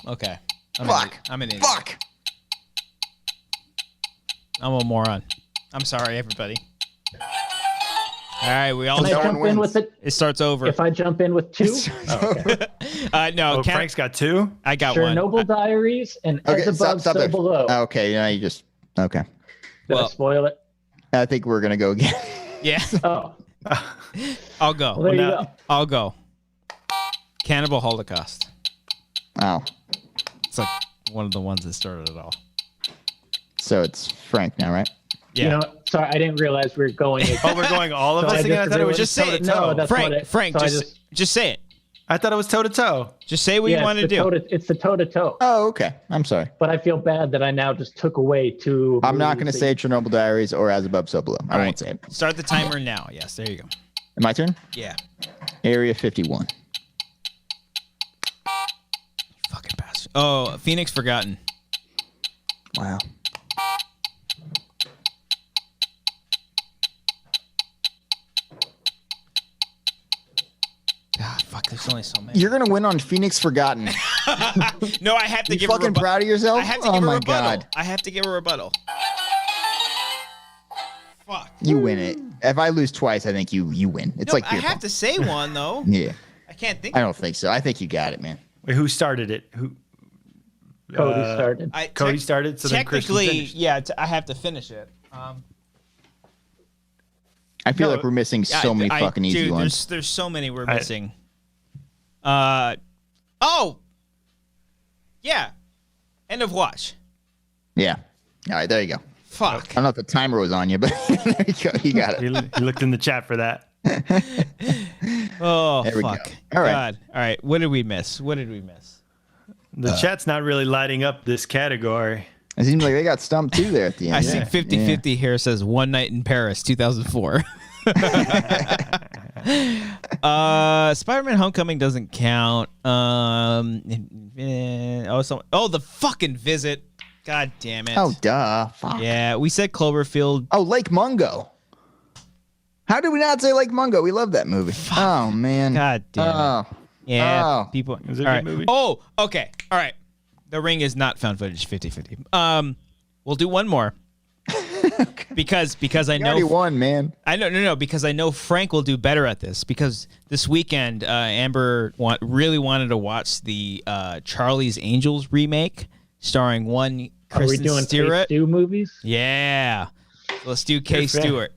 Okay. Fuck. I'm an idiot. Fuck. I'm a moron. I'm sorry, everybody. All right, we all. Can I No one jump in wins. with it? It starts over. If I jump in with 2? No, Oh, Frank's got 2. I got one. Chernobyl Diaries and Okay, As Above, stop So there. Below. Okay, now you just. Okay. Did well- I spoil it? I think we're gonna go again. Yeah, Oh, I'll go. well, there you now- go. I'll go. Cannibal Holocaust. Wow. It's like one of the ones that started it all. So it's Frank now, right? Yeah. You know, sorry, I didn't realize we were going. Oh, we're going all of So us I again? I just thought it was really- just Just toe say to it. No, toe. that's Frank, what it- Frank, so I just say it. I thought it was toe to toe. Just say what you want to do. It's the toe to toe. Oh, okay. I'm sorry. But I feel bad that I now just took away 2. I'm not movies gonna say Chernobyl Diaries or As Above, So Below. I All won't right. say it. Start the timer now. Yes, there you go. My turn. Yeah. Area 51. Fucking bastard. Oh, Phoenix Forgotten. Wow. Ah, fuck. There's only so many. You're gonna win on Phoenix Forgotten. No, I have to You give a fucking rebuttal. proud of yourself? I have to Oh give a my rebuttal. God. I have to give a rebuttal. Fuck. You win it. If I lose twice, I think you win. It's No, like I beer have pong. to say one though. Yeah. I can't think. I don't think so. I think you got it, man. Wait, who started it? Who? Cody started. Cody started, so then Christian technically, finished. yeah, I have to finish it. I feel No, like we're missing so many fucking easy dude, ones. There's so many we're I- missing. Oh, yeah. End of watch. Yeah. All right, there you go. Fuck. I don't know if the timer was on you, but there you go. You got He, it. he looked in the chat for that. Oh, There we go. fuck. All right. God. All right. What did we miss? The chat's not really lighting up this category. It seems like they got stumped too there at the end. I see 50-50 here says One Night in Paris, 2004. Spider-Man Homecoming doesn't count. The fucking Visit. God damn it. Oh, duh. Fuck. Yeah, we said Cloverfield. Oh, Lake Mungo. How did we not say Lake Mungo? We love that movie. Oh, man. God damn it. Oh. Yeah, Oh. people. Is it a all good right. movie? Oh, okay. All right. The Ring is not found footage 50-50. We'll do one more. Because I You already know won, man. I know no because I know Frank will do better at this because this weekend Amber really wanted to watch the Charlie's Angels remake starring one Are we Kristen doing Stewart. K-Stu movies? Yeah. Let's do K. You're a fan. Stewart.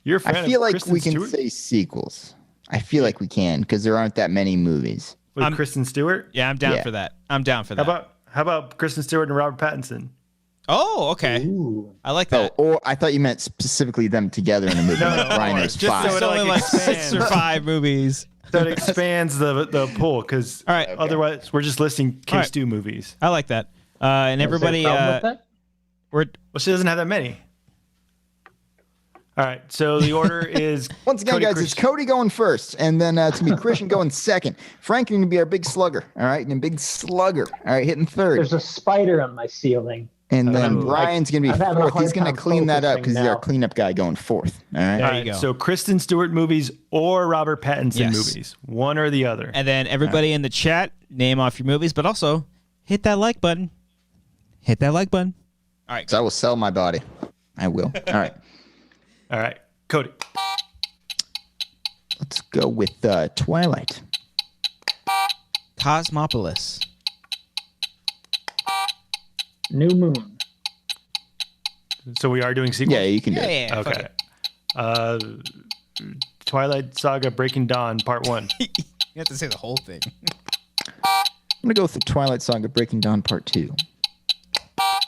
You're a fan I feel of like Kristen we can Stewart? say sequels. I feel like we can because there aren't that many movies. With Kristen Stewart? Yeah, I'm down Yeah. for that. I'm down for that. How about Kristen Stewart and Robert Pattinson? Oh, okay. Ooh. I like Oh, that. or I thought you meant specifically them together in a movie. No, like no, Rhinos just 5. so It's it only like like 6 or expands. 5 movies. So it expands the pool because All right. otherwise we're just listing All right. K-Stu movies. I like that. And everybody, Is there a problem with that? we're Well, she doesn't have that many. All right, so the order is Once again, Cody, guys, Christian. it's Cody going first, and then it's going to be Christian going second. Frank, you're going to be our big slugger, all right? And a big slugger, all right, hitting third. There's a spider on my ceiling. And then Oh. Brian's going to I'm be having a fourth. He's hard going to time clean that up focusing because he's our now. cleanup guy going fourth, all right? There All you right, go. so Kristen Stewart movies or Robert Pattinson Yes. movies, one or the other. and then everybody in the chat name off your movies, but also hit that like button. Hit that like button. All right. So I will sell my body. I will. All right. All right, Cody. Let's go with Twilight. Cosmopolis. New Moon. So we are doing sequels. Yeah, you can do Yeah, it. yeah. fuck Okay. it. Twilight Saga: Breaking Dawn, Part 1. You have to say the whole thing. I'm going to go with the Twilight Saga Breaking Dawn Part 2.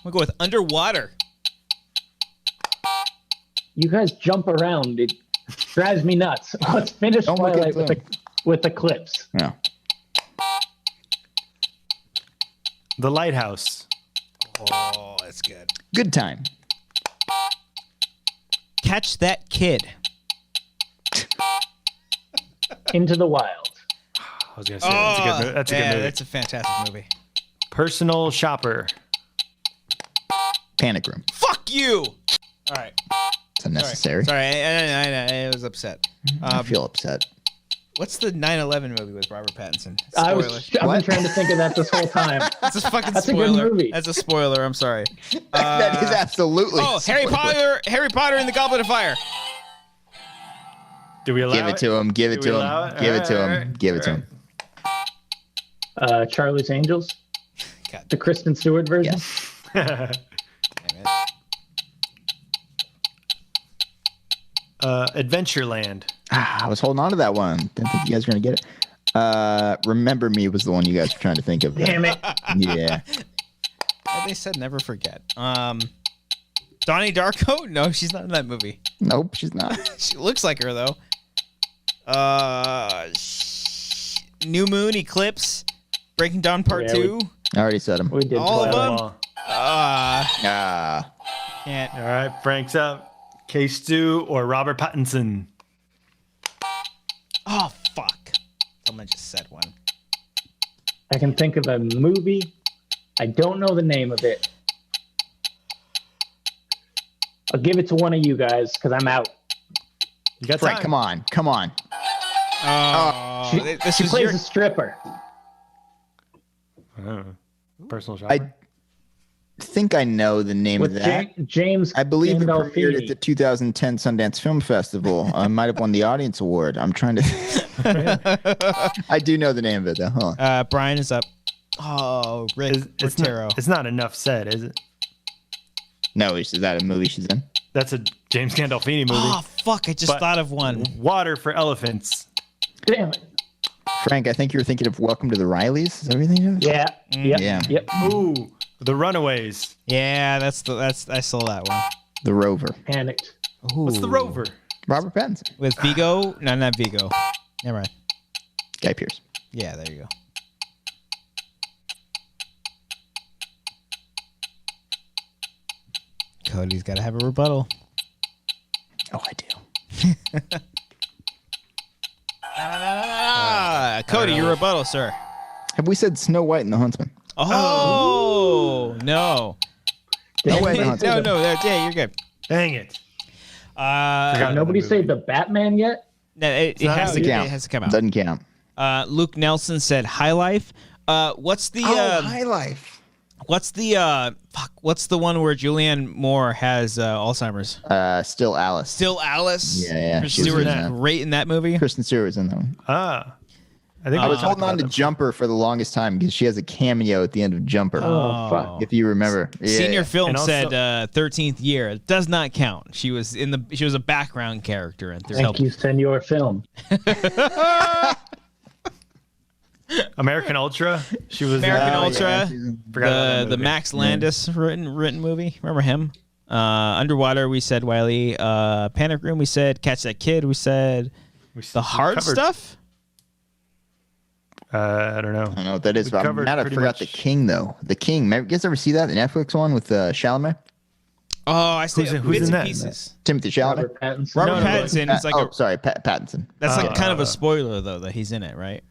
We'll go with Underwater. You guys jump around. It drives me nuts. Let's finish Don't look at Twilight with the clips. Yeah. The Lighthouse. Oh, that's good. Good time. Catch That Kid. Into the Wild. I was gonna say that's a good movie. That's a good movie. That's a fantastic movie. Personal Shopper. Panic Room. Fuck you. All right. It's unnecessary. Sorry, I was upset. I feel upset. What's the 9/11 movie with Robert Pattinson? I've Spoiler. been trying to think of that this whole time. That's a fucking That's a spoiler. good movie. That's a spoiler. I'm sorry. That is absolutely. Oh, a spoiler. Harry Potter and the Goblet of Fire. Do we allow Give it to him. Give it Do we to allow him. it? Give it to All him. right, Give it to him. Charlie's Angels, God the Kristen Stewart version. Yes. damn it. Adventureland. I was holding on to that one. Didn't think you guys were gonna get it. Remember Me was the one you guys were trying to think of. Damn it. Yeah. They said never forget. Donnie Darko? No, she's not in that movie. Nope, she's not. She looks like her though. New Moon, Eclipse, Breaking Dawn Part Yeah, 2. I already said him. We did All of Twilight. them? Ah. Can't. All right, Frank's up. K-Stew or Robert Pattinson? Oh, fuck. Someone just said one. I can think of a movie. I don't know the name of it. I'll give it to one of you guys because I'm out. You got Frank, time. come on. Come on. Oh, this She is plays your... a stripper. Personal shopper. I think I know the name With of that. James I believe it premiered Gandolfini. at the 2010 Sundance Film Festival. I might have won the audience award. I'm trying to. I do know the name of it though. Hold on. Brian is up. Oh, Rick It's Portero. it's not enough said, is it? No, is that a movie she's in? That's a James Gandolfini movie. Oh, fuck. I just But- thought of one. Water for Elephants. Damn it. Frank, I think you were thinking of Welcome to the Rileys. Is that everything? Yeah. Yep. Yeah. Yep. Ooh, The Runaways. Yeah, that's I saw that one. The Rover. Panicked. What's The Ooh. Rover? Robert Pattinson. With Vigo? No, not Vigo. Never mind. Guy Pearce. Yeah, there you go. Cody's got to have a rebuttal. Oh, I do. Cody, your rebuttal, sir. Have we said Snow White and the Huntsman? Oh, no. No way. Yeah, you're good. Dang it. Did nobody say the Batman yet? No, it not has out to, yet. it has to come out. Doesn't count. Luke Nelson said High Life. What's the High Life. what's the one where Julianne Moore has Alzheimer's? Still Alice. Still Alice. Yeah. Kristen She was in Stewart's that. great in that movie. Kristen Stewart was in that one. I think I was talked holding on about to that. Jumper for the longest time because she has a cameo at the end of Jumper. Oh, fuck. If you remember. Yeah. Senior film And also- said 13th year. It does not count. She was a background character in 13th. Thank you, Senor Film. American Ultra. She was American Oh, Ultra. yeah. Forgot about that The movie. Max Landis written movie. Remember him? Underwater. We said Wiley. Panic Room. We said Catch That Kid. We said the hard covered- stuff. I don't know. I don't know what that is, We but I'm covered mad I pretty forgot much- The King, though. The King. You guys ever see that? The Netflix one with Chalamet? Oh, I see. Who's in Bits and that? pieces. Timothy Chalamet? Robert Pattinson. Robert No, no, Pattinson. It's like Pattinson. that's like kind of a spoiler though that he's in it, right?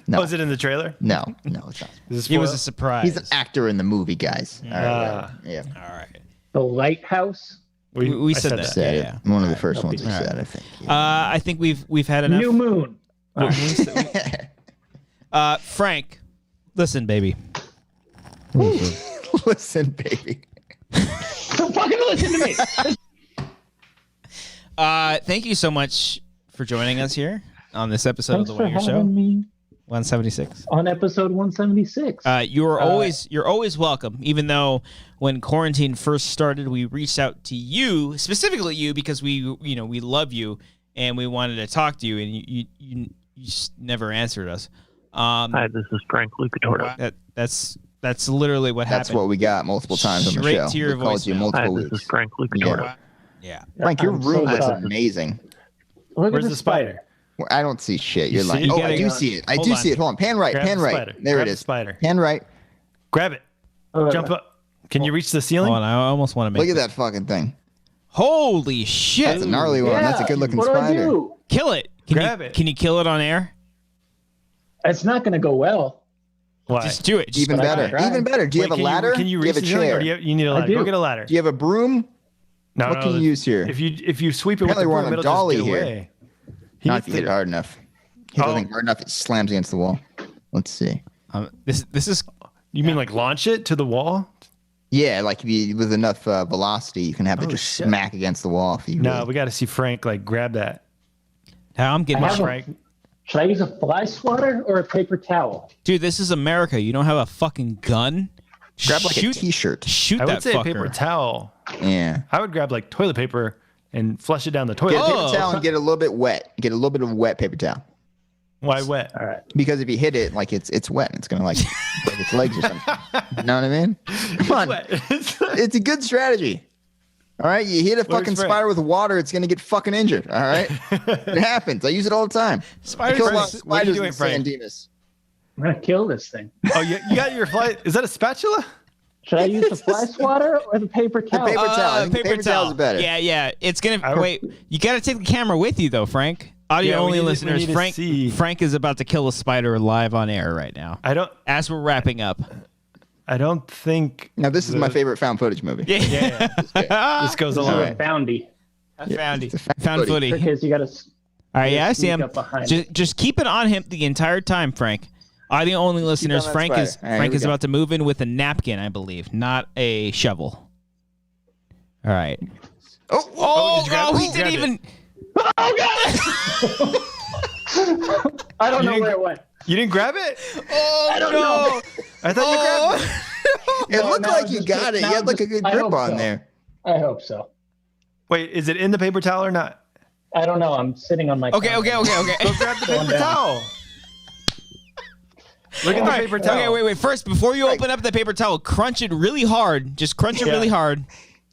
No. Oh, is it in the trailer? No, it's not. Is It was a spoiled? surprise. He's an actor in the movie, guys. All right. Yeah. All right. The Lighthouse. We I said that. Said it. Yeah. One of the first ones we All right. said, I think. Yeah. I think we've had enough. New Moon. Frank, listen, baby. Listen, baby. Don't fucking listen to me. Thank you so much for joining us here on this episode Thanks of the for Wanger Show, having me 176. on episode 176. You're always welcome. Even though when quarantine first started, we reached out to you, specifically you, because we love you and we wanted to talk to you, and you just never answered us. Hi, this is Frank Lucatorta. That's literally what That's happened. what we got multiple times on the Straight show. to your We called you voicemail. Hi, multiple this is weeks. Frank Lucatorta. Yeah. Frank, your I'm so room looks sorry. amazing. Look Where's at the spider? Well, I don't see shit. You're see lying. it? Oh, You I gotta- do see it. I Hold do on. see it. Hold on. Pan right. Grab Pan the right. spider. There Grab it the is. spider. Pan right. Grab it. Jump up. Can you reach the ceiling? Hold on, I almost want to make Look at that fucking thing. Holy shit. That's a gnarly one. That's a good looking what do I spider. do? Kill it. Grab it. Can you kill it on air? It's not going to go well. Why? Just do it. Just Even But I better. can try. Even better. Do you Wait, have a ladder? Can you do you reach have a the ceiling, chair? or do you need a ladder? do. Go get a ladder. Do you have a broom? No, What can you use here? If you sweep it Apparently with we're the on broom, a it'll dolly just get here. away. Not if you hit it hard enough. Hits the thing hard enough, it slams against the wall. Let's see. This is. You mean like launch it to the wall? Yeah, like with enough velocity, you can have it just smack against the wall. If you we got to see Frank like grab that. Now I'm getting Frank. Should I use a fly swatter or a paper towel? Dude, this is America. You don't have a fucking gun. Grab like a T-shirt. Shoot I that would say fucker. a paper towel. Yeah. I would grab like toilet paper and flush it down the toilet. Get a paper towel and get a little bit wet. Get a little bit of wet paper towel. Why wet? All right. Because if you hit it, like it's wet. It's gonna like break its legs or something. You know what I mean? Come on. It's a good strategy. All right, you hit a fucking spider with water, it's gonna get fucking injured. All right, it happens. I use it all the time. Spiders. What are you doing, Frank? I'm gonna kill this thing. Oh, you got your fly? Is that a spatula? Should I use the fly swatter or the paper towel? The paper towel. I think Paper paper towel is better. Yeah. It's gonna wait. You got to take the camera with you though, Frank. Audio only listeners. Frank is about to kill a spider live on air right now. As we're wrapping up. I don't think. Now this is my favorite found footage movie. Yeah. This goes along. Foundy. Found footy. Because you gotta. All right, I see him. Just keep it on him the entire time, Frank. Audio only listeners. Frank is about to move in with a napkin, I believe, not a shovel. All right. He didn't even. Oh God! I don't know where it went. You didn't grab it? Oh, I don't know. I thought you grabbed it. It looked like you got it. You had like a good grip on there. I hope so. Wait, is it in the paper towel or not? I don't know. I'm sitting on my. Okay. Go grab the paper towel. Look at the paper towel. Okay, wait. First, before you open up the paper towel, crunch it really hard. Just crunch it really hard.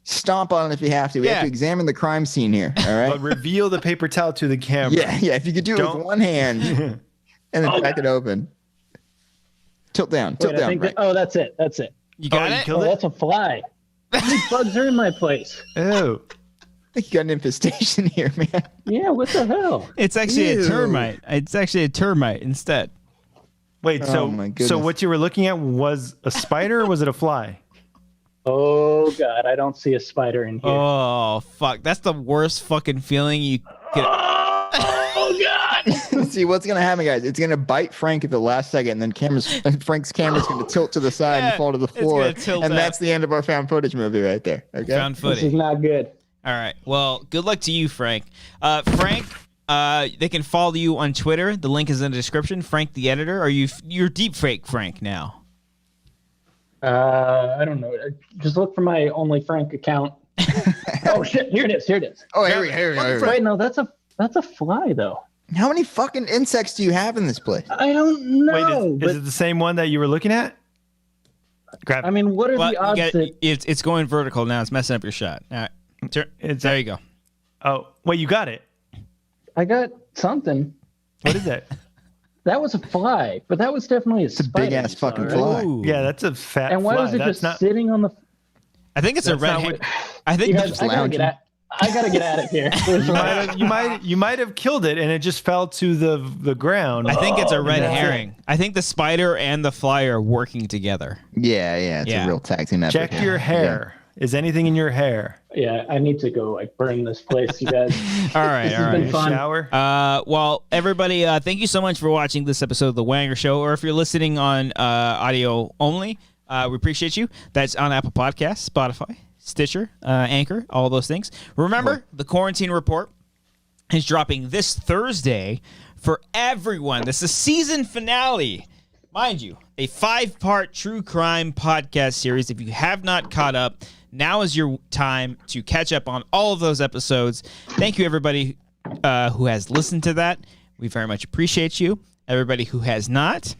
Stomp on it if you have to. We have to examine the crime scene here. All right. But reveal the paper towel to the camera. Yeah. If you could do it with one hand and then crack it open. Tilt down. Right. That's it. You got it? Killed it? That's a fly. How many bugs are in my place? Oh. I think you got an infestation here, man. Yeah, what the hell? It's actually a termite. It's actually a termite instead. Wait, so what you were looking at was a spider or was it a fly? Oh God, I don't see a spider in here. Oh fuck, that's the worst fucking feeling you get. Oh God! See what's gonna happen, guys? It's gonna bite Frank at the last second, and then Frank's camera's gonna tilt to the side and fall to the floor, and that's the end of our found footage movie right there. Okay, found footage. This is not good. All right. Well, good luck to you, Frank. Frank, they can follow you on Twitter. The link is in the description. Frank, the editor. You're deep fake Frank now? I don't know. Just look for my Only Frank account. Oh shit! Here it is. Oh, here we go. Wait, no, that's a fly though. How many fucking insects do you have in this place? I don't know. Wait, is it the same one that you were looking at? Grab it. I mean, what are the odds that it's going vertical now? It's messing up your shot. All right. There you go. Oh, wait, you got it. I got something. What is that? That was a fly, but that was definitely a spider. Big ass fucking fly. Ooh. Yeah, that's a fat and why fly. was it sitting on the? I think it's a red herring. I think I gotta get out of here. You might have killed it and it just fell to the ground. I think it's a red herring. I think the spider and the fly are working together. Yeah, it's a real tag team effort. Check your hair. Is anything in your hair? Yeah, I need to go burn this place, you guys. All right. Been fun. Shower. Well, everybody, thank you so much for watching this episode of the Wanger Show. Or if you're listening on audio only, we appreciate you. That's on Apple Podcasts, Spotify, Stitcher, Anchor, all those things. Remember, the Quarantine Report is dropping this Thursday for everyone. This is season finale. Mind you, a 5-part true crime podcast series. If you have not caught up, now is your time to catch up on all of those episodes. Thank you, everybody who has listened to that. We very much appreciate you. Everybody who has not,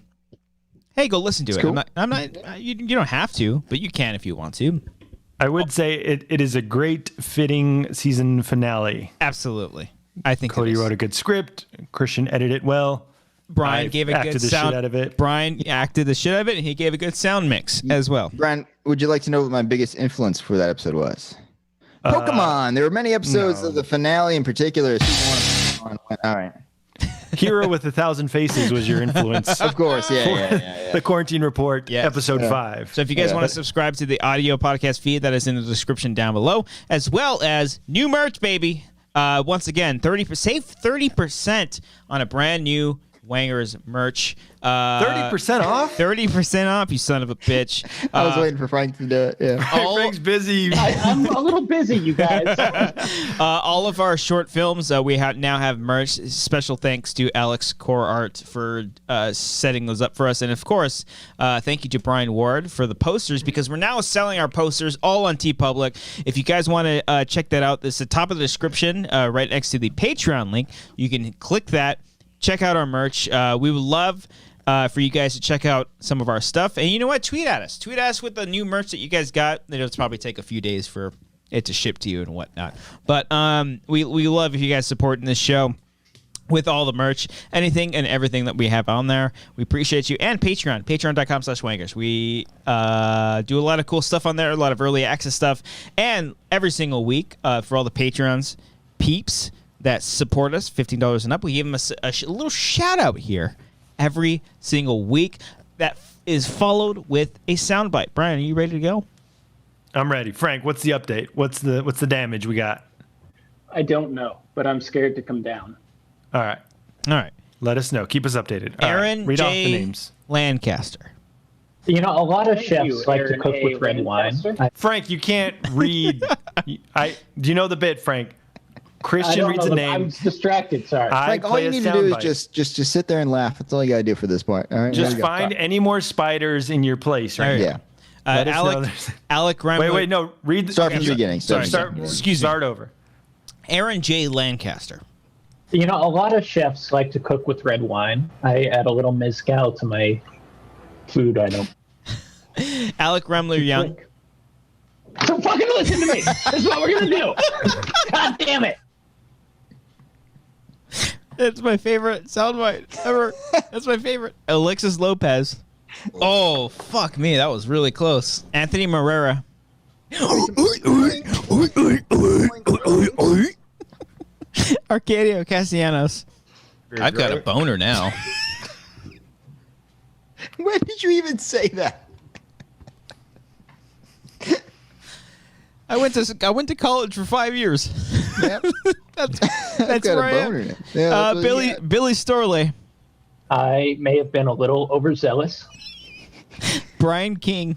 hey, go listen to it. Cool. I'm not. You don't have to, but you can if you want to. I would say it is a great fitting season finale. Absolutely, I think Cody wrote a good script. Christian edited it well. Brian gave a good sound. Shit out of it. Brian acted the shit out of it, and he gave a good sound mix as well. Brian, would you like to know what my biggest influence for that episode was? Pokemon. There were many episodes of the finale in particular. All right. Hero with 1,000 Faces was your influence. Of course, yeah. The Quarantine Report, episode 5. So if you guys want to subscribe to the audio podcast feed, that is in the description down below, as well as new merch, baby. Once again, save 30% on a brand new Wangers merch. 30% off? 30% off, you son of a bitch. I was waiting for Frank to do it. Yeah. Frank's busy. I'm a little busy, you guys. All of our short films, we now have merch. Special thanks to Alex Core Art for setting those up for us. And, of course, thank you to Brian Ward for the posters, because we're now selling our posters all on TeePublic. If you guys want to check that out, it's at the top of the description, right next to the Patreon link. You can click that. Check out our merch. We would love for you guys to check out some of our stuff. And you know what? Tweet at us. Tweet at us with the new merch that you guys got. It'll probably take a few days for it to ship to you and whatnot. But we love if you guys supporting this show with all the merch, anything and everything that we have on there. We appreciate you. And Patreon, patreon.com/Wangers. We do a lot of cool stuff on there, a lot of early access stuff. And every single week for all the Patreons, peeps that support us, $15 and up, we give them a little shout out here every single week that is followed with a soundbite. Brian, are you ready to go? I'm ready. Frank, what's the update? What's the damage we got? I don't know, but I'm scared to come down. All right. Let us know. Keep us updated. All Aaron right. Read J. off the names. Lancaster. You know, a lot of chefs like to cook with red wine. Frank, you can't read. Do you know the bit, Frank? Christian reads a name. I was distracted. Sorry. Like, all you need to do is just sit there and laugh. That's all you got to do for this point. All right. Just find any more spiders in your place, right? Yeah. Alec Remler. Wait, no. Read. Start from the beginning. Excuse me. Start over. Aaron J. Lancaster. You know, a lot of chefs like to cook with red wine. I add a little mezcal to my food item. Alec Remler Young. So fucking listen to me. This is what we're gonna do. God damn it. That's my favorite soundbite ever. That's my favorite. Alexis Lopez. Oh, fuck me. That was really close. Anthony Marrera. Arcadio Castellanos. I've got a boner now. When did you even say that? I went to college for 5 years. Yep. that's got where a I boner am. in it. Yeah, Billy Storley. I may have been a little overzealous. Brian King.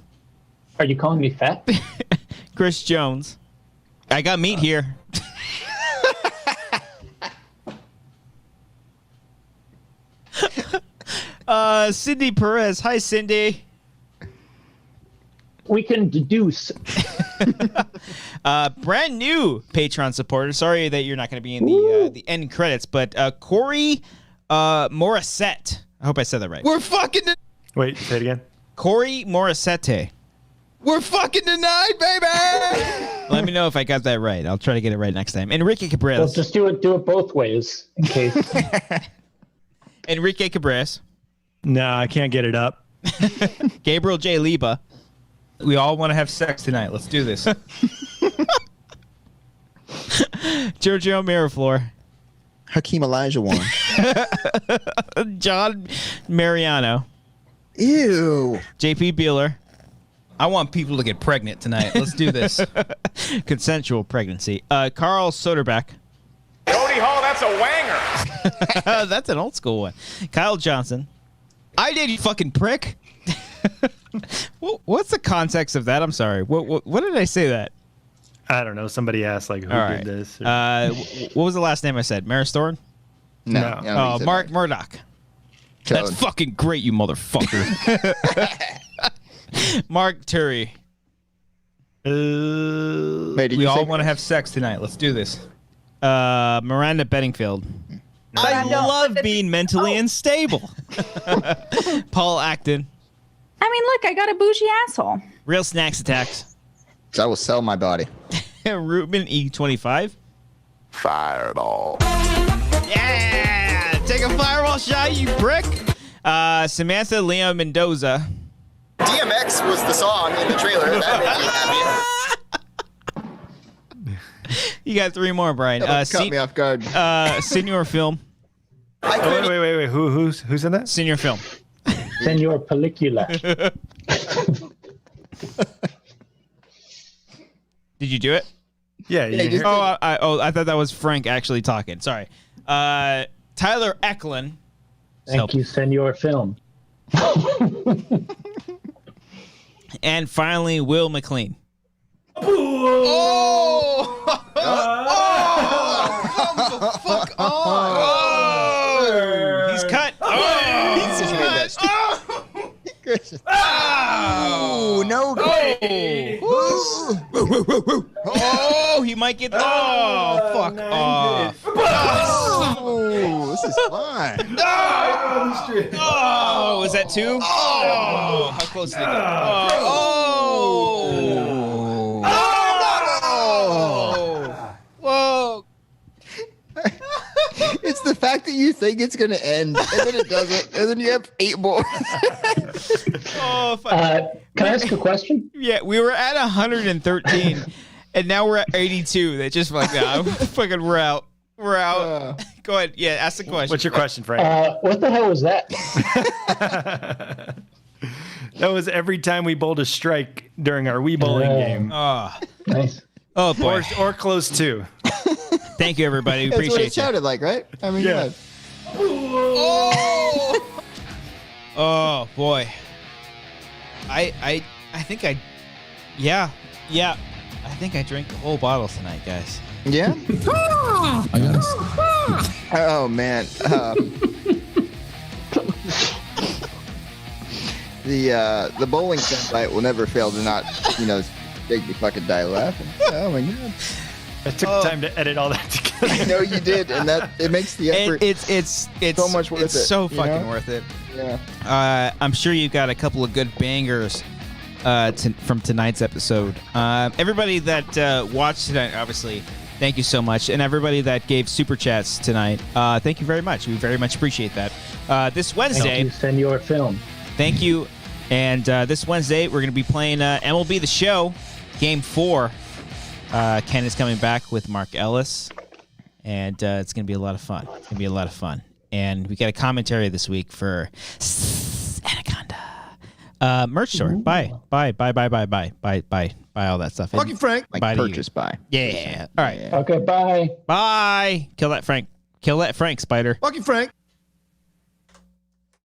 Are you calling me fat? Chris Jones. I got meat here. Cindy Perez. Hi, Cindy. We can deduce. Brand new Patreon supporter. Sorry that you're not going to be in the end credits, but Corey Morissette. I hope I said that right. We're fucking. Wait, say it again. Corey Morissette. We're fucking denied, baby. Let me know if I got that right. I'll try to get it right next time. Enrique Cabres. Well, just do it both ways in case. Enrique Cabres. No, I can't get it up. Gabriel J. Liba. We all want to have sex tonight. Let's do this. Giorgio Miraflor. Hakeem Olajuwon. John Mariano. Ew. JP Beeler. I want people to get pregnant tonight. Let's do this. Consensual pregnancy. Carl Soderbeck. Cody Hall, that's a Wanger. That's an old school one. Kyle Johnson. I did, you fucking prick. What's the context of that? I'm sorry. What did I say that? I don't know. Somebody asked, like, who did this? What was the last name I said? Maristorn? No. Mark Murdoch. That's fucking great, you motherfucker. Mark Turi. Wait, We all want to have sex tonight. Let's do this. Miranda Bedingfield. I love being mentally unstable. Paul Acton. I mean, look, I got a bougie asshole. Real Snacks Attacks. I will sell my body. Ruben E25. Fireball. Yeah! Take a fireball shot, you prick. Samantha Leo Mendoza. DMX was the song in the trailer. That made me happy. You got three more, Brian. Caught me off guard. Senior Film. Wait. Who said that? Senior Film. Senor Pellicula. Did you do it? Yeah. You hear- I thought that was Frank actually talking. Sorry. Tyler Eklund. Thank you, Senor Film. And finally, Will McLean. Come the fuck on! He's cut. He's cut. Oh, no. Oh, he might get. Oh, fuck off. Oh, this is fun. Oh, is that two? Oh, how close did he get? Whoa. It's the fact that you think it's going to end, and then it doesn't, and then you have 8 more. Oh, fuck. Can I ask a question? Yeah, we were at 113, and now we're at 82. That just like, nah, fucking, we're out. We're out. Go ahead. Yeah, ask the question. What's your question, Frank? What the hell was that? That was every time we bowled a strike during our Wii bowling game. Oh, Nice. oh boy. Or close to. Thank you, everybody. We That's what it appreciate you. sounded like, right? I mean, Yeah. Oh boy. I think I think I drank the whole bottle tonight, guys. Yeah? Oh, man. The bowling soundbite will never fail to not, make me fucking die laughing. Oh, my God. I took time to edit all that together. I know you did, and that it makes the effort. It's so much worth it's it, so you fucking know? worth it. Yeah. I'm sure you've got a couple of good bangers from tonight's episode. Everybody that watched tonight, obviously, thank you so much. And everybody that gave super chats tonight, thank you very much. We very much appreciate that. This Wednesday, Thank you, Senor Film. thank you. And this Wednesday, we're going to be playing MLB The Show, Game 4. Ken is coming back with Mark Ellis, and it's going to be a lot of fun. It's going to be a lot of fun. And we got a commentary this week for Anaconda. Merch store. Buy all that stuff. Fucking Frank. Like Bye to you. purchase buy. Yeah. All right. Okay, bye. Bye. Kill that Frank. Kill that Frank, Spider. Fucking Frank.